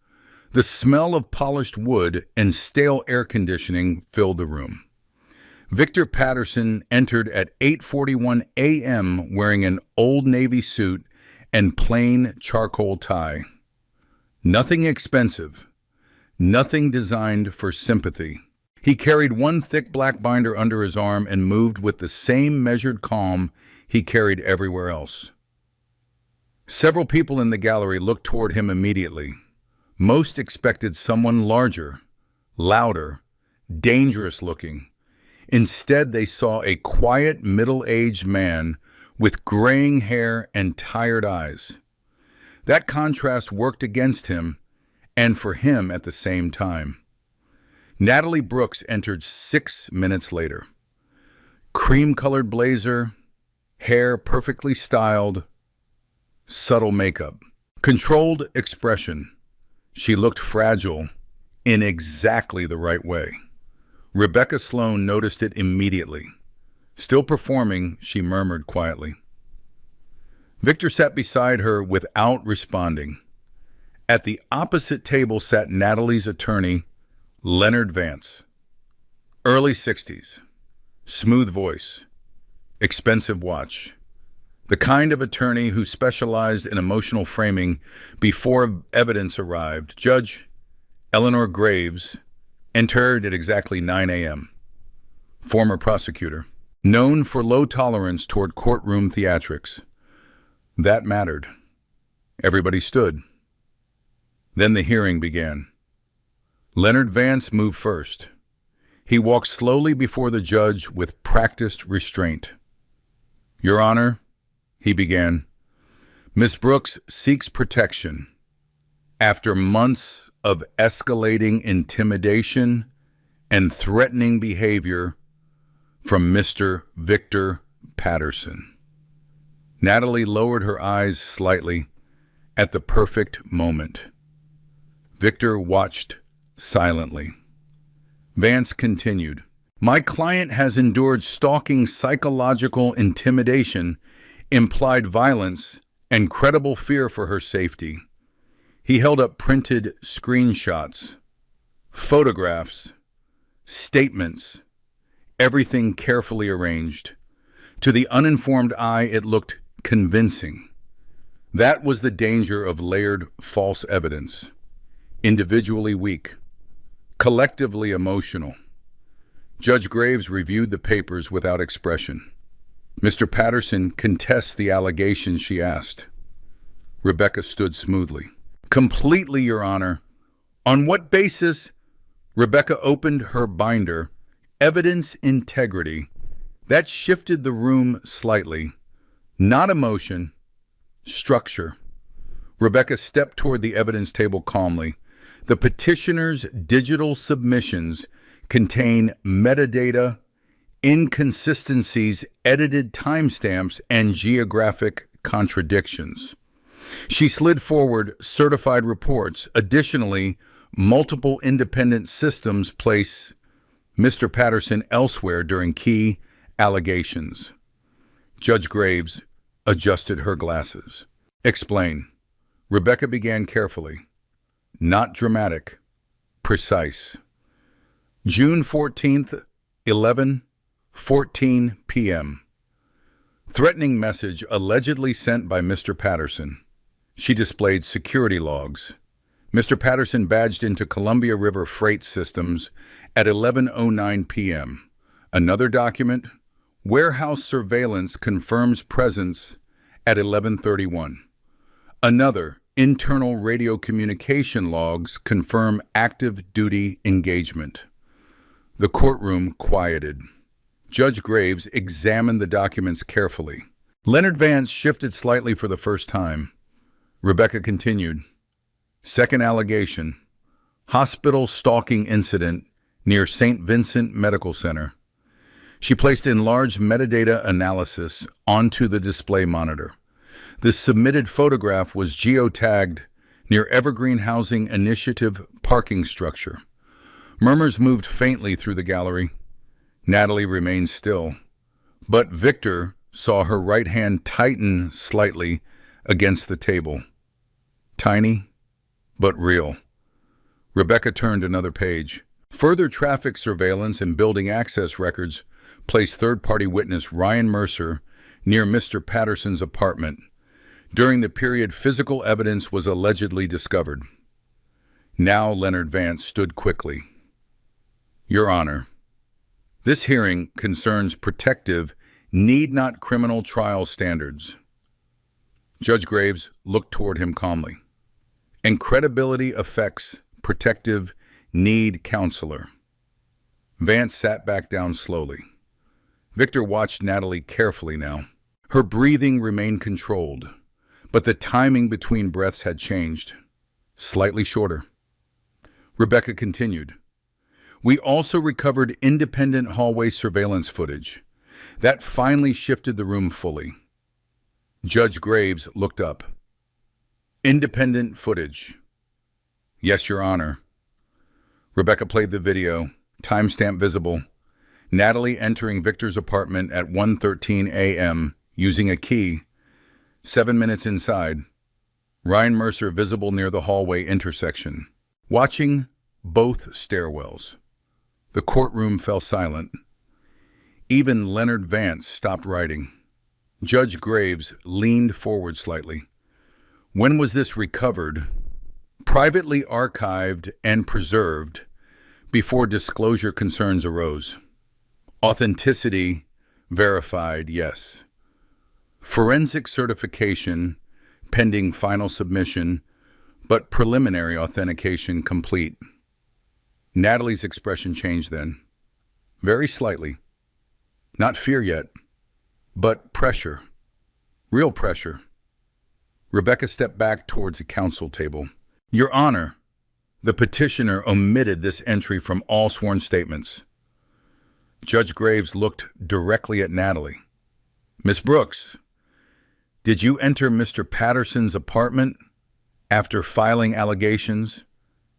The smell of polished wood and stale air conditioning filled the room. Victor Patterson entered at 8:41 a.m. wearing an Old Navy suit and plain charcoal tie. Nothing expensive, nothing designed for sympathy. He carried one thick black binder under his arm and moved with the same measured calm he carried everywhere else. Several people in the gallery looked toward him immediately. Most expected someone larger, louder, dangerous looking. Instead, they saw a quiet, middle-aged man with graying hair and tired eyes. That contrast worked against him and for him at the same time. Natalie Brooks entered 6 minutes later. Cream-colored blazer, hair perfectly styled, subtle makeup, controlled expression. She looked fragile in exactly the right way. Rebecca Sloan noticed it immediately. Still performing, she murmured quietly. Victor sat beside her without responding. At the opposite table sat Natalie's attorney, Leonard Vance. Early 60s, smooth voice, expensive watch. The kind of attorney who specialized in emotional framing before evidence arrived. Judge Eleanor Graves entered at exactly 9 a.m. Former prosecutor, known for low tolerance toward courtroom theatrics. That mattered. Everybody stood. Then the hearing began. Leonard Vance moved first. He walked slowly before the judge with practiced restraint. Your Honor, he began, Miss Brooks seeks protection after months of escalating intimidation and threatening behavior from Mr. Victor Patterson. Natalie lowered her eyes slightly at the perfect moment. Victor watched silently. Vance continued, my client has endured stalking, psychological intimidation, implied violence, and credible fear for her safety. He held up printed screenshots, photographs, statements, everything carefully arranged. To the uninformed eye, it looked convincing. That was the danger of layered false evidence. Individually weak, collectively emotional. Judge Graves reviewed the papers without expression. Mr. Patterson contests the allegations, she asked. Rebecca stood smoothly. Completely, Your Honor. On what basis? Rebecca opened her binder. Evidence integrity. That shifted the room slightly. Not emotion, structure. Rebecca stepped toward the evidence table calmly. The petitioner's digital submissions contain metadata, inconsistencies, edited timestamps, and geographic contradictions. She slid forward certified reports. Additionally, multiple independent systems place Mr. Patterson elsewhere during key allegations. Judge Graves adjusted her glasses. Explain. Rebecca began carefully. Not dramatic. Precise. June 14th, 11:14 p.m. Threatening message allegedly sent by Mr. Patterson. She displayed security logs. Mr. Patterson badged into Columbia River Freight Systems at 11:09 p.m. Another document, warehouse surveillance confirms presence at 11:31. Another, Internal radio communication logs confirm active duty engagement. The courtroom quieted. Judge Graves examined the documents carefully. Leonard Vance shifted slightly for the first time. Rebecca continued. Second allegation. Hospital stalking incident near St. Vincent Medical Center. She placed enlarged metadata analysis onto the display monitor. The submitted photograph was geotagged near Evergreen Housing Initiative parking structure. Murmurs moved faintly through the gallery. Natalie remained still, but Victor saw her right hand tighten slightly against the table. Tiny, but real. Rebecca turned another page. Further traffic surveillance and building access records placed third-party witness Ryan Mercer near Mr. Patterson's apartment during the period physical evidence was allegedly discovered. Now Leonard Vance stood quickly. Your Honor, this hearing concerns protective, need not criminal trial standards. Judge Graves looked toward him calmly. And credibility affects protective need counselor. Vance sat back down slowly. Victor watched Natalie carefully now. Her breathing remained controlled, but the timing between breaths had changed, slightly shorter. Rebecca continued. We also recovered independent hallway surveillance footage. That finally shifted the room fully. Judge Graves looked up. Independent footage. Yes, Your Honor. Rebecca played the video, timestamp visible. Natalie entering Victor's apartment at 1:13 a.m. using a key. 7 minutes inside. Ryan Mercer visible near the hallway intersection. Watching both stairwells. The courtroom fell silent. Even Leonard Vance stopped writing. Judge Graves leaned forward slightly. When was this recovered? Privately archived and preserved before disclosure concerns arose. Authenticity verified, yes. Forensic certification pending final submission, but preliminary authentication complete. Natalie's expression changed then, very slightly. Not fear yet, but pressure, real pressure. Rebecca stepped back towards the counsel table. Your Honor, the petitioner omitted this entry from all sworn statements. Judge Graves looked directly at Natalie. Miss Brooks, did you enter Mr. Patterson's apartment after filing allegations?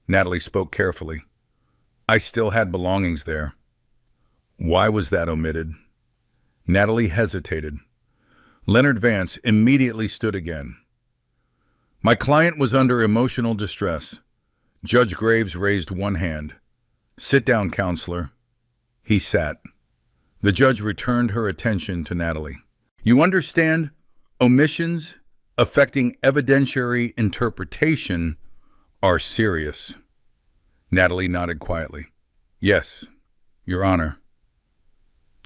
Natalie spoke carefully. I still had belongings there. Why was that omitted? Natalie hesitated. Leonard Vance immediately stood again. My client was under emotional distress. Judge Graves raised one hand. Sit down, counselor. He sat. The judge returned her attention to Natalie. You understand? Omissions affecting evidentiary interpretation are serious. Natalie nodded quietly. Yes, Your Honor.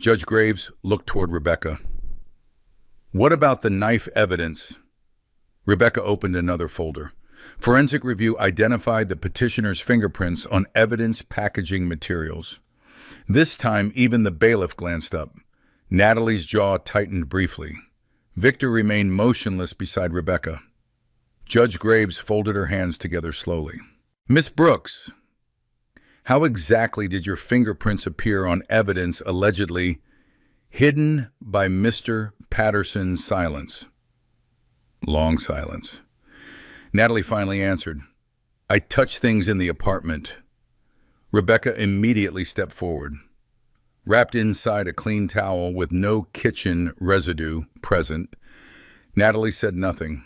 Judge Graves looked toward Rebecca. What about the knife evidence? Rebecca opened another folder. Forensic review identified the petitioner's fingerprints on evidence packaging materials. This time, even the bailiff glanced up. Natalie's jaw tightened briefly. Victor remained motionless beside Rebecca. Judge Graves folded her hands together slowly. Miss Brooks, how exactly did your fingerprints appear on evidence allegedly hidden by Mr. Patterson's silence? Long silence. Natalie finally answered, I touched things in the apartment. Rebecca immediately stepped forward. Wrapped inside a clean towel with no kitchen residue present, Natalie said nothing.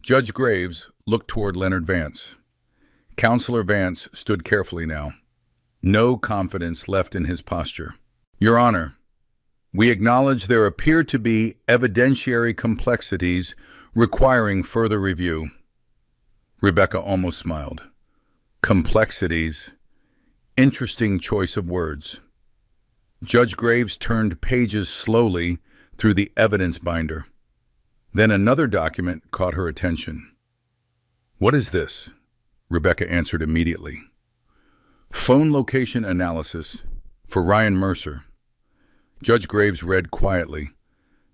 Judge Graves looked toward Leonard Vance. Counselor Vance stood carefully now. No confidence left in his posture. Your Honor, we acknowledge there appear to be evidentiary complexities requiring further review. Rebecca almost smiled. Complexities. Interesting choice of words. Judge Graves turned pages slowly through the evidence binder. Then another document caught her attention. "What is this?" Rebecca answered immediately. "Phone location analysis for Ryan Mercer." Judge Graves read quietly,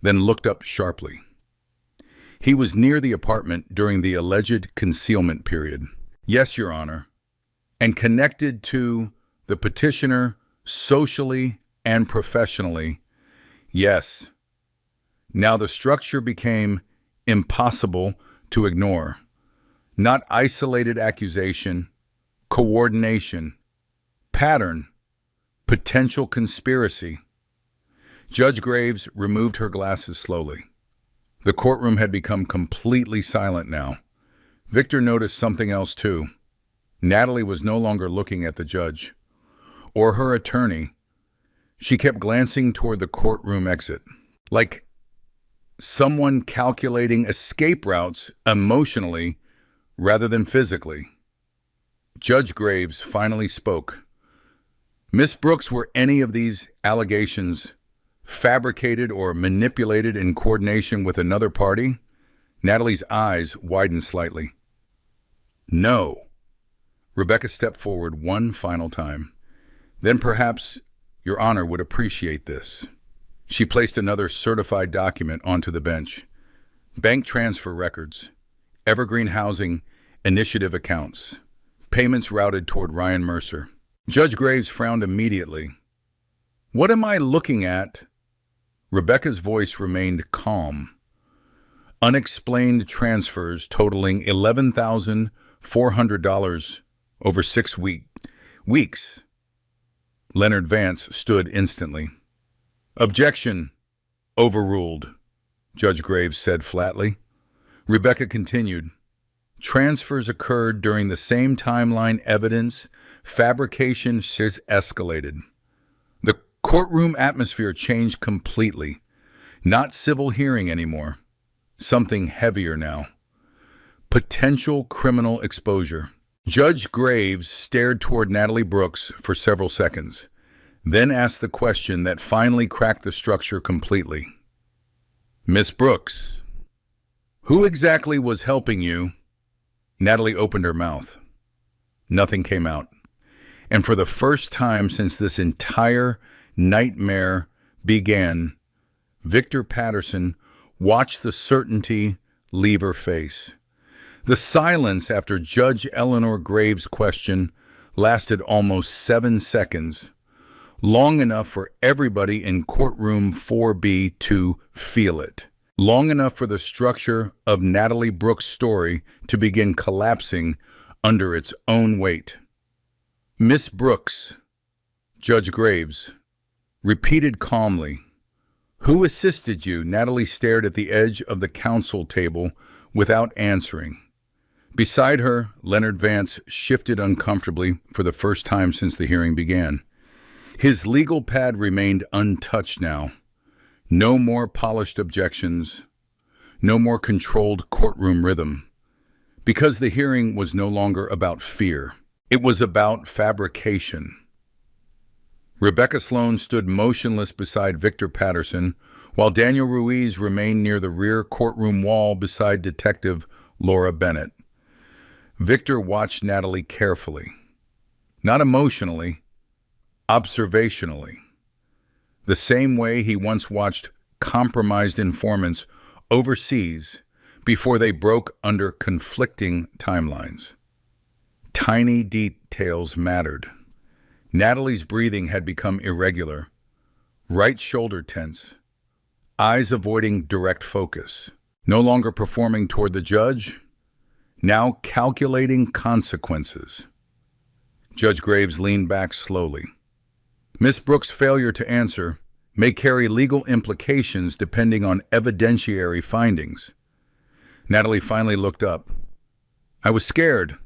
then looked up sharply. "He was near the apartment during the alleged concealment period." "Yes, Your Honor. And connected to the petitioner socially and professionally." "Yes." Now the structure became impossible to ignore. Not isolated accusation, coordination, pattern, potential conspiracy. Judge Graves removed her glasses slowly. The courtroom had become completely silent now. Victor noticed something else too. Natalie was no longer looking at the judge or her attorney. She kept glancing toward the courtroom exit, like someone calculating escape routes emotionally rather than physically. Judge Graves finally spoke. "Miss Brooks, were any of these allegations fabricated or manipulated in coordination with another party?" Natalie's eyes widened slightly. "No." Rebecca stepped forward one final time. "Then perhaps Your Honor would appreciate this." She placed another certified document onto the bench. Bank transfer records, Evergreen Housing Initiative accounts, payments routed toward Ryan Mercer. Judge Graves frowned immediately. "What am I looking at?" Rebecca's voice remained calm. "Unexplained transfers totaling $11,400 over 6 weeks. Leonard Vance stood instantly. "Objection. Overruled," Judge Graves said flatly. Rebecca continued. "Transfers occurred during the same timeline. Evidence fabrication has escalated. The courtroom atmosphere changed completely. Not civil hearing anymore. Something heavier now. Potential criminal exposure." Judge Graves stared toward Natalie Brooks for several seconds, then asked the question that finally cracked the structure completely. "Miss Brooks, who exactly was helping you?" Natalie opened her mouth. Nothing came out. And for the first time since this entire nightmare began, Victor Patterson watched the certainty leave her face. The silence after Judge Eleanor Graves' question lasted almost 7 seconds, long enough for everybody in courtroom 4B to feel it, long enough for the structure of Natalie Brooks' story to begin collapsing under its own weight. "Miss Brooks," Judge Graves repeated calmly. "Who assisted you?" Natalie stared at the edge of the counsel table without answering. Beside her, Leonard Vance shifted uncomfortably for the first time since the hearing began. His legal pad remained untouched now. No more polished objections, no more controlled courtroom rhythm. Because the hearing was no longer about fear. It was about fabrication. Rebecca Sloan stood motionless beside Victor Patterson, while Daniel Ruiz remained near the rear courtroom wall beside Detective Laura Bennett. Victor watched Natalie carefully, not emotionally, observationally, the same way he once watched compromised informants overseas before they broke under conflicting timelines. Tiny details mattered. Natalie's breathing had become irregular, right shoulder tense, eyes avoiding direct focus, no longer performing toward the judge, now calculating consequences. Judge Graves leaned back slowly. "Miss Brooks' failure to answer may carry legal implications depending on evidentiary findings." Natalie finally looked up. "I was scared."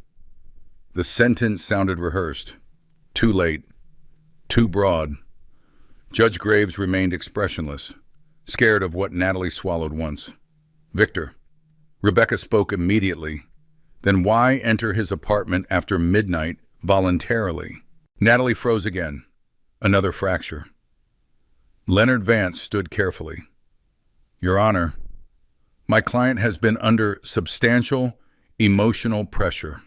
The sentence sounded rehearsed. Too late. Too broad. Judge Graves remained expressionless, scared of what Natalie swallowed once. "Victor." Rebecca spoke immediately. "Then why enter his apartment after midnight voluntarily?" Natalie froze again. Another fracture. Leonard Vance stood carefully. "Your Honor, my client has been under substantial Emotional pressure.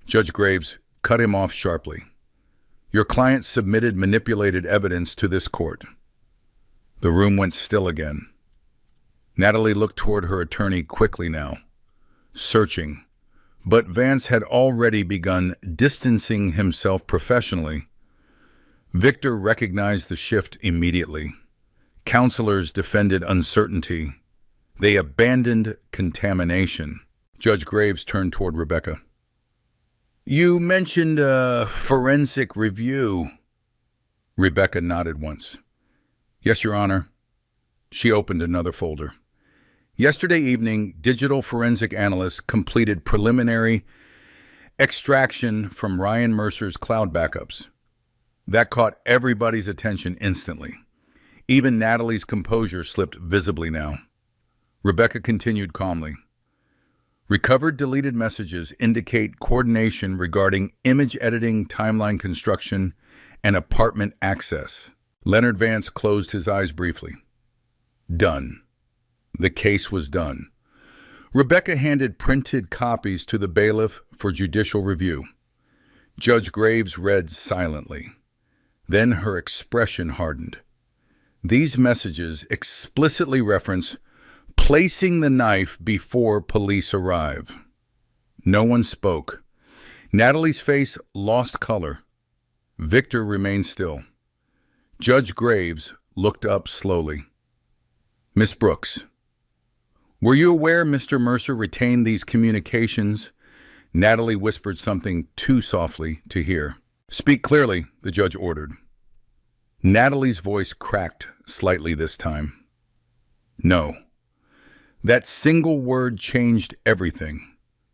Judge Graves cut him off sharply. Your client submitted manipulated evidence to this court. The room went still again. Natalie looked toward her attorney quickly now, searching, but Vance had already begun distancing himself professionally. Victor recognized the shift immediately. Counselors defended uncertainty. They abandoned contamination. Judge Graves turned toward Rebecca. You mentioned a forensic review. Rebecca nodded once. Yes, Your Honor. She opened another folder. Yesterday evening, digital forensic analysts completed preliminary extraction from Ryan Mercer's cloud backups. That caught everybody's attention instantly. Even Natalie's composure slipped visibly now. Rebecca continued calmly. Recovered deleted messages indicate coordination regarding image editing, timeline construction, and apartment access. Leonard Vance closed his eyes briefly. Done. The case was done. Rebecca handed printed copies to the bailiff for judicial review. Judge Graves read silently. Then her expression hardened. These messages explicitly reference placing the knife before police arrive. No one spoke. Natalie's face lost color. Victor remained still. Judge Graves looked up slowly. Miss Brooks, were you aware Mr. Mercer retained these communications? Natalie whispered something too softly to hear. Speak clearly, the judge ordered. Natalie's voice cracked slightly this time. No. That single word changed everything,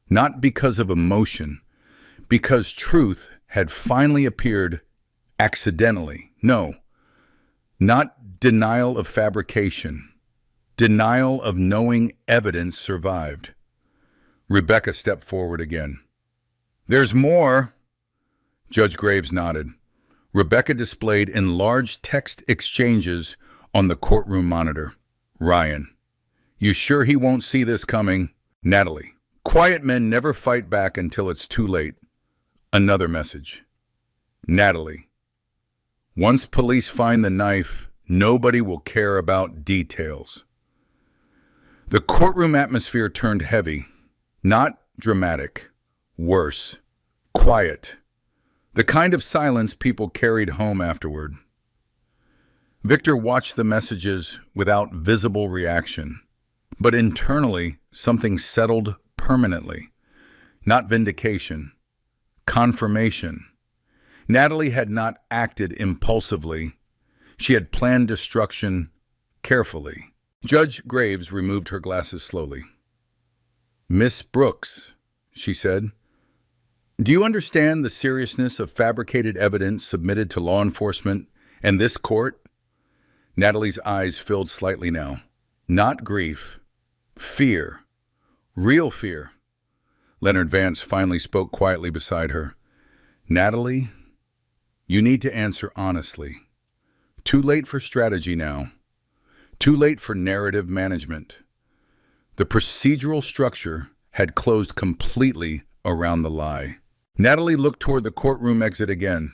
not because of emotion, because truth had finally appeared accidentally. No, not denial of fabrication, denial of knowing evidence survived. Rebecca stepped forward again. There's more. Judge Graves nodded. Rebecca displayed enlarged text exchanges on the courtroom monitor. Ryan. You sure he won't see this coming? Natalie. Quiet men never fight back until it's too late. Another message. Natalie. Once police find the knife, nobody will care about details. The courtroom atmosphere turned heavy. Not dramatic. Worse. Quiet. The kind of silence people carried home afterward. Victor watched the messages without visible reaction. But internally, something settled permanently. Not vindication. Confirmation. Natalie had not acted impulsively. She had planned destruction carefully. Judge Graves removed her glasses slowly. Miss Brooks, she said, do you understand the seriousness of fabricated evidence submitted to law enforcement and this court? Natalie's eyes filled slightly now. Not grief. Fear. Real fear. Leonard Vance finally spoke quietly beside her. Natalie, you need to answer honestly. Too late for strategy now. Too late for narrative management. The procedural structure had closed completely around the lie. Natalie looked toward the courtroom exit again.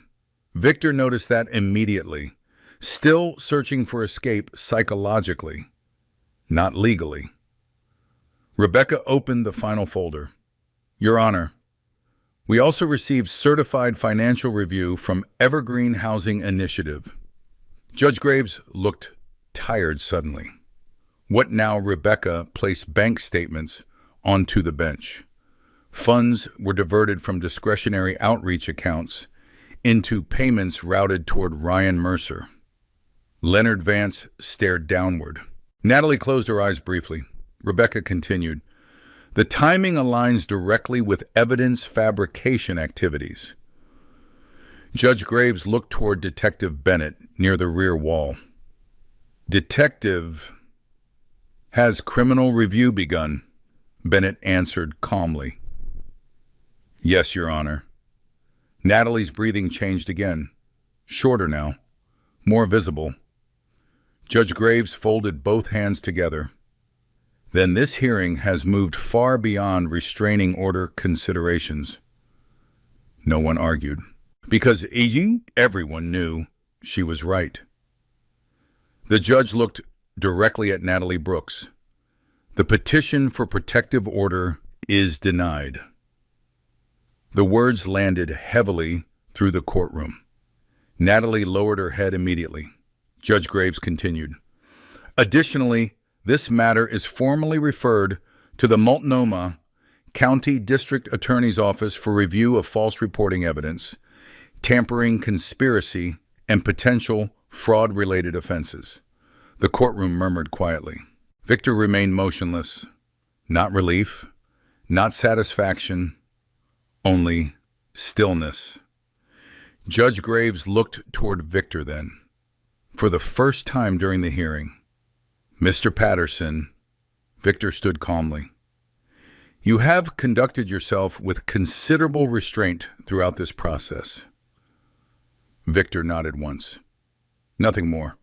Victor noticed that immediately, still searching for escape psychologically, not legally. Rebecca opened the final folder. Your Honor, we also received certified financial review from Evergreen Housing Initiative. Judge Graves looked tired suddenly. What now? Rebecca placed bank statements onto the bench. Funds were diverted from discretionary outreach accounts into payments routed toward Ryan Mercer. Leonard Vance stared downward. Natalie closed her eyes briefly. Rebecca continued. The timing aligns directly with evidence fabrication activities. Judge Graves looked toward Detective Bennett near the rear wall. Detective, has criminal review begun? Bennett answered calmly. Yes, Your Honor. Natalie's breathing changed again. Shorter now. More visible. Judge Graves folded both hands together. Then this hearing has moved far beyond restraining order considerations. No one argued, because everyone knew she was right. The judge looked directly at Natalie Brooks. The petition for protective order is denied. The words landed heavily through the courtroom. Natalie lowered her head immediately. Judge Graves continued. Additionally, this matter is formally referred to the Multnomah County District Attorney's Office for review of false reporting evidence, tampering, conspiracy, and potential fraud-related offenses. The courtroom murmured quietly. Victor remained motionless. Not relief, not satisfaction, only stillness. Judge Graves looked toward Victor then. For the first time during the hearing, Mr. Patterson, Victor stood calmly. You have conducted yourself with considerable restraint throughout this process. Victor nodded once. Nothing more.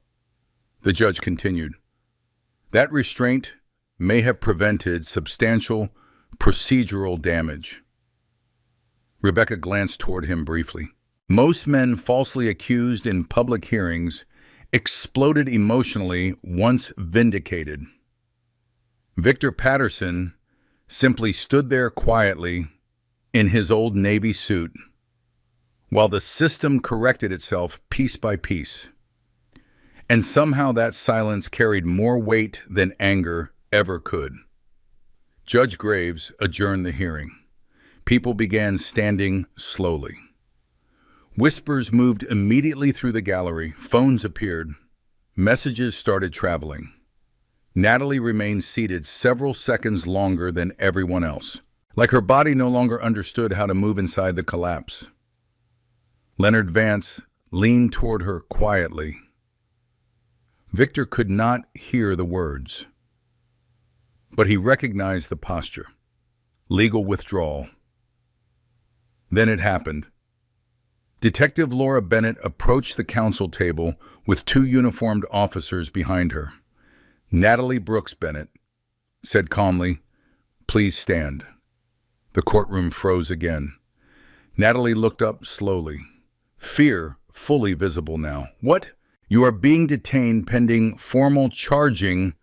The judge continued. That restraint may have prevented substantial procedural damage. Rebecca glanced toward him briefly. Most men falsely accused in public hearings exploded emotionally once vindicated. Victor Patterson simply stood there quietly in his old Navy suit while the system corrected itself piece by piece. And somehow that silence carried more weight than anger ever could. Judge Graves adjourned the hearing. People began standing slowly. Whispers moved immediately through the gallery. Phones appeared. Messages started traveling. Natalie remained seated several seconds longer than everyone else, like her body no longer understood how to move inside the collapse. Leonard Vance leaned toward her quietly. Victor could not hear the words, but he recognized the posture. Legal withdrawal. Then it happened. Detective Laura Bennett approached the counsel table with two uniformed officers behind her. Natalie Brooks Bennett said calmly, "Please stand." The courtroom froze again. Natalie looked up slowly, fear fully visible now. "What? You are being detained pending formal charging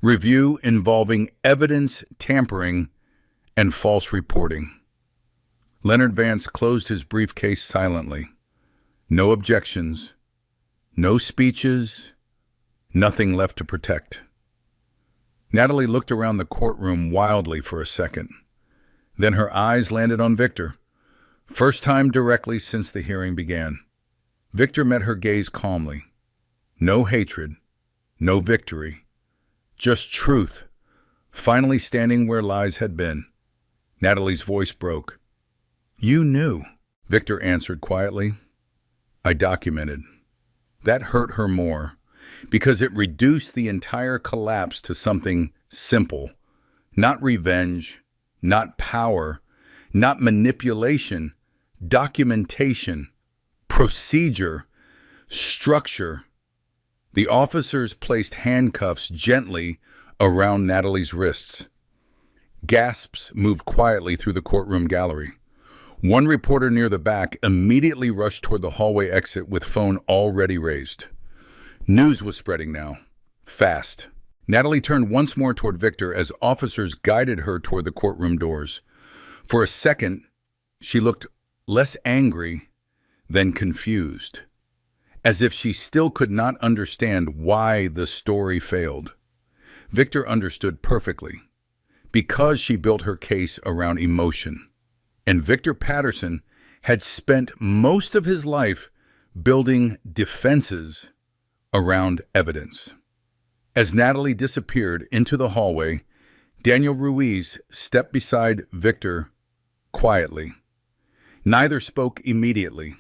review involving evidence tampering and false reporting." Leonard Vance closed his briefcase silently. No objections, no speeches, nothing left to protect. Natalie looked around the courtroom wildly for a second. Then her eyes landed on Victor. First time directly since the hearing began. Victor met her gaze calmly. No hatred, no victory, just truth, finally standing where lies had been. Natalie's voice broke. "You knew," Victor answered quietly. "I documented." That hurt her more, because it reduced the entire collapse to something simple. Not revenge, not power, not manipulation, documentation, procedure, structure. The officers placed handcuffs gently around Natalie's wrists. Gasps moved quietly through the courtroom gallery. One reporter near the back immediately rushed toward the hallway exit with phone already raised. News was spreading now, fast. Natalie turned once more toward Victor as officers guided her toward the courtroom doors. For a second, she looked less angry than confused, as if she still could not understand why the story failed. Victor understood perfectly, because she built her case around emotion. And Victor Patterson had spent most of his life building defenses around evidence. As Natalie disappeared into the hallway, Daniel Ruiz stepped beside Victor quietly. Neither spoke immediately.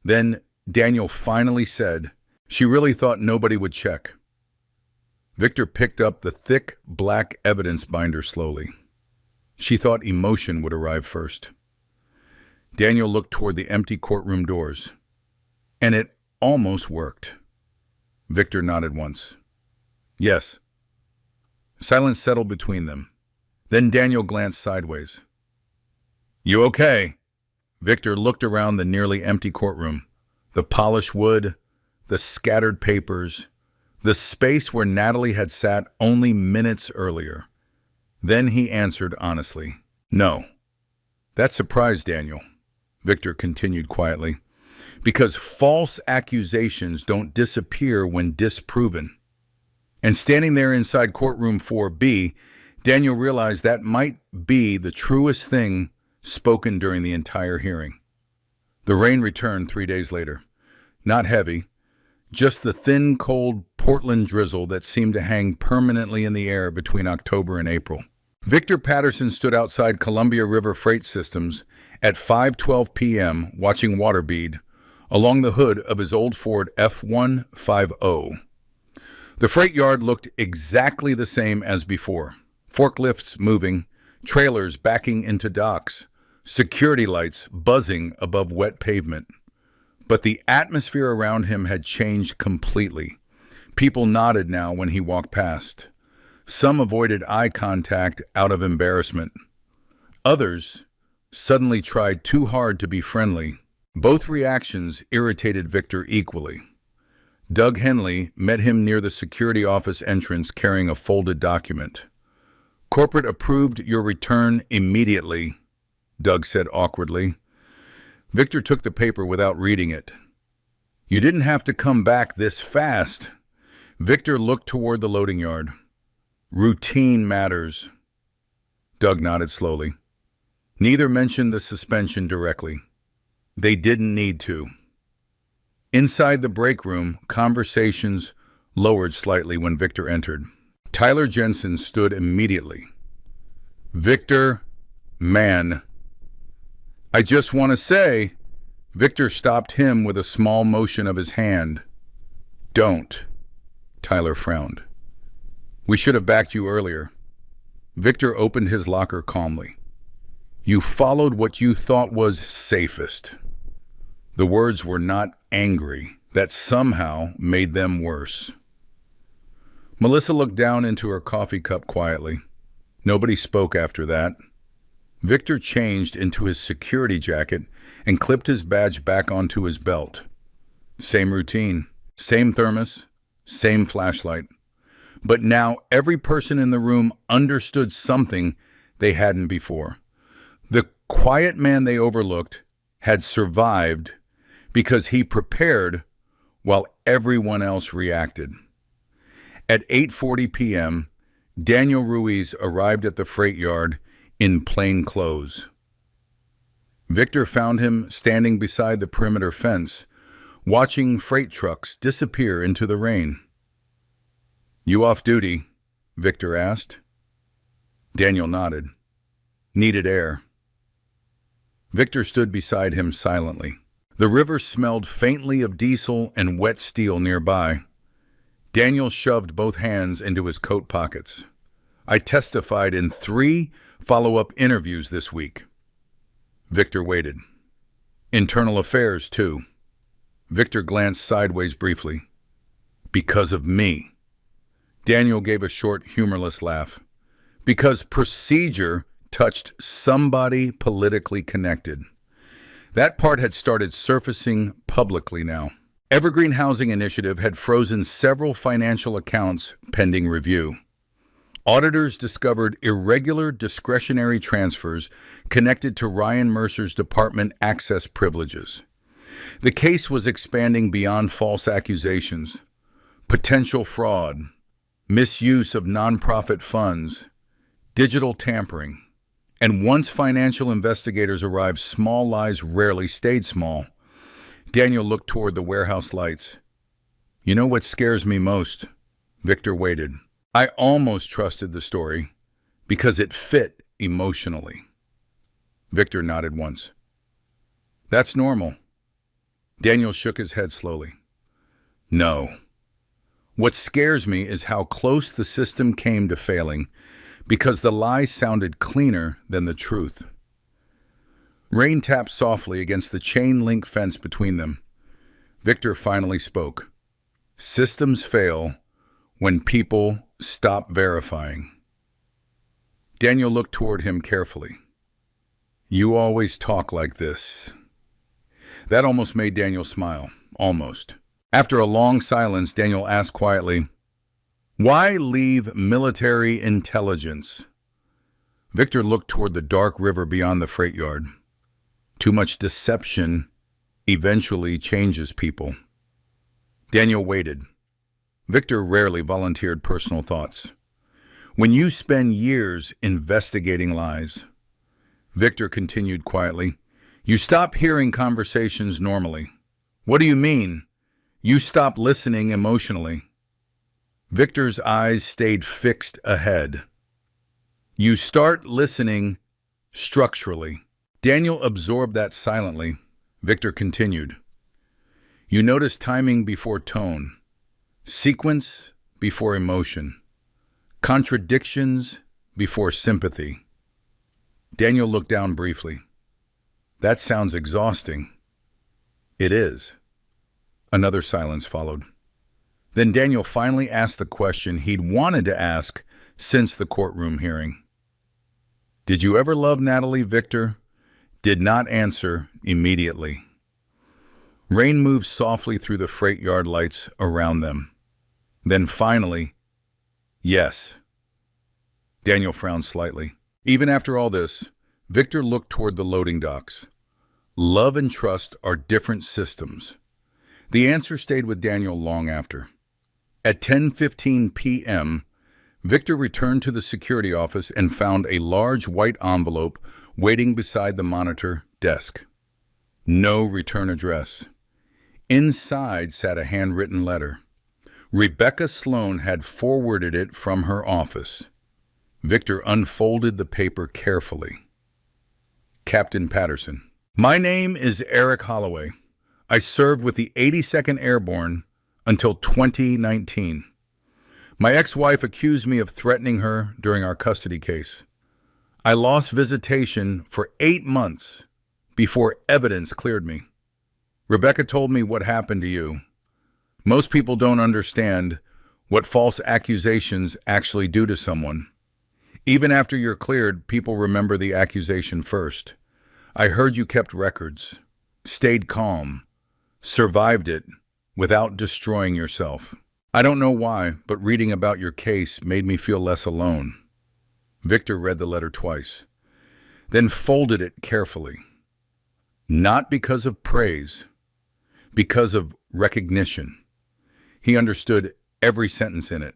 Then Daniel finally said, "She really thought nobody would check." Victor picked up the thick black evidence binder slowly. She thought emotion would arrive first. Daniel looked toward the empty courtroom doors. And it almost worked. Victor nodded once. "Yes." Silence settled between them. Then Daniel glanced sideways. "You okay?" Victor looked around the nearly empty courtroom. The polished wood, the scattered papers, the space where Natalie had sat only minutes earlier. Then he answered honestly, "No." That surprised Daniel. Victor continued quietly, "Because false accusations don't disappear when disproven." And standing there inside courtroom 4B, Daniel realized that might be the truest thing spoken during the entire hearing. The rain returned 3 days later. Not heavy, just the thin, cold Portland drizzle that seemed to hang permanently in the air between October and April. Victor Patterson stood outside Columbia River Freight Systems at 5:12 p.m. watching water bead along the hood of his old Ford F-150. The freight yard looked exactly the same as before. Forklifts moving, trailers backing into docks, security lights buzzing above wet pavement. But the atmosphere around him had changed completely. People nodded now when he walked past. Some avoided eye contact out of embarrassment. Others suddenly tried too hard to be friendly. Both reactions irritated Victor equally. Doug Henley met him near the security office entrance carrying a folded document. "Corporate approved your return immediately," Doug said awkwardly. Victor took the paper without reading it. "You didn't have to come back this fast." Victor looked toward the loading yard. "Routine matters." Doug nodded slowly. Neither mentioned the suspension directly. They didn't need to. Inside the break room, conversations lowered slightly when Victor entered. Tyler Jensen stood immediately. "Victor, man. I just want to say," Victor stopped him with a small motion of his hand. "Don't." Tyler frowned. "We should have backed you earlier." Victor opened his locker calmly. "You followed what you thought was safest." The words were not angry. That somehow made them worse. Melissa looked down into her coffee cup quietly. Nobody spoke after that. Victor changed into his security jacket and clipped his badge back onto his belt. Same routine, same thermos, same flashlight. But now every person in the room understood something they hadn't before. The quiet man they overlooked had survived because he prepared while everyone else reacted. At 8:40 p.m., Daniel Ruiz arrived at the freight yard in plain clothes. Victor found him standing beside the perimeter fence, watching freight trucks disappear into the rain. "You off duty?" Victor asked. Daniel nodded. "Needed air." Victor stood beside him silently. The river smelled faintly of diesel and wet steel nearby. Daniel shoved both hands into his coat pockets. "I testified in 3 follow-up interviews this week." Victor waited. "Internal affairs, too." Victor glanced sideways briefly. "Because of me." Daniel gave a short, humorless laugh. "Because procedure touched somebody politically connected." That part had started surfacing publicly now. Evergreen Housing Initiative had frozen several financial accounts pending review. Auditors discovered irregular discretionary transfers connected to Ryan Mercer's department access privileges. The case was expanding beyond false accusations, potential fraud, misuse of nonprofit funds, digital tampering. And once financial investigators arrived, small lies rarely stayed small. Daniel looked toward the warehouse lights. "You know what scares me most?" Victor waited. "I almost trusted the story because it fit emotionally." Victor nodded once. "That's normal." Daniel shook his head slowly. "No. What scares me is how close the system came to failing because the lie sounded cleaner than the truth." Rain tapped softly against the chain-link fence between them. Victor finally spoke. "Systems fail when people stop verifying. Daniel looked toward him carefully. You always talk like this. That almost made Daniel smile. Almost. After a long silence, Daniel asked quietly, "Why leave military intelligence?" Victor looked toward the dark river beyond the freight yard. Too much deception eventually changes people. Daniel waited. Victor rarely volunteered personal thoughts. When you spend years investigating lies, Victor continued quietly, you stop hearing conversations normally. What do you mean? You stop listening emotionally. Victor's eyes stayed fixed ahead. You start listening structurally. Daniel absorbed that silently. Victor continued. You notice timing before tone, sequence before emotion, contradictions before sympathy. Daniel looked down briefly. That sounds exhausting. It is. Another silence followed. Then Daniel finally asked the question he'd wanted to ask since the courtroom hearing. Did you ever love Natalie? Victor did not answer immediately. Rain moved softly through the freight yard lights around them. Then finally, yes. Daniel frowned slightly. Even after all this, Victor looked toward the loading docks. Love and trust are different systems. The answer stayed with Daniel long after. At 10:15 p.m., Victor returned to the security office and found a large white envelope waiting beside the monitor desk. No return address. Inside sat a handwritten letter. Rebecca Sloan had forwarded it from her office. Victor unfolded the paper carefully. Captain Patterson. My name is Eric Holloway. I served with the 82nd Airborne until 2019. My ex-wife accused me of threatening her during our custody case. I lost visitation for 8 months before evidence cleared me. Rebecca told me what happened to you. Most people don't understand what false accusations actually do to someone. Even after you're cleared, people remember the accusation first. I heard you kept records, stayed calm, survived it without destroying yourself. I don't know why, but reading about your case made me feel less alone. Victor read the letter twice, then folded it carefully. Not because of praise, because of recognition. He understood every sentence in it.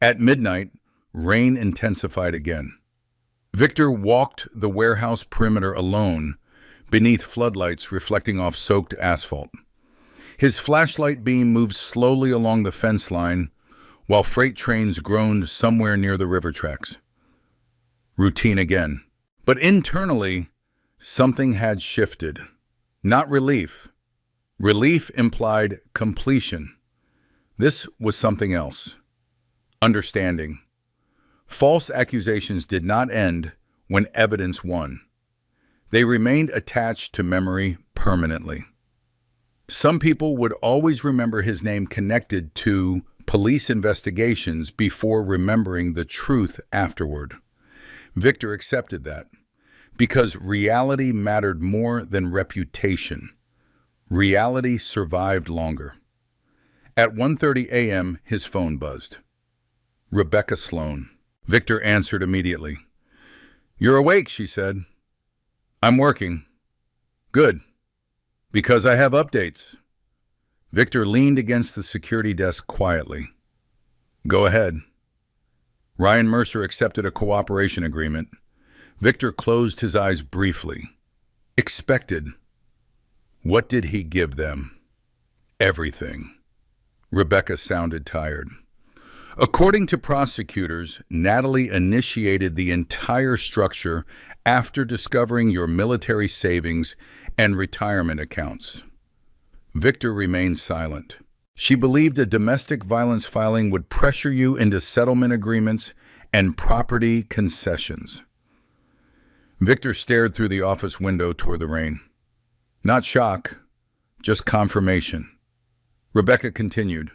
At midnight, rain intensified again. Victor walked the warehouse perimeter alone, beneath floodlights reflecting off soaked asphalt. His flashlight beam moved slowly along the fence line, while freight trains groaned somewhere near the river tracks. Routine again. But internally, something had shifted. Not relief. Relief implied completion. This was something else. Understanding. False accusations did not end when evidence won. They remained attached to memory permanently. Some people would always remember his name connected to police investigations before remembering the truth afterward. Victor accepted that because reality mattered more than reputation. Reality survived longer. At 1:30 a.m., his phone buzzed. Rebecca Sloan. Victor answered immediately. You're awake, she said. I'm working. Good. Because I have updates. Victor leaned against the security desk quietly. Go ahead. Ryan Mercer accepted a cooperation agreement. Victor closed his eyes briefly. Expected. What did he give them? Everything. Rebecca sounded tired. According to prosecutors, Natalie initiated the entire structure after discovering your military savings and retirement accounts. Victor remained silent. She believed a domestic violence filing would pressure you into settlement agreements and property concessions. Victor stared through the office window toward the rain. Not shock, just confirmation. Rebecca continued.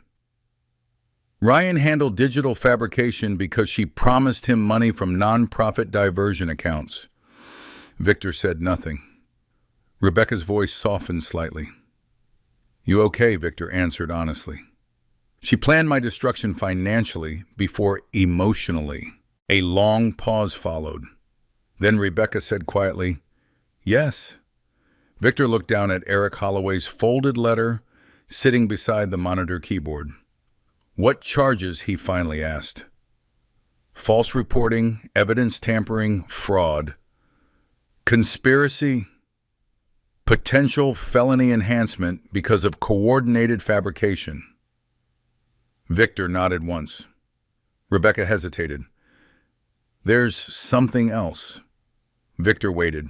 Ryan handled digital fabrication because she promised him money from nonprofit diversion accounts. Victor said nothing. Rebecca's voice softened slightly. You okay? Victor answered honestly. She planned my destruction financially before emotionally. A long pause followed. Then Rebecca said quietly, Yes. Victor looked down at Eric Holloway's folded letter sitting beside the monitor keyboard. What charges? He finally asked. False reporting, evidence tampering, fraud. Conspiracy, potential felony enhancement because of coordinated fabrication. Victor nodded once. Rebecca hesitated. There's something else. Victor waited.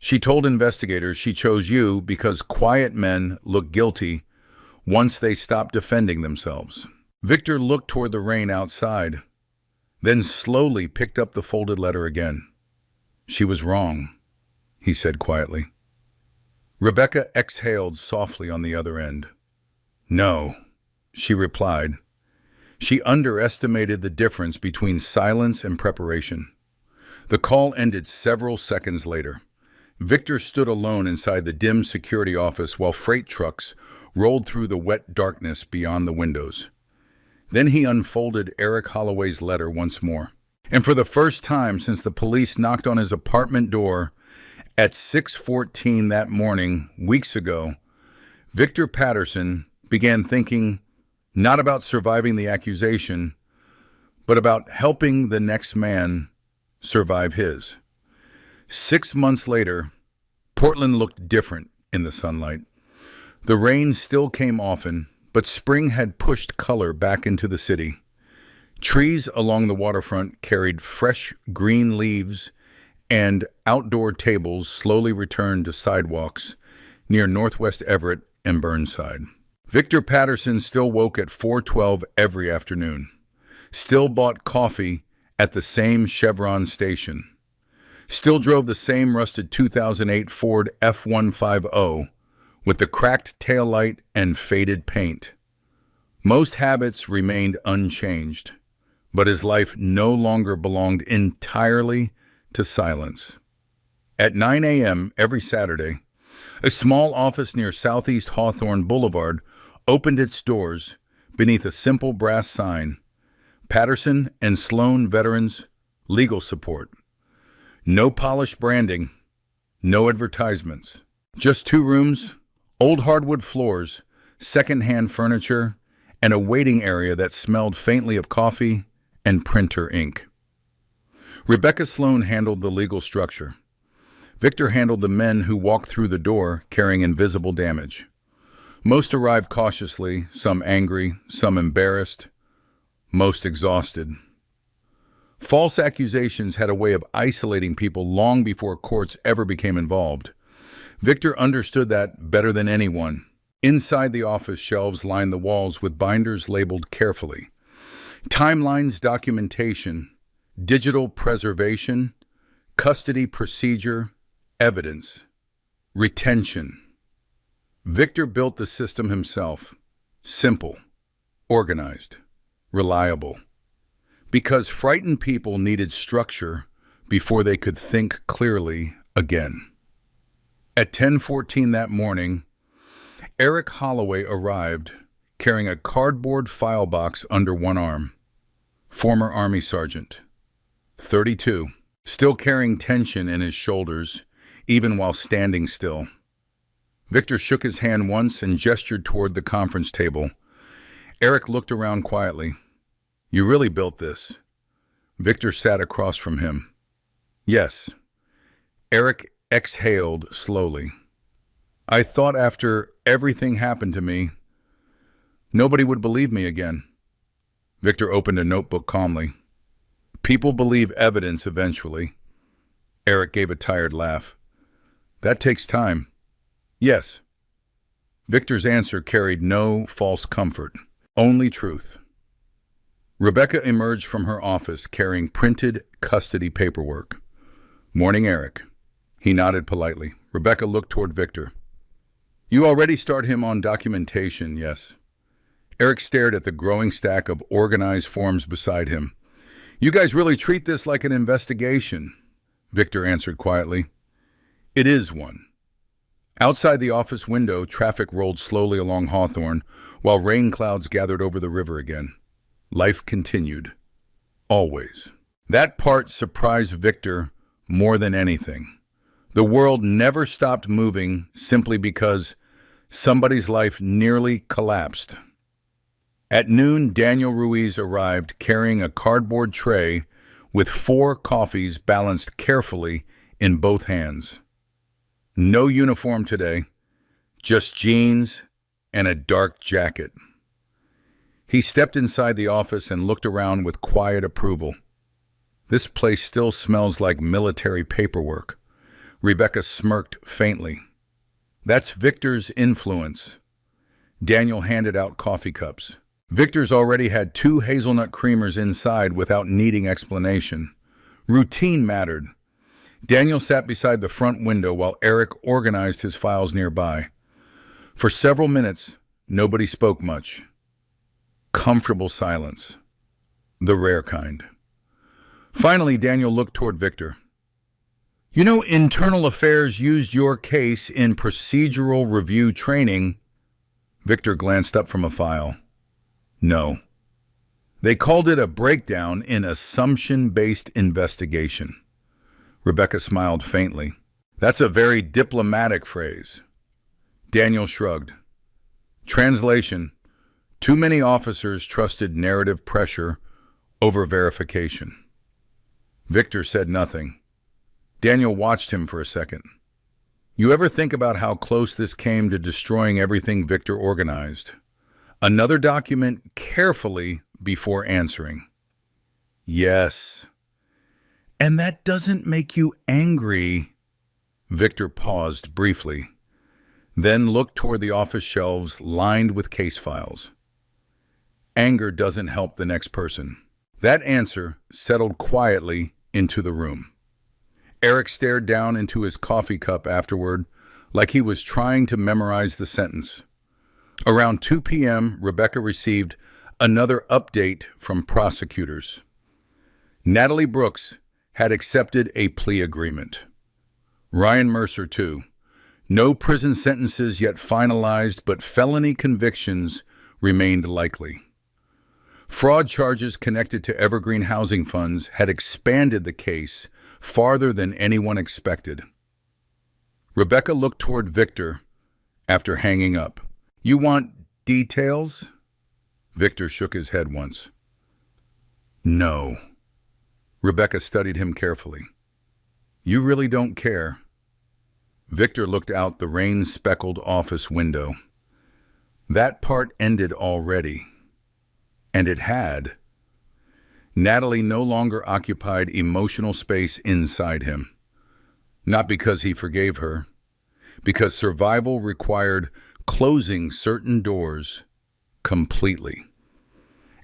She told investigators she chose you because quiet men look guilty once they stop defending themselves. Victor looked toward the rain outside, then slowly picked up the folded letter again. She was wrong, he said quietly. Rebecca exhaled softly on the other end. No, she replied. She underestimated the difference between silence and preparation. The call ended several seconds later. Victor stood alone inside the dim security office while freight trucks rolled through the wet darkness beyond the windows. Then he unfolded Eric Holloway's letter once more. And for the first time since the police knocked on his apartment door at 6:14 that morning, weeks ago, Victor Patterson began thinking not about surviving the accusation, but about helping the next man survive his. 6 months later, Portland looked different in the sunlight. The rain still came often, but spring had pushed color back into the city. Trees along the waterfront carried fresh green leaves, and outdoor tables slowly returned to sidewalks near Northwest Everett and Burnside. Victor Patterson still woke at 4:12 every afternoon, still bought coffee at the same Chevron station, still drove the same rusted 2008 Ford F-150 with the cracked taillight and faded paint. Most habits remained unchanged, but his life no longer belonged entirely to silence. At 9 a.m. every Saturday, a small office near Southeast Hawthorne Boulevard opened its doors beneath a simple brass sign, Patterson and Sloan Veterans Legal Support. No polished branding, no advertisements. Just 2 rooms, old hardwood floors, second-hand furniture, and a waiting area that smelled faintly of coffee and printer ink. Rebecca Sloan handled the legal structure. Victor handled the men who walked through the door carrying invisible damage. Most arrived cautiously, some angry, some embarrassed, most exhausted. False accusations had a way of isolating people long before courts ever became involved. Victor understood that better than anyone. Inside the office, shelves lined the walls with binders labeled carefully. Timelines, documentation, digital preservation, custody procedure, evidence, retention. Victor built the system himself. Simple, organized, reliable. Because frightened people needed structure before they could think clearly again. At 10:14 that morning, Eric Holloway arrived carrying a cardboard file box under one arm. Former Army Sergeant, 32, still carrying tension in his shoulders, even while standing still. Victor shook his hand once and gestured toward the conference table. Eric looked around quietly. You really built this? Victor sat across from him. Yes. Eric exhaled slowly. I thought after everything happened to me, nobody would believe me again. Victor opened a notebook calmly. People believe evidence eventually. Eric gave a tired laugh. That takes time. Yes. Victor's answer carried no false comfort, only truth. Rebecca emerged from her office carrying printed custody paperwork. Morning, Eric. He nodded politely. Rebecca looked toward Victor. You already start him on documentation, yes. Eric stared at the growing stack of organized forms beside him. You guys really treat this like an investigation, Victor answered quietly. It is one. Outside the office window, traffic rolled slowly along Hawthorne, while rain clouds gathered over the river again. Life continued. Always. That part surprised Victor more than anything. The world never stopped moving simply because somebody's life nearly collapsed. At noon, Daniel Ruiz arrived carrying a cardboard tray with 4 coffees balanced carefully in both hands. No uniform today, just jeans and a dark jacket. He stepped inside the office and looked around with quiet approval. This place still smells like military paperwork. Rebecca smirked faintly. That's Victor's influence. Daniel handed out coffee cups. Victor's already had 2 hazelnut creamers inside without needing explanation. Routine mattered. Daniel sat beside the front window while Eric organized his files nearby. For several minutes, nobody spoke much. Comfortable silence. The rare kind. Finally, Daniel looked toward Victor. You know, Internal Affairs used your case in procedural review training. Victor glanced up from a file. No. They called it a breakdown in assumption-based investigation. Rebecca smiled faintly. That's a very diplomatic phrase. Daniel shrugged. Translation: too many officers trusted narrative pressure over verification. Victor said nothing. Daniel watched him for a second. You ever think about how close this came to destroying everything Victor organized? Another document carefully before answering. Yes. And that doesn't make you angry. Victor paused briefly, then looked toward the office shelves lined with case files. Anger doesn't help the next person. That answer settled quietly into the room. Eric stared down into his coffee cup afterward, like he was trying to memorize the sentence. Around 2 p.m., Rebecca received another update from prosecutors. Natalie Brooks had accepted a plea agreement. Ryan Mercer, too. No prison sentences yet finalized, but felony convictions remained likely. Fraud charges connected to Evergreen Housing Funds had expanded the case farther than anyone expected. Rebecca looked toward Victor after hanging up. You want details? Victor shook his head once. No. Rebecca studied him carefully. You really don't care. Victor looked out the rain-speckled office window. That part ended already. And it had. Natalie no longer occupied emotional space inside him. Not because he forgave her, because survival required closing certain doors completely.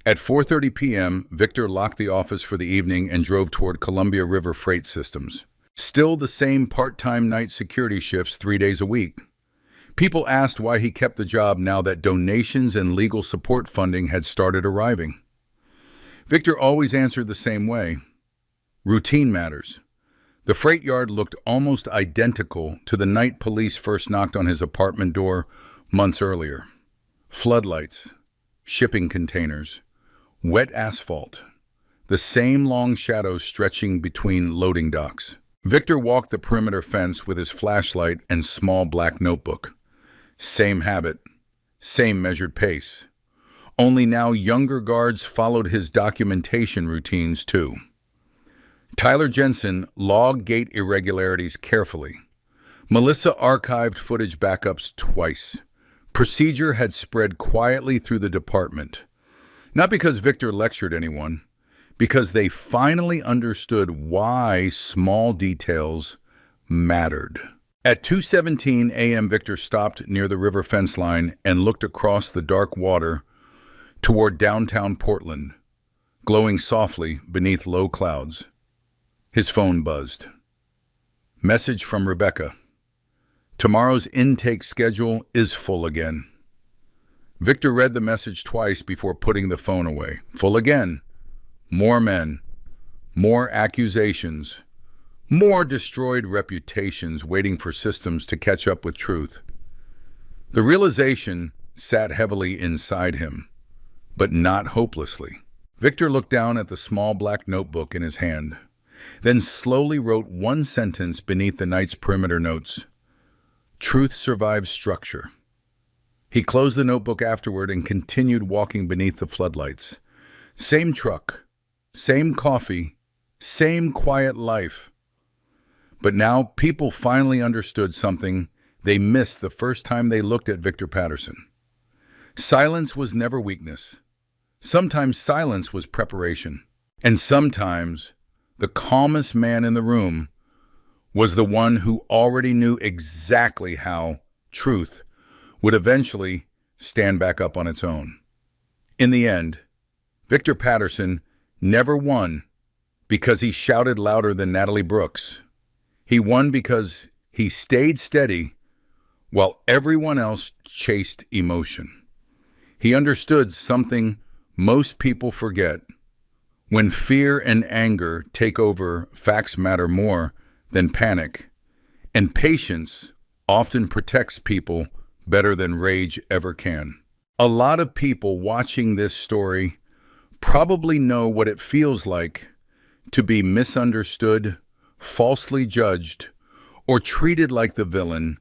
At 4:30 p.m., Victor locked the office for the evening and drove toward Columbia River Freight Systems. Still the same part-time night security shifts 3 days a week. People asked why he kept the job now that donations and legal support funding had started arriving. Victor always answered the same way. Routine matters. The freight yard looked almost identical to the night police first knocked on his apartment door months earlier. Floodlights, shipping containers, wet asphalt, the same long shadows stretching between loading docks. Victor walked the perimeter fence with his flashlight and small black notebook. Same habit, same measured pace. Only now younger guards followed his documentation routines too. Tyler Jensen logged gate irregularities carefully. Melissa archived footage backups twice. Procedure had spread quietly through the department. Not because Victor lectured anyone, because they finally understood why small details mattered. At 2:17 a.m., Victor stopped near the river fence line and looked across the dark water toward downtown Portland, glowing softly beneath low clouds. His phone buzzed. Message from Rebecca. Tomorrow's intake schedule is full again. Victor read the message twice before putting the phone away. Full again. More men, more accusations, more destroyed reputations waiting for systems to catch up with truth. The realization sat heavily inside him, but not hopelessly. Victor looked down at the small black notebook in his hand, then slowly wrote one sentence beneath the night's perimeter notes. Truth survives structure. He closed the notebook afterward and continued walking beneath the floodlights. Same truck, same coffee, same quiet life. But now people finally understood something they missed the first time they looked at Victor Patterson. Silence was never weakness. Sometimes silence was preparation. And sometimes the calmest man in the room was the one who already knew exactly how truth would eventually stand back up on its own. In the end, Victor Patterson never won because he shouted louder than Natalie Brooks. He won because he stayed steady while everyone else chased emotion. He understood something most people forget. When fear and anger take over, facts matter more than panic, and patience often protects people better than rage ever can. A lot of people watching this story probably know what it feels like to be misunderstood, falsely judged, or treated like the villain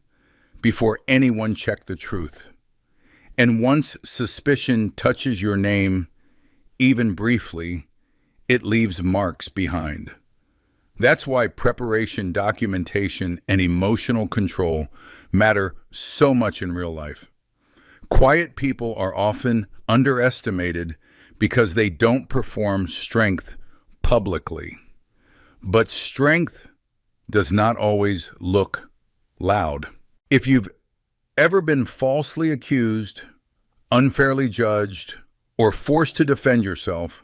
before anyone checked the truth. And once suspicion touches your name, even briefly, it leaves marks behind. That's why preparation, documentation, and emotional control matter so much in real life. Quiet people are often underestimated because they don't perform strength publicly. But strength does not always look loud. If you've ever been falsely accused, unfairly judged, or forced to defend yourself,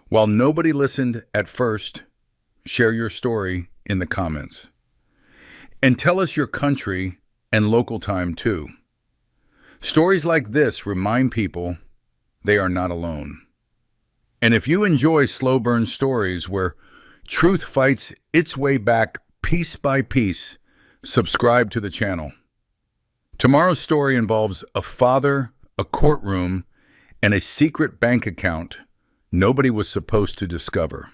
while nobody listened at first, share your story in the comments. And tell us your country and local time too. Stories like this remind people they are not alone. And if you enjoy slow burn stories where truth fights its way back piece by piece, subscribe to the channel. Tomorrow's story involves a father, a courtroom, and a secret bank account nobody was supposed to discover.